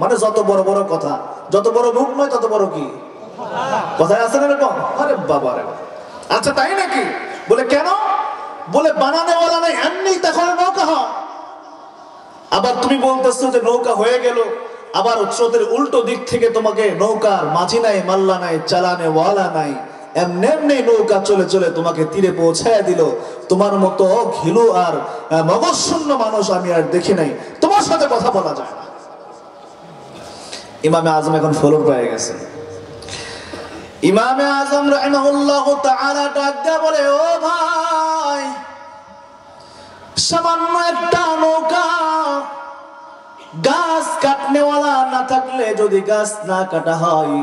মানে যত বড় বড় কথা, যত বড় মুখ নয় তত বড় কি কথায় আছে না এরকম? আরে বাবা রে, আচ্ছা তাই নাকি? বলে কেন? বলে বানানেওয়ালা নাই, এমনি তখন নৌকা হয়। আবার তুমি বলতেছো যে নৌকা হয়ে গেল, আবার স্রোতের উল্টো দিক থেকে তোমাকে নৌকার মাঝি নাই, মাল্লা নাই, চালানেওয়ালা নাই, এমনি এমনি নৌকা চলে চলে তোমাকে তীরে পৌঁছায় দিল। তোমার মতো ঘিলু আর মগজ শূন্য মানুষ আমি আর দেখি নাই, তোমার সাথে কথা বলা যায় না। ইমামে আজম এখন ফলোর পেয়ে গেছে। ইমামে আজম রাহিমাহুল্লাহু তাআলা ডাক দিয়া বলে, ও ভাই, সামান্য একটা নৌকা, গাছ কাটনেওয়ালা না থাকলে যদি গাছ না কাটা হয়,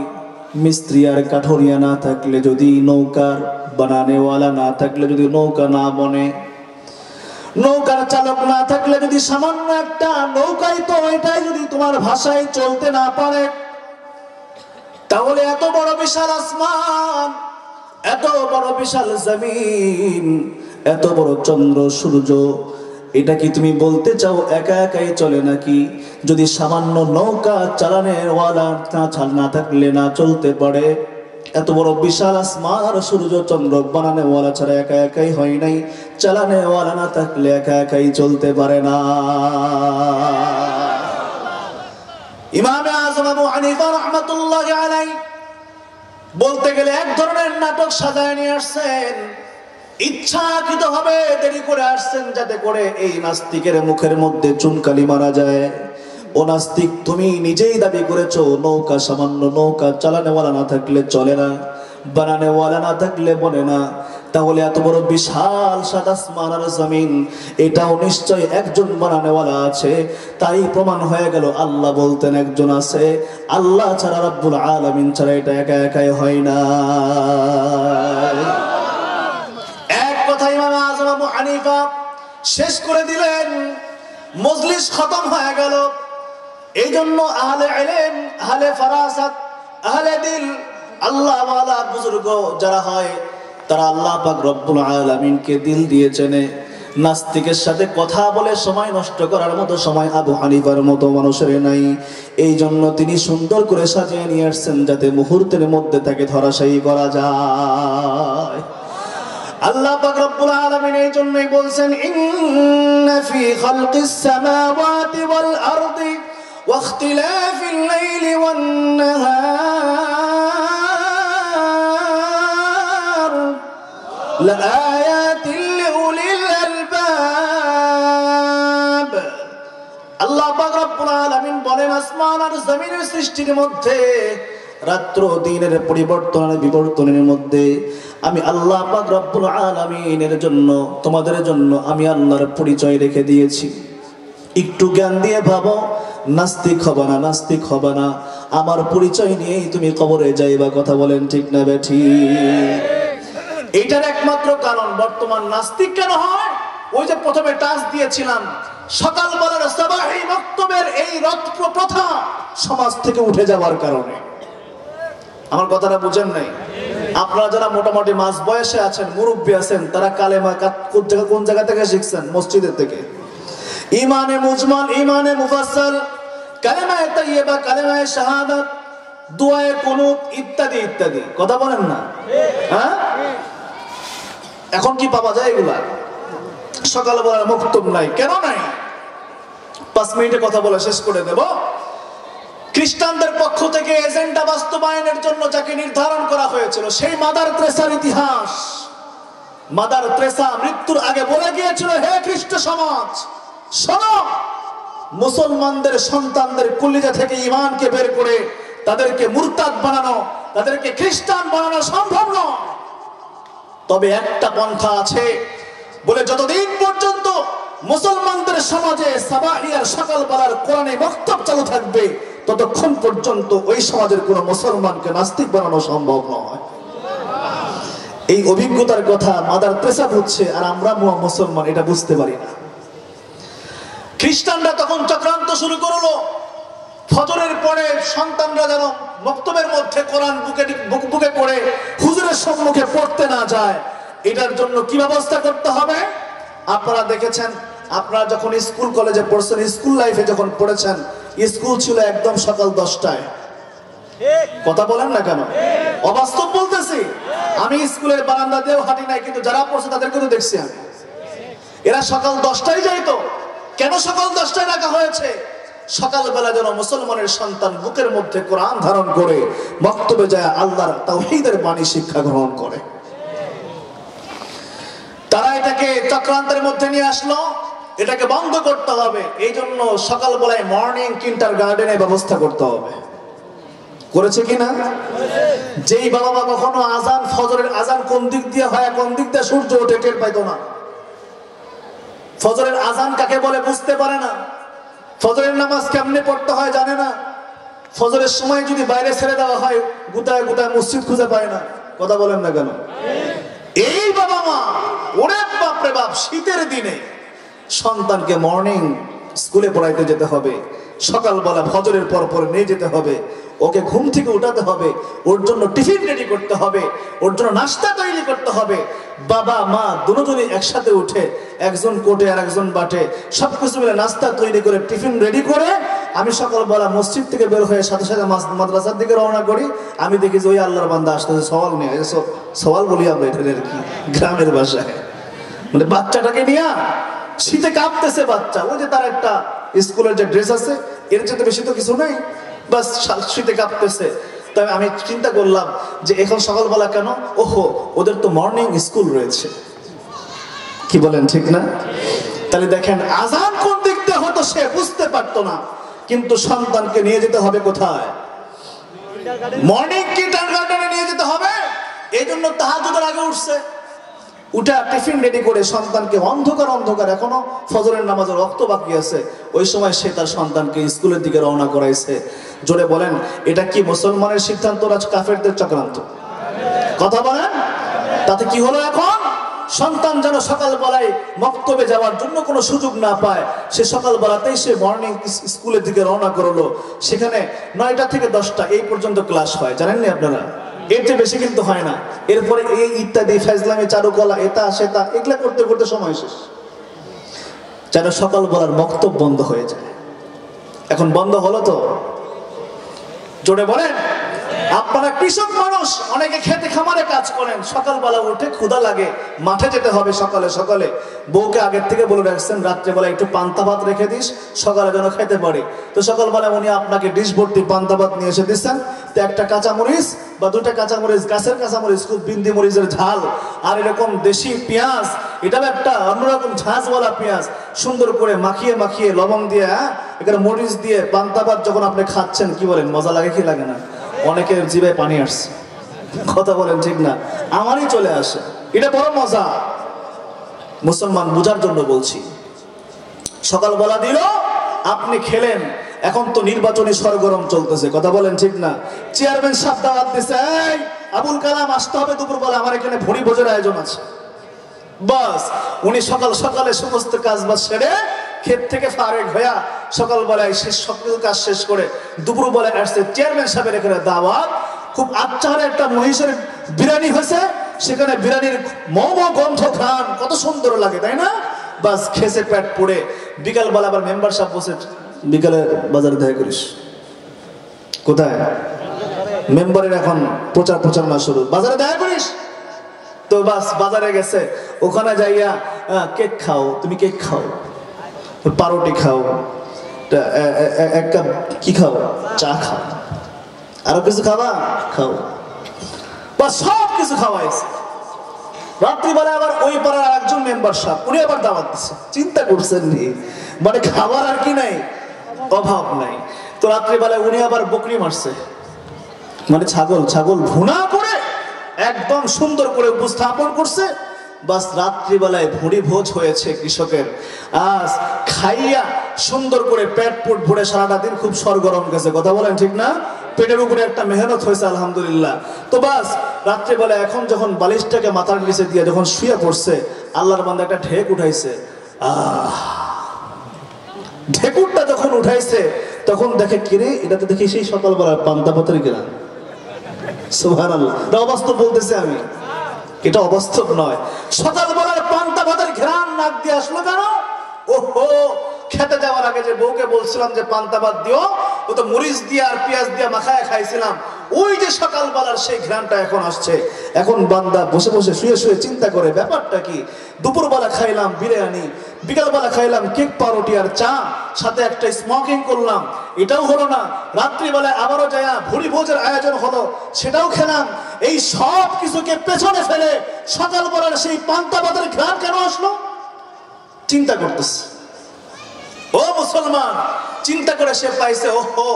মিস্ত্রি আর কাঠুরিয়া না থাকলে যদি নৌকার বানানেওয়ালা না থাকলে যদি নৌকা না বনে, নৌকার চালক না থাকলে যদি সামান্য একটা নৌকাই তো এটাই যদি তোমার ভাষায় চলতে না পারে, তাহলে এত বড় বিশাল আসমান, এত বড় বিশাল জমিন, এত বড় চন্দ্র সূর্য, এটা কি তুমি বলতে চাও একা একাই চলে নাকি? যদি সামান্য নৌকা চালানেওয়ালা না থাকলে না চলতে পারে, এত বড় বিশাল আসমান আর সূর্য চন্দ্র বানানেওয়ালা ছাড়া একা একাই হয় নাই, চালানেওয়ালা না থাকলে একা একাই চলতে পারে না। ইমামে আজম আবু হানিফা রাহমাতুল্লাহি আলাইহি বলতে গেলে এক ধরনের নাটক সাজায় নিয়ে আসছেন। ইচ্ছাকৃতভাবে দেরি করে আসছেন যাতে করে এই নাস্তিকের মুখের মধ্যে চুনকালি মারা যায়। ও নাস্তিক, তুমি নিজেই দাবি করেছো নৌকা, সামান্য নৌকা চালানেওয়ালা না থাকলে চলে না, বানানেওয়ালা না থাকলে বনে না, তাহলে এত বড় বিশাল সাত আসমান আর জমিন, এটাও নিশ্চয় একজন বানানেওয়ালা আছে। তাই প্রমাণ হয়ে গেল আল্লাহ বলতেন একজন আছে, আল্লাহ ছাড়া, রব্বুল আলামিন ছাড়া এটা একা একাই হয় না। এক কথা ইমাম আজম আবু হানিফা শেষ করে দিলেন, মজলিস খতম হয়ে গেল। এই জন্য আহলে ইলম, আহলে ফারাসাত, আহলে দিল, আল্লাহ ওয়ালা বুজুর্গ যারা হয়, তারা আল্লাহ পাক রব্বুল আলামিনকে দিল দিয়ে চেনে। নাস্তিকের সাথে কথা বলে সময় নষ্ট করার মতো সময় আবু হানিফার মতো মানুষের নাই। এই জন্য তিনি সুন্দর করে সাজিয়ে নিয়ে আসছেন যাতে মুহূর্তের মধ্যে তাকে ধরাশায়ী করা যায়। আল্লাহ পাক রব্বুল আলামিন এই জন্যই বলছেন, ইন্না ফি খালকিস সামাওয়াতি ওয়াল আরদি ওয়া ইখতিলাফিল লাইলি ওয়ান নাহার লাআয়াতিন লিউলিল আলবাব। আল্লাহ পাক রব্বুল আলামিন বলেন, আসমান আর জমিনের সৃষ্টির মধ্যে, রাত্র দিনের পরিবর্তন আর বিবর্তনের মধ্যে আমি আল্লাহ পাক রব্বুল আলামিনের জন্য, তোমাদের জন্য আমি আল্লাহর পরিচয় রেখে দিয়েছি। একটু জ্ঞান দিয়ে ভাবো, নাস্তিক হবে না, নাস্তিক হবে না। আমার পরিচয় নিয়েই তুমি কবরে যাইবা। কথা বলেন ঠিক না বেঠিক? এইটার একমাত্র কারণ বর্তমান নাস্তিক কেন হয়, ওই যে প্রথমে টাচ দিয়েছিলাম, সকালবেলার সাবাহি মাকতুবের এই রত্ন প্রথা সমাজ থেকে উঠে যাওয়ার কারণে। আমার কথাটা বুঝেন নাই? আপনারা যারা মোটামুটি মাঝ বয়সে আছেন, মুরব্বী আছেন, তারা কালেমা কোন জায়গা থেকে শিখছেন? মসজিদের থেকে। ইমানে মুজমাল, ইমানে মুফাসসাল, কালেমায়ে তাইয়্যিবা, কালেমায়ে শাহাদাত, দুআয়ে কুনুত ইত্যাদি ইত্যাদি। কথা বলেন না? হ্যাঁ, এখন কি পাওয়া যায় এগুলা? সকালবেলার মাকতুব নাই। কেন নাই? 5 মিনিটে কথা বলে শেষ করে দেব। খ্রিস্টানদের পক্ষ থেকে এজেন্ডা বাস্তবায়নের জন্য যাকে নির্ধারণ করা হয়েছিল, সেই মাদার তেরেসার ইতিহাস। মাদার তেরেসা মৃত্যুর আগে বলে গিয়েছিল, হে খ্রিস্ট সমাজ, শোনো, মুসলমানদের সন্তানদের কলিজা থেকে ঈমানকে বের করে তাদেরকে মুরতাদ বানানো, তাদেরকে খ্রিস্টান বানানো সম্ভব নয়। তবে একটা পন্থা আছে, বলে যতদিন পর্যন্ত মুসলমানদের সমাজে সাবাহিয়ার সকালবেলার কোরআনে বক্তব্য চালু থাকবে, ততক্ষণ পর্যন্ত ওই সমাজের কোন মুসলমানকে নাস্তিক বানানো সম্ভব নয়। এই অভিজ্ঞতার কথা মাদার তেরেসা বুঝছে, আর আমরা মুসলমান এটা বুঝতে পারি না। খ্রিস্টানরা তখন চক্রান্ত শুরু করলো, ফজরের পরে সন্তানরা যেন মক্তবের মধ্যে কোরআন বুকে পড়ে হুজুরের সম্মুখে পড়তে না যায়, এটার জন্য কি ব্যবস্থা করতে হবে? আপনারা দেখেছেন, আপনারা যখন স্কুল কলেজে পড়ছেন, স্কুল লাইফে যখন পড়েছেন, স্কুল ছিল একদম সকাল 10টায়। কথা বলেন না কেন? অবাস্তব বলতেছি? আমি স্কুলের বারান্দা দিয়েও হাঁটি নাই, কিন্তু যারা পড়ছে তাদেরকে তো দেখছি আমি। এরা সকাল 10টায় যাইতো। কেন সকাল 10টায় রাখা হয়েছে? সকালবেলা যেন মুসলমানের সন্তান বুকের মধ্যে কোরআন ধারণ করে মক্তবে যায় আল্লাহর তাওহীদের বাণী শিক্ষা গ্রহণ করে। তারা এটাকে চক্রান্তের মধ্যে নিয়ে আসলো, এটাকে বন্ধ করতে হবে। এই জন্য সকালবেলায় মর্নিং কিন্ডারগার্টেনের ব্যবস্থা করতে হবে। করেছে কিনা? যেই বাবা মা কখনো আজান, ফজরের আজান কোন দিক দিয়ে হয়, কোন দিক দিয়ে সূর্য ওঠে টের পাইতো না, ফজরের আজান কাকে বলে বুঝতে পারে না, ফজরের নামাজ কেমনে পড়তে হয় জানে না, ফজরের সময় যদি বাইরে ছেড়ে দেওয়া হয় গোটায় গোটায় মসজিদ খুঁজে পায় না। কথা বলেন না কেন? এই বাবা মা, ওরে বাপ রে বাপ, শীতের দিনে সন্তানকে মর্নিং স্কুলে পড়াইতে যেতে হবে, সকালবেলা ফজরের পর পর নিয়ে যেতে হবে, ওকে ঘুম থেকে উঠাতে হবে, ওর জন্য টিফিন রেডি করতে হবে, ওর জন্য নাস্তা তৈরি করতে হবে। বাবা মা দুজনই একসাথে উঠে, একজন কোটে আর একজন বাটে, সবকিছু মিলে নাস্তা তৈরি করে টিফিন রেডি করে আমি সকালবেলা মসজিদ থেকে বের হয়ে সাথে সাথে মাদ্রাসার দিকে রওনা করি। আমি দেখি যে ওই আল্লাহর বান্দা আসতেছে, সওয়াল নিয়ে। সওয়াল বলি আমরা এটা আর কি গ্রামের ভাষায়, মানে বাচ্চাটাকে নিয়ে শীতে কাঁপতেছে বাচ্চা, ওই যে তার একটা স্কুলের যে ড্রেস আছে, এর চেয়ে বেশি তো কিছু নেই, বাস শীতে কাঁপতেছে। তবে আমি চিন্তা করলাম যে এখন সকালবেলা কেন? ওহো, ওদের তো মর্নিং স্কুল রয়েছে। কি বলেন, ঠিক না? তাহলে দেখেন, আজান কোন দিক দিয়ে হতো সে বুঝতে পারতো না, কিন্তু সন্তানকে নিয়ে যেতে হবে কোথায়? মর্নিং কিন্ডারগার্টেনে নিয়ে যেতে হবে। এই জন্য তাহাজ্জুদের আগে উঠছে, উঠে টিফিন রেডি করে সন্তানকে অন্ধকার অন্ধকার, এখনো ফজরের নামাজের রক্ত বাকি আছে, ওই সময় সে তার সন্তানকে স্কুলের দিকে রওনা করাইছে। জোরে বলেন, এটা কি মুসলমানের সিদ্ধান্ত না কাফেরদের চক্রান্ত? কথা বলেন। তাতে কি হলো? এখন সন্তান যেন সকালবেলায় মক্তবে যাওয়ার জন্য কোনো সুযোগ না পায়, সে সকালবেলাতেই সে মর্নিং স্কুলের দিকে রওনা করলো। সেখানে 9টা থেকে 10টা এই পর্যন্ত ক্লাস হয়, জানেন না আপনারা? এর চেয়ে বেশি কিন্তু হয় না। এরপরে এই ইত্যাদি ফাজলামি, চারুকলা, এটা সেটা, এগুলা করতে করতে সময় শেষ, যেন সকালবেলার মক্তব বন্ধ হয়ে যায়। এখন বন্ধ হলো তো? জোরে বলেন। আপনারা কৃষক মানুষ, অনেকে খেতে খামারে কাজ করেন, সকালবেলা উঠে ক্ষুধা লাগে, মাঠে যেতে হবে সকালে সকালে, বউকে আগের থেকে বলে রাখছেন রাত্রেবেলা একটু পান্তা ভাত রেখে দিস, সকালে যেন খেতে পারে। তো সকালবেলা উনি আপনাকে ডিশ ভর্তি পান্তা ভাত নিয়ে এসে দিচ্ছেন, তো একটা কাঁচামরিচ বা 2টা কাঁচামরিচ, গাছের কাঁচামরিচ, খুব বিন্দি মরিচের ঝাল, আর এরকম দেশি পেঁয়াজ, এটাও একটা অন্যরকম ঝাঁঝওয়ালা পেঁয়াজ, সুন্দর করে মাখিয়ে মাখিয়ে লবং দিয়ে, এখানে মরিচ দিয়ে পান্তা ভাত যখন আপনি খাচ্ছেন, কি বলেন, মজা লাগে কি লাগে না? অনেকের জিভে পানি আসছে। কথা বলেন, ঠিক না? আমারই চলে আসে, এটা বড় মজা। মুসলমান বুঝার জন্য বলছি। সকালবেলা দিল, আপনি খেলেন, এখন তো নির্বাচনী সরগরম চলতেছে, কথা বলেন ঠিক না? চেয়ারম্যান সাহেব দাওয়াত দিছে, এই আবুল কালাম আসতে হবে দুপুরবেলা, আমার এখানে ভুঁড়ি ভোজের আয়োজন আছে। বাস উনি সকাল সকালে সমস্ত কাজ বাজ সেরে ক্ষেত থেকে ফারেক হইয়া সকালবেলায় সব কাজ শেষ করে দুপুরবেলায় আসছে চেয়ারম্যান সাহেবের এখানে দাওয়াত। খুব আচ্ছারে একটা মহিষের বিরিয়ানি হয়েছে, সেখানে বিরিয়ানির মম গন্ধ ঘ্রাণ কত সুন্দর লাগে, তাই না? বাস খেসে পেট পড়ে বিকালবেলা আবার মেম্বার সাহেব বসে, বিকালে বাজারে দেখা করিস কোথায়? মেম্বারের এখন প্রচারণা শুরু, বাজারে দেখা করিস তো। বাস বাজারে গেছে, ওখানে যাইয়া কেক খাও, তুমি কেক খাও, পাউরুটি খাও, এক কাপ কি খাও, চা খাও, আরো কিছু খাবা খাও, বা সব কিছু খাওয়াইছে। রাত্রিবেলা আবার ওই পাড়ার একজন মেম্বার সাহেব, উনি আবার দাওয়াত দিচ্ছে। চিন্তা করছেন নি, মানে খাবার আর কি নাই, অভাব নাই। তো রাত্রিবেলায় উনি আবার বকরি মারছে, মানে ছাগল ভুনা করে একদম সুন্দর করে উপস্থাপন করছে। বাস রাত্রিবেলায় ভুঁড়ি ভোজ হয়েছে কৃষকের। আজ খাইয়া সুন্দর করে পেট পুট ভরে সারাটা দিন খুব সরগরম গেছে, কথা বলেন ঠিক না? পেটের উপরে একটা মেহনত হয়েছে আলহামদুলিল্লাহ। তো বাস রাত্রিবেলা এখন যখন বালিশটাকে মাথার নিচে দিয়ে যখন শুয়ে পড়ছে, আল্লাহর বান্দা একটা ঢেক উঠাইছে। ঢেকুরটা যখন উঠাইছে তখন দেখে কিরে, এটাতে দেখি সেই সকালবেলা পান্তা পাতার কিনা। সুবহানাল্লাহ, এটা অবাস্তব বলতেছে আমি, এটা অবাস্তব নয়। সকালবেলার পান্তা ভাতের ঘ্রাণ নাক দিয়ে আসলো কেন? ওহো, খেতে যাওয়ার আগে যে বউকে বলছিলাম যে পান্তা ভাত দিও, ও তো মরিচ দিয়ে আর পেঁয়াজ দিয়ে মাখায় খাইছিলাম, ওই যে সকালবেলার সেই ঘ্রাণটা এখন আসছে। এখন বান্দা বসে বসে শুয়ে শুয়ে চিন্তা করে ব্যাপারটা কি। দুপুরবেলা খাইলাম বিরিয়ানি, বিকালবেলা খাইলাম কেক পাউরুটি আর চা, সাথে একটা স্মোকিং করলাম, এটাও হলো না। রাত্রিবেলায় আবারও যায়া ভুঁড়ি ভোজের আয়োজন হলো, সেটাও খেলাম। এই সব কিছুকে পেছনে ফেলে সকালবেলার সেই পান্তা ভাতের ঘ্রাণ কেন আসলো? চিন্তা করতেছে ও মুসলমান, চিন্তা করে সে পাইছে, ওহো,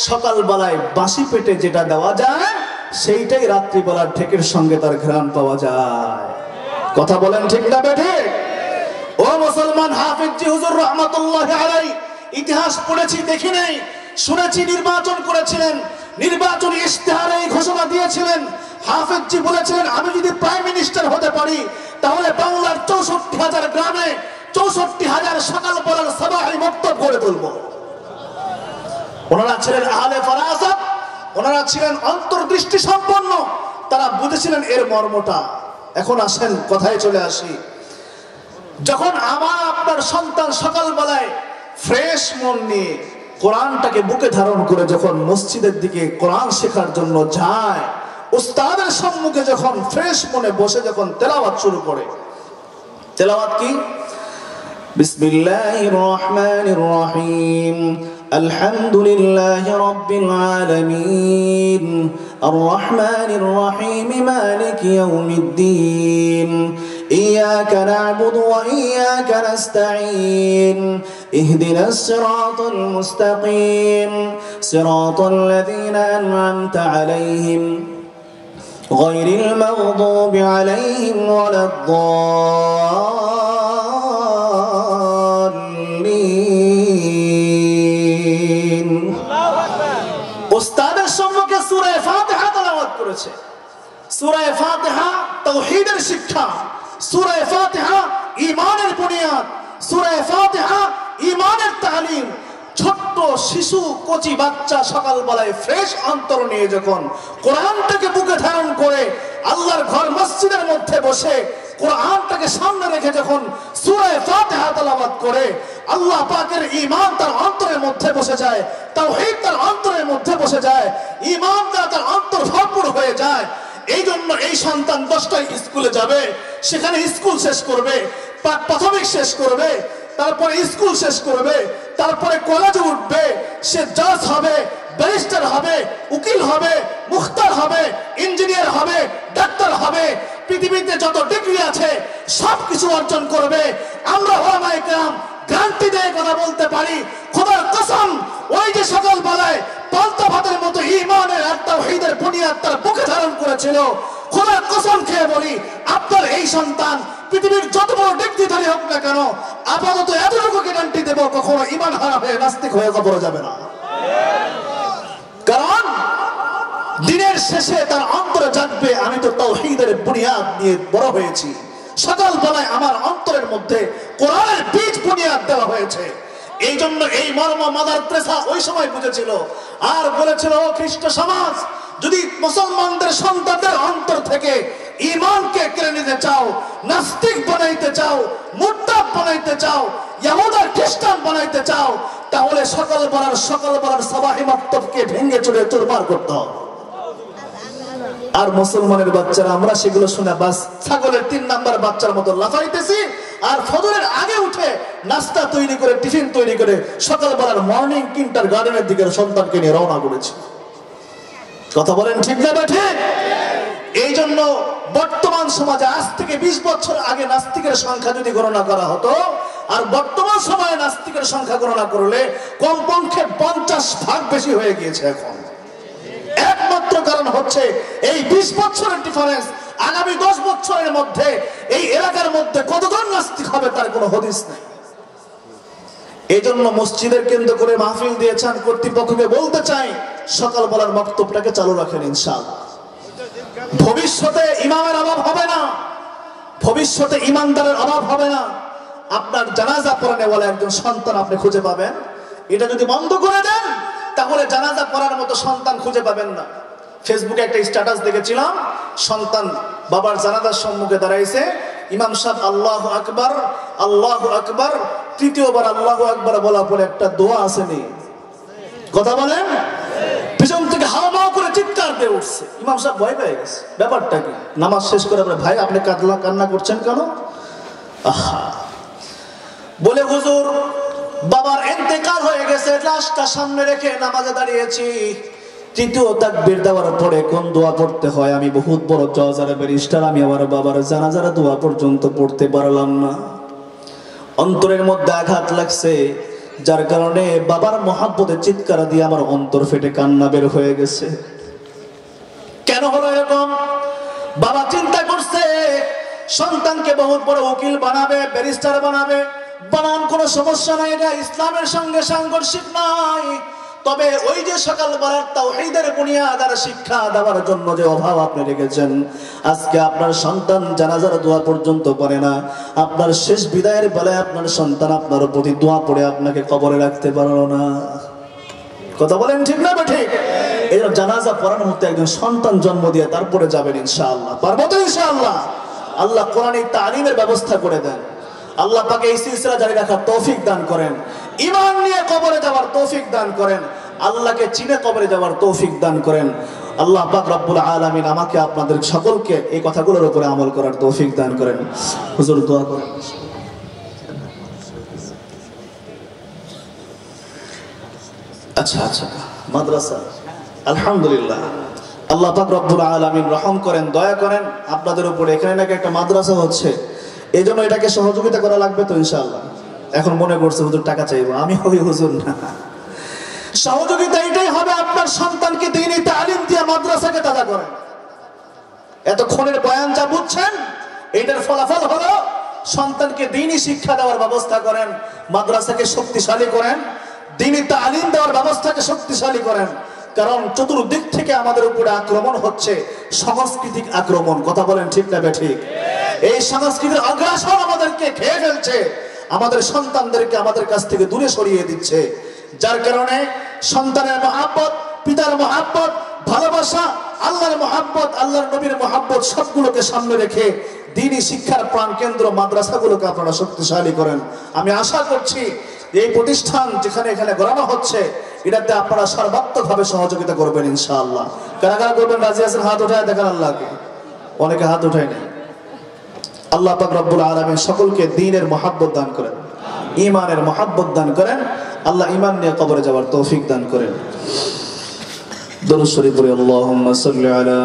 সকালবেলায় বাসি পেটে যেটা দেওয়া যায় সেইটাই রাত্রিবেলার ঢেকের সঙ্গে তার ঘ্রাণ পাওয়া যায়। কথা বলেন ঠিক না বেঠে? ও মুসলমান, হাফিজ জি হুজুর রহমাতুল্লাহ আলাইহি ইতিহাস পড়েছি দেখি নাই, শুনেছি নির্বাচন করেছিলেন, নির্বাচনী ইশতেহারে ঘোষণা দিয়েছিলেন। হাফিজ জি বলেছিলেন, আমি যদি প্রাইম মিনিস্টার হতে পারি তাহলে বাংলার ৬৪,০০০ গ্রামে ৬৪,০০০ সকালবেলার সাবাহি মক্তব গড়ে তুলব। ওনারা ছিলেন আহলে ফারাসাত, ওনারা ছিলেন অন্তর্দৃষ্টি সম্পন্ন, তারা বুঝেছিলেন এর মর্মটা। এখন আসেন কথায় চলে আসি। যখন আমার আপনার সন্তান সকালবেলায় ফ্রেশ মন নিয়ে কোরআনটাকে বুকে ধারণ করে যখন মসজিদের দিকে কোরআন শেখার জন্য যায়, উস্তাদের সম্মুখে যখন ফ্রেশ মনে বসে যখন তেলাওয়াত শুরু করে, তেলাওয়াত কি? বিসমিল্লাহির রহমানির রহিম, আলহামদুলিল্লাহি রাব্বিল আলামিন, আর রহমানির রহিম, মালিকি ইয়াউমিদ্দিন, ইয়্যাকা না'বুদু ওয়া ইয়্যাকা নাস্তাঈন, ইহদিনাস সিরাতাল মুস্তাকিম, সিরাতাল লাযীনা আন'আমতা আলাইহিম গায়রিল মাগদুবি আলাইহিম ওয়ালাদ-দাল্লিন। উস্তাদের সম্মুখে সূরা ফাতিহা তেলাওয়াত করেছে। সূরা ফাতিহা তাওহীদের শিক্ষা, সূরা ফাতিহা ঈমানের বুনিয়াদ, সূরা ফাতিহা ঈমানের তালিম। ছোট্ট শিশু কচি বাচ্চা সকালবেলায় ফ্রেশ অন্তর নিয়ে যখন কোরআনটাকে বুকে ধারণ করে আল্লাহর ঘর মসজিদের মধ্যে বসে কোরআনটাকে সামনে রেখে যখন সূরা ফাতিহা তেলাওয়াত করে, আল্লাহ পাকের ঈমান তার অন্তরের মধ্যে বসে যায়, তাওহীদ তার অন্তরের মধ্যে বসে যায়, ঈমান তার অন্তর ভরপুর হয়ে যায়। এই জন্য এই সন্তান 10টায় স্কুলে যাবে, সেখানে স্কুল শেষ করবে, প্রাথমিক শেষ করবে, তারপরে স্কুল শেষ করবে, তারপরে কলেজে উঠবে, সে জাজ হবে, ব্যারিস্টার হবে, উকিল হবে, মুখতার হবে, ইঞ্জিনিয়ার হবে, ডাক্তার হবে, পৃথিবীতে যত ডিগ্রি আছে সবকিছু অর্জন করবে। আমরা ওলামায়ে কেরাম গ্যারান্টি দিয়ে কথা বলতে পারি, খোদার কসম, ওই যে সকালবেলায় পান্তা ভাতের মতো ঈমানের আর তাওহীদের বুনিয়াদ তার বুকে ধারণ করেছিল, খোদার কসম খেয়ে বলি, আপনার এই সন্তান পৃথিবীর যত বড় ডিগ্রিধারী হোক না কেন, আপাতত এতটুকু গ্যারান্টি দেব, কখনো ঈমান হারা হয়ে নাস্তিক হয়ে কবরে যাবে না। কারণ দিনের শেষে তার অন্তরে জাগবে আমি তো তাওহীদের বুনিয়াদ নিয়ে বড় হয়েছি, সকালবেলায় আমার অন্তরের মধ্যে কোরআনের বীজ বুনিয়াদ দেওয়া হয়েছে। এই জন্য এই মর্ম মাদার তেরেসা ওই সময় বুঝেছিল আর বলেছিল, ও খ্রিস্ট সমাজ, যদি মুসলমানদের সন্তানদের অন্তর থেকে ঈমানকে কেড়ে নিতে চাও, নাস্তিক বানাইতে চাও, মুরতাদ বানাইতে চাও, ইহুদি খ্রিস্টান বানাইতে চাও, তাহলে সকালবেলার সাবাহি মাকতাবকে ভেঙে চুরে চুরমার করতে হবে। আর মুসলমানের বাচ্চারা আমরা সেগুলো শুনে বাস ছাগলের 3 নাম্বার বাচ্চার মতো লাফাইতেছি, আর ফজরের আগে উঠে নাস্তা তৈরি করে, টিফিন তৈরি করে সকালবেলার মর্নিং কিন্টার গার্ডেনের দিকে সন্তানকে নিয়ে রওনা করেছি। কথা বলেন ঠিক না ঠিক? এই জন্য বর্তমান সমাজে আজ থেকে 20 বছর আগে নাস্তিকের সংখ্যা যদি গণনা করা হতো, আর বর্তমান সময়ে নাস্তিকের সংখ্যা গণনা করলে কমপক্ষে 50 ভাগ বেশি হয়ে গিয়েছে এখন। একমাত্র কারণ হচ্ছে এই 20 বছরের ডিফারেন্স। আগামী 10 বছরের মধ্যে এই এলাকার মধ্যে কতজন নাস্তিক হবে তার কোনো হদিস নেই। এই জন্য মসজিদের কেন্দ্র করে মাহফিল দিয়েছেন, কর্তৃপক্ষকে বলতে চাই সকালবেলার বক্তব্যটাকে চালু রাখেন ইনশাআল্লাহ। ভবিষ্যতে ইমামের অভাব হবে না, ভবিষ্যতে ইমানদারের অভাব হবে না। আপনার জানাজা পড়ানে বলে একজন সন্তান আপনি খুঁজে পাবেন। এটা যদি বন্ধ করে দেন তাহলে জানাজা পড়ার মতো সন্তান খুঁজে পাবেন না। ফেসবুকে একটা স্ট্যাটাস দেখেছিলাম, সন্তান বাবার জানাজার সম্মুখে দাঁড়াইছে, ইমাম সাহেব আল্লাহু আকবার আল্লাহু আকবার, তৃতীয়বার আল্লাহু আকবার বলার পরে একটা দোয়া আসেনি। কথা বলেন? পিছন থেকে হাওমাও করে চিৎকার দিয়ে উঠছে। ইমাম সাহেব ভয় পেয়ে গেছে, ব্যাপারটা কি? নামাজ শেষ করে ভাই আপনি কান্না করছেন কেন? আহা, বলে হুজুর বাবার ইন্তেকাল হয়ে গেছে, লাশটা সামনে রেখে নামাজে দাঁড়িয়েছি, তৃতীয় তাকবীর দেওয়ার পরে কোন দোয়া পড়তে হয় আমি বহুত বড় জজ আর ব্যারিস্টার, আমি আমার বাবার জানাজার দোয়া পর্যন্ত পড়তে পারলাম না। অন্তরের মধ্যে আঘাত লাগছে, যার কারণে বাবার মহাব্বতে চিৎকার দিয়ে আমার অন্তর ফেটে কান্না বের হয়ে গেছে। কেন হলো এরকম? বাবা চিন্তা করছে সন্তানকে বহুত বড় উকিল বানাবে, ব্যারিস্টার বানাবে, বানান কোনো সমস্যা নাই, এটা ইসলামের সঙ্গে সাংঘর্ষিক নাই। তবে ওই যে সকালবেলার তাওহীদের বুনিয়াদ আর শিক্ষা দেওয়ার জন্য যে অভাব আপনি রেখেছেন, আজকে আপনার সন্তান জানাজার দোয়া পর্যন্ত পড়ে না। আপনার শেষ বিদায়ের বেলায় আপনার সন্তান আপনার প্রতি দোয়া পড়ে আপনাকে কবরে রাখতে পারলো না। কথা বলেন ঠিক না ঠিক? এই জন্য জানাজা পড়ানোর মধ্যে একজন সন্তান জন্ম দিয়ে তারপরে যাবেন ইনশাআল্লাহ। পারবো তো ইনশাআল্লাহ? আল্লাহ কোরআনিক তালিমের ব্যবস্থা করে দেন। আল্লাহ পাকে এই সিলসিলা জারি রাখার তৌফিক দান করেন, ঈমান নিয়ে কবরে যাওয়ার তৌফিক দান করেন, আল্লাহকে চিনে কবরে যাওয়ার তৌফিক দান করেন। আল্লাহ পাক রব্বুল আলামিন আমাকে আপনাদের সকলকে এই কথাগুলোর উপরে আমল করার তৌফিক দান করেন। হুজুর দোয়া করেন। আচ্ছা আচ্ছা, মাদ্রাসা আলহামদুলিল্লাহ, আল্লাহ পাক রব্বুল আলামিন রহম করেন, দয়া করেন আপনাদের উপরে। এখানে নাকি একটা মাদ্রাসা হচ্ছে, এই জন্য এটাকে সহযোগিতা করা লাগবে তো ইনশাআল্লাহ। এখন মনে করছে হুজুর টাকা চাইবো, আমি ওই হুজুর না। সহযোগিতা এটাই হবে, আপনার সন্তানকে দ্বীনি তালিম দিয়ে মাদ্রাসাকে তাজা করেন। এতক্ষণের বয়ান যা বুঝছেন, এটার ফলাফল হলো সন্তানকে দ্বীনি শিক্ষা দেওয়ার ব্যবস্থা করেন, মাদ্রাসাকে শক্তিশালী করেন, দ্বীনি তালিম দেওয়ার ব্যবস্থাকে শক্তিশালী করেন। কারণ চতুর্দিক থেকে আমাদের উপরে আক্রমণ হচ্ছে, সাংস্কৃতিক আক্রমণ। কথা বলেন ঠিক না ঠিক? এই সাংস্কৃতিক আগ্রাসন আমাদেরকে খেয়ে ফেলছে, আমাদের সন্তানদেরকে আমাদের কাছ থেকে দূরে সরিয়ে দিচ্ছে। যার কারণে সন্তানের মহাব্বত, পিতার মহাব্বত, ভালোবাসা, আল্লাহর মহাব্বত, আল্লাহর নবীর মহাব্বত সবগুলোকে সামনে রেখে দ্বীনি শিক্ষার প্রাণ কেন্দ্র মাদ্রাসাগুলোকে আপনারা শক্তিশালী করেন। আমি আশা করছি এই প্রতিষ্ঠান যেখানে এখানে গড়ানো হচ্ছে, এটাতে আপনারা সর্বাত্মকভাবে সহযোগিতা করবেন ইনশাআল্লাহ। কারা কারা করবেন রাজি আছেন? হাত উঠায় দেখান আল্লাহকে। অনেকে হাত উঠায় নাই। আল্লাহ পাক রব্বুল আলামিন সকলকে দ্বীনের মহাব্বত দান করেন, ঈমানের মহাব্বত দান করেন। আল্লাহ ঈমান নিয়ে কবরে যাওয়ার তৌফিক দান করেন। দরুদ শরীফ পড়ি, আল্লাহুম্মা সাল্লি আলা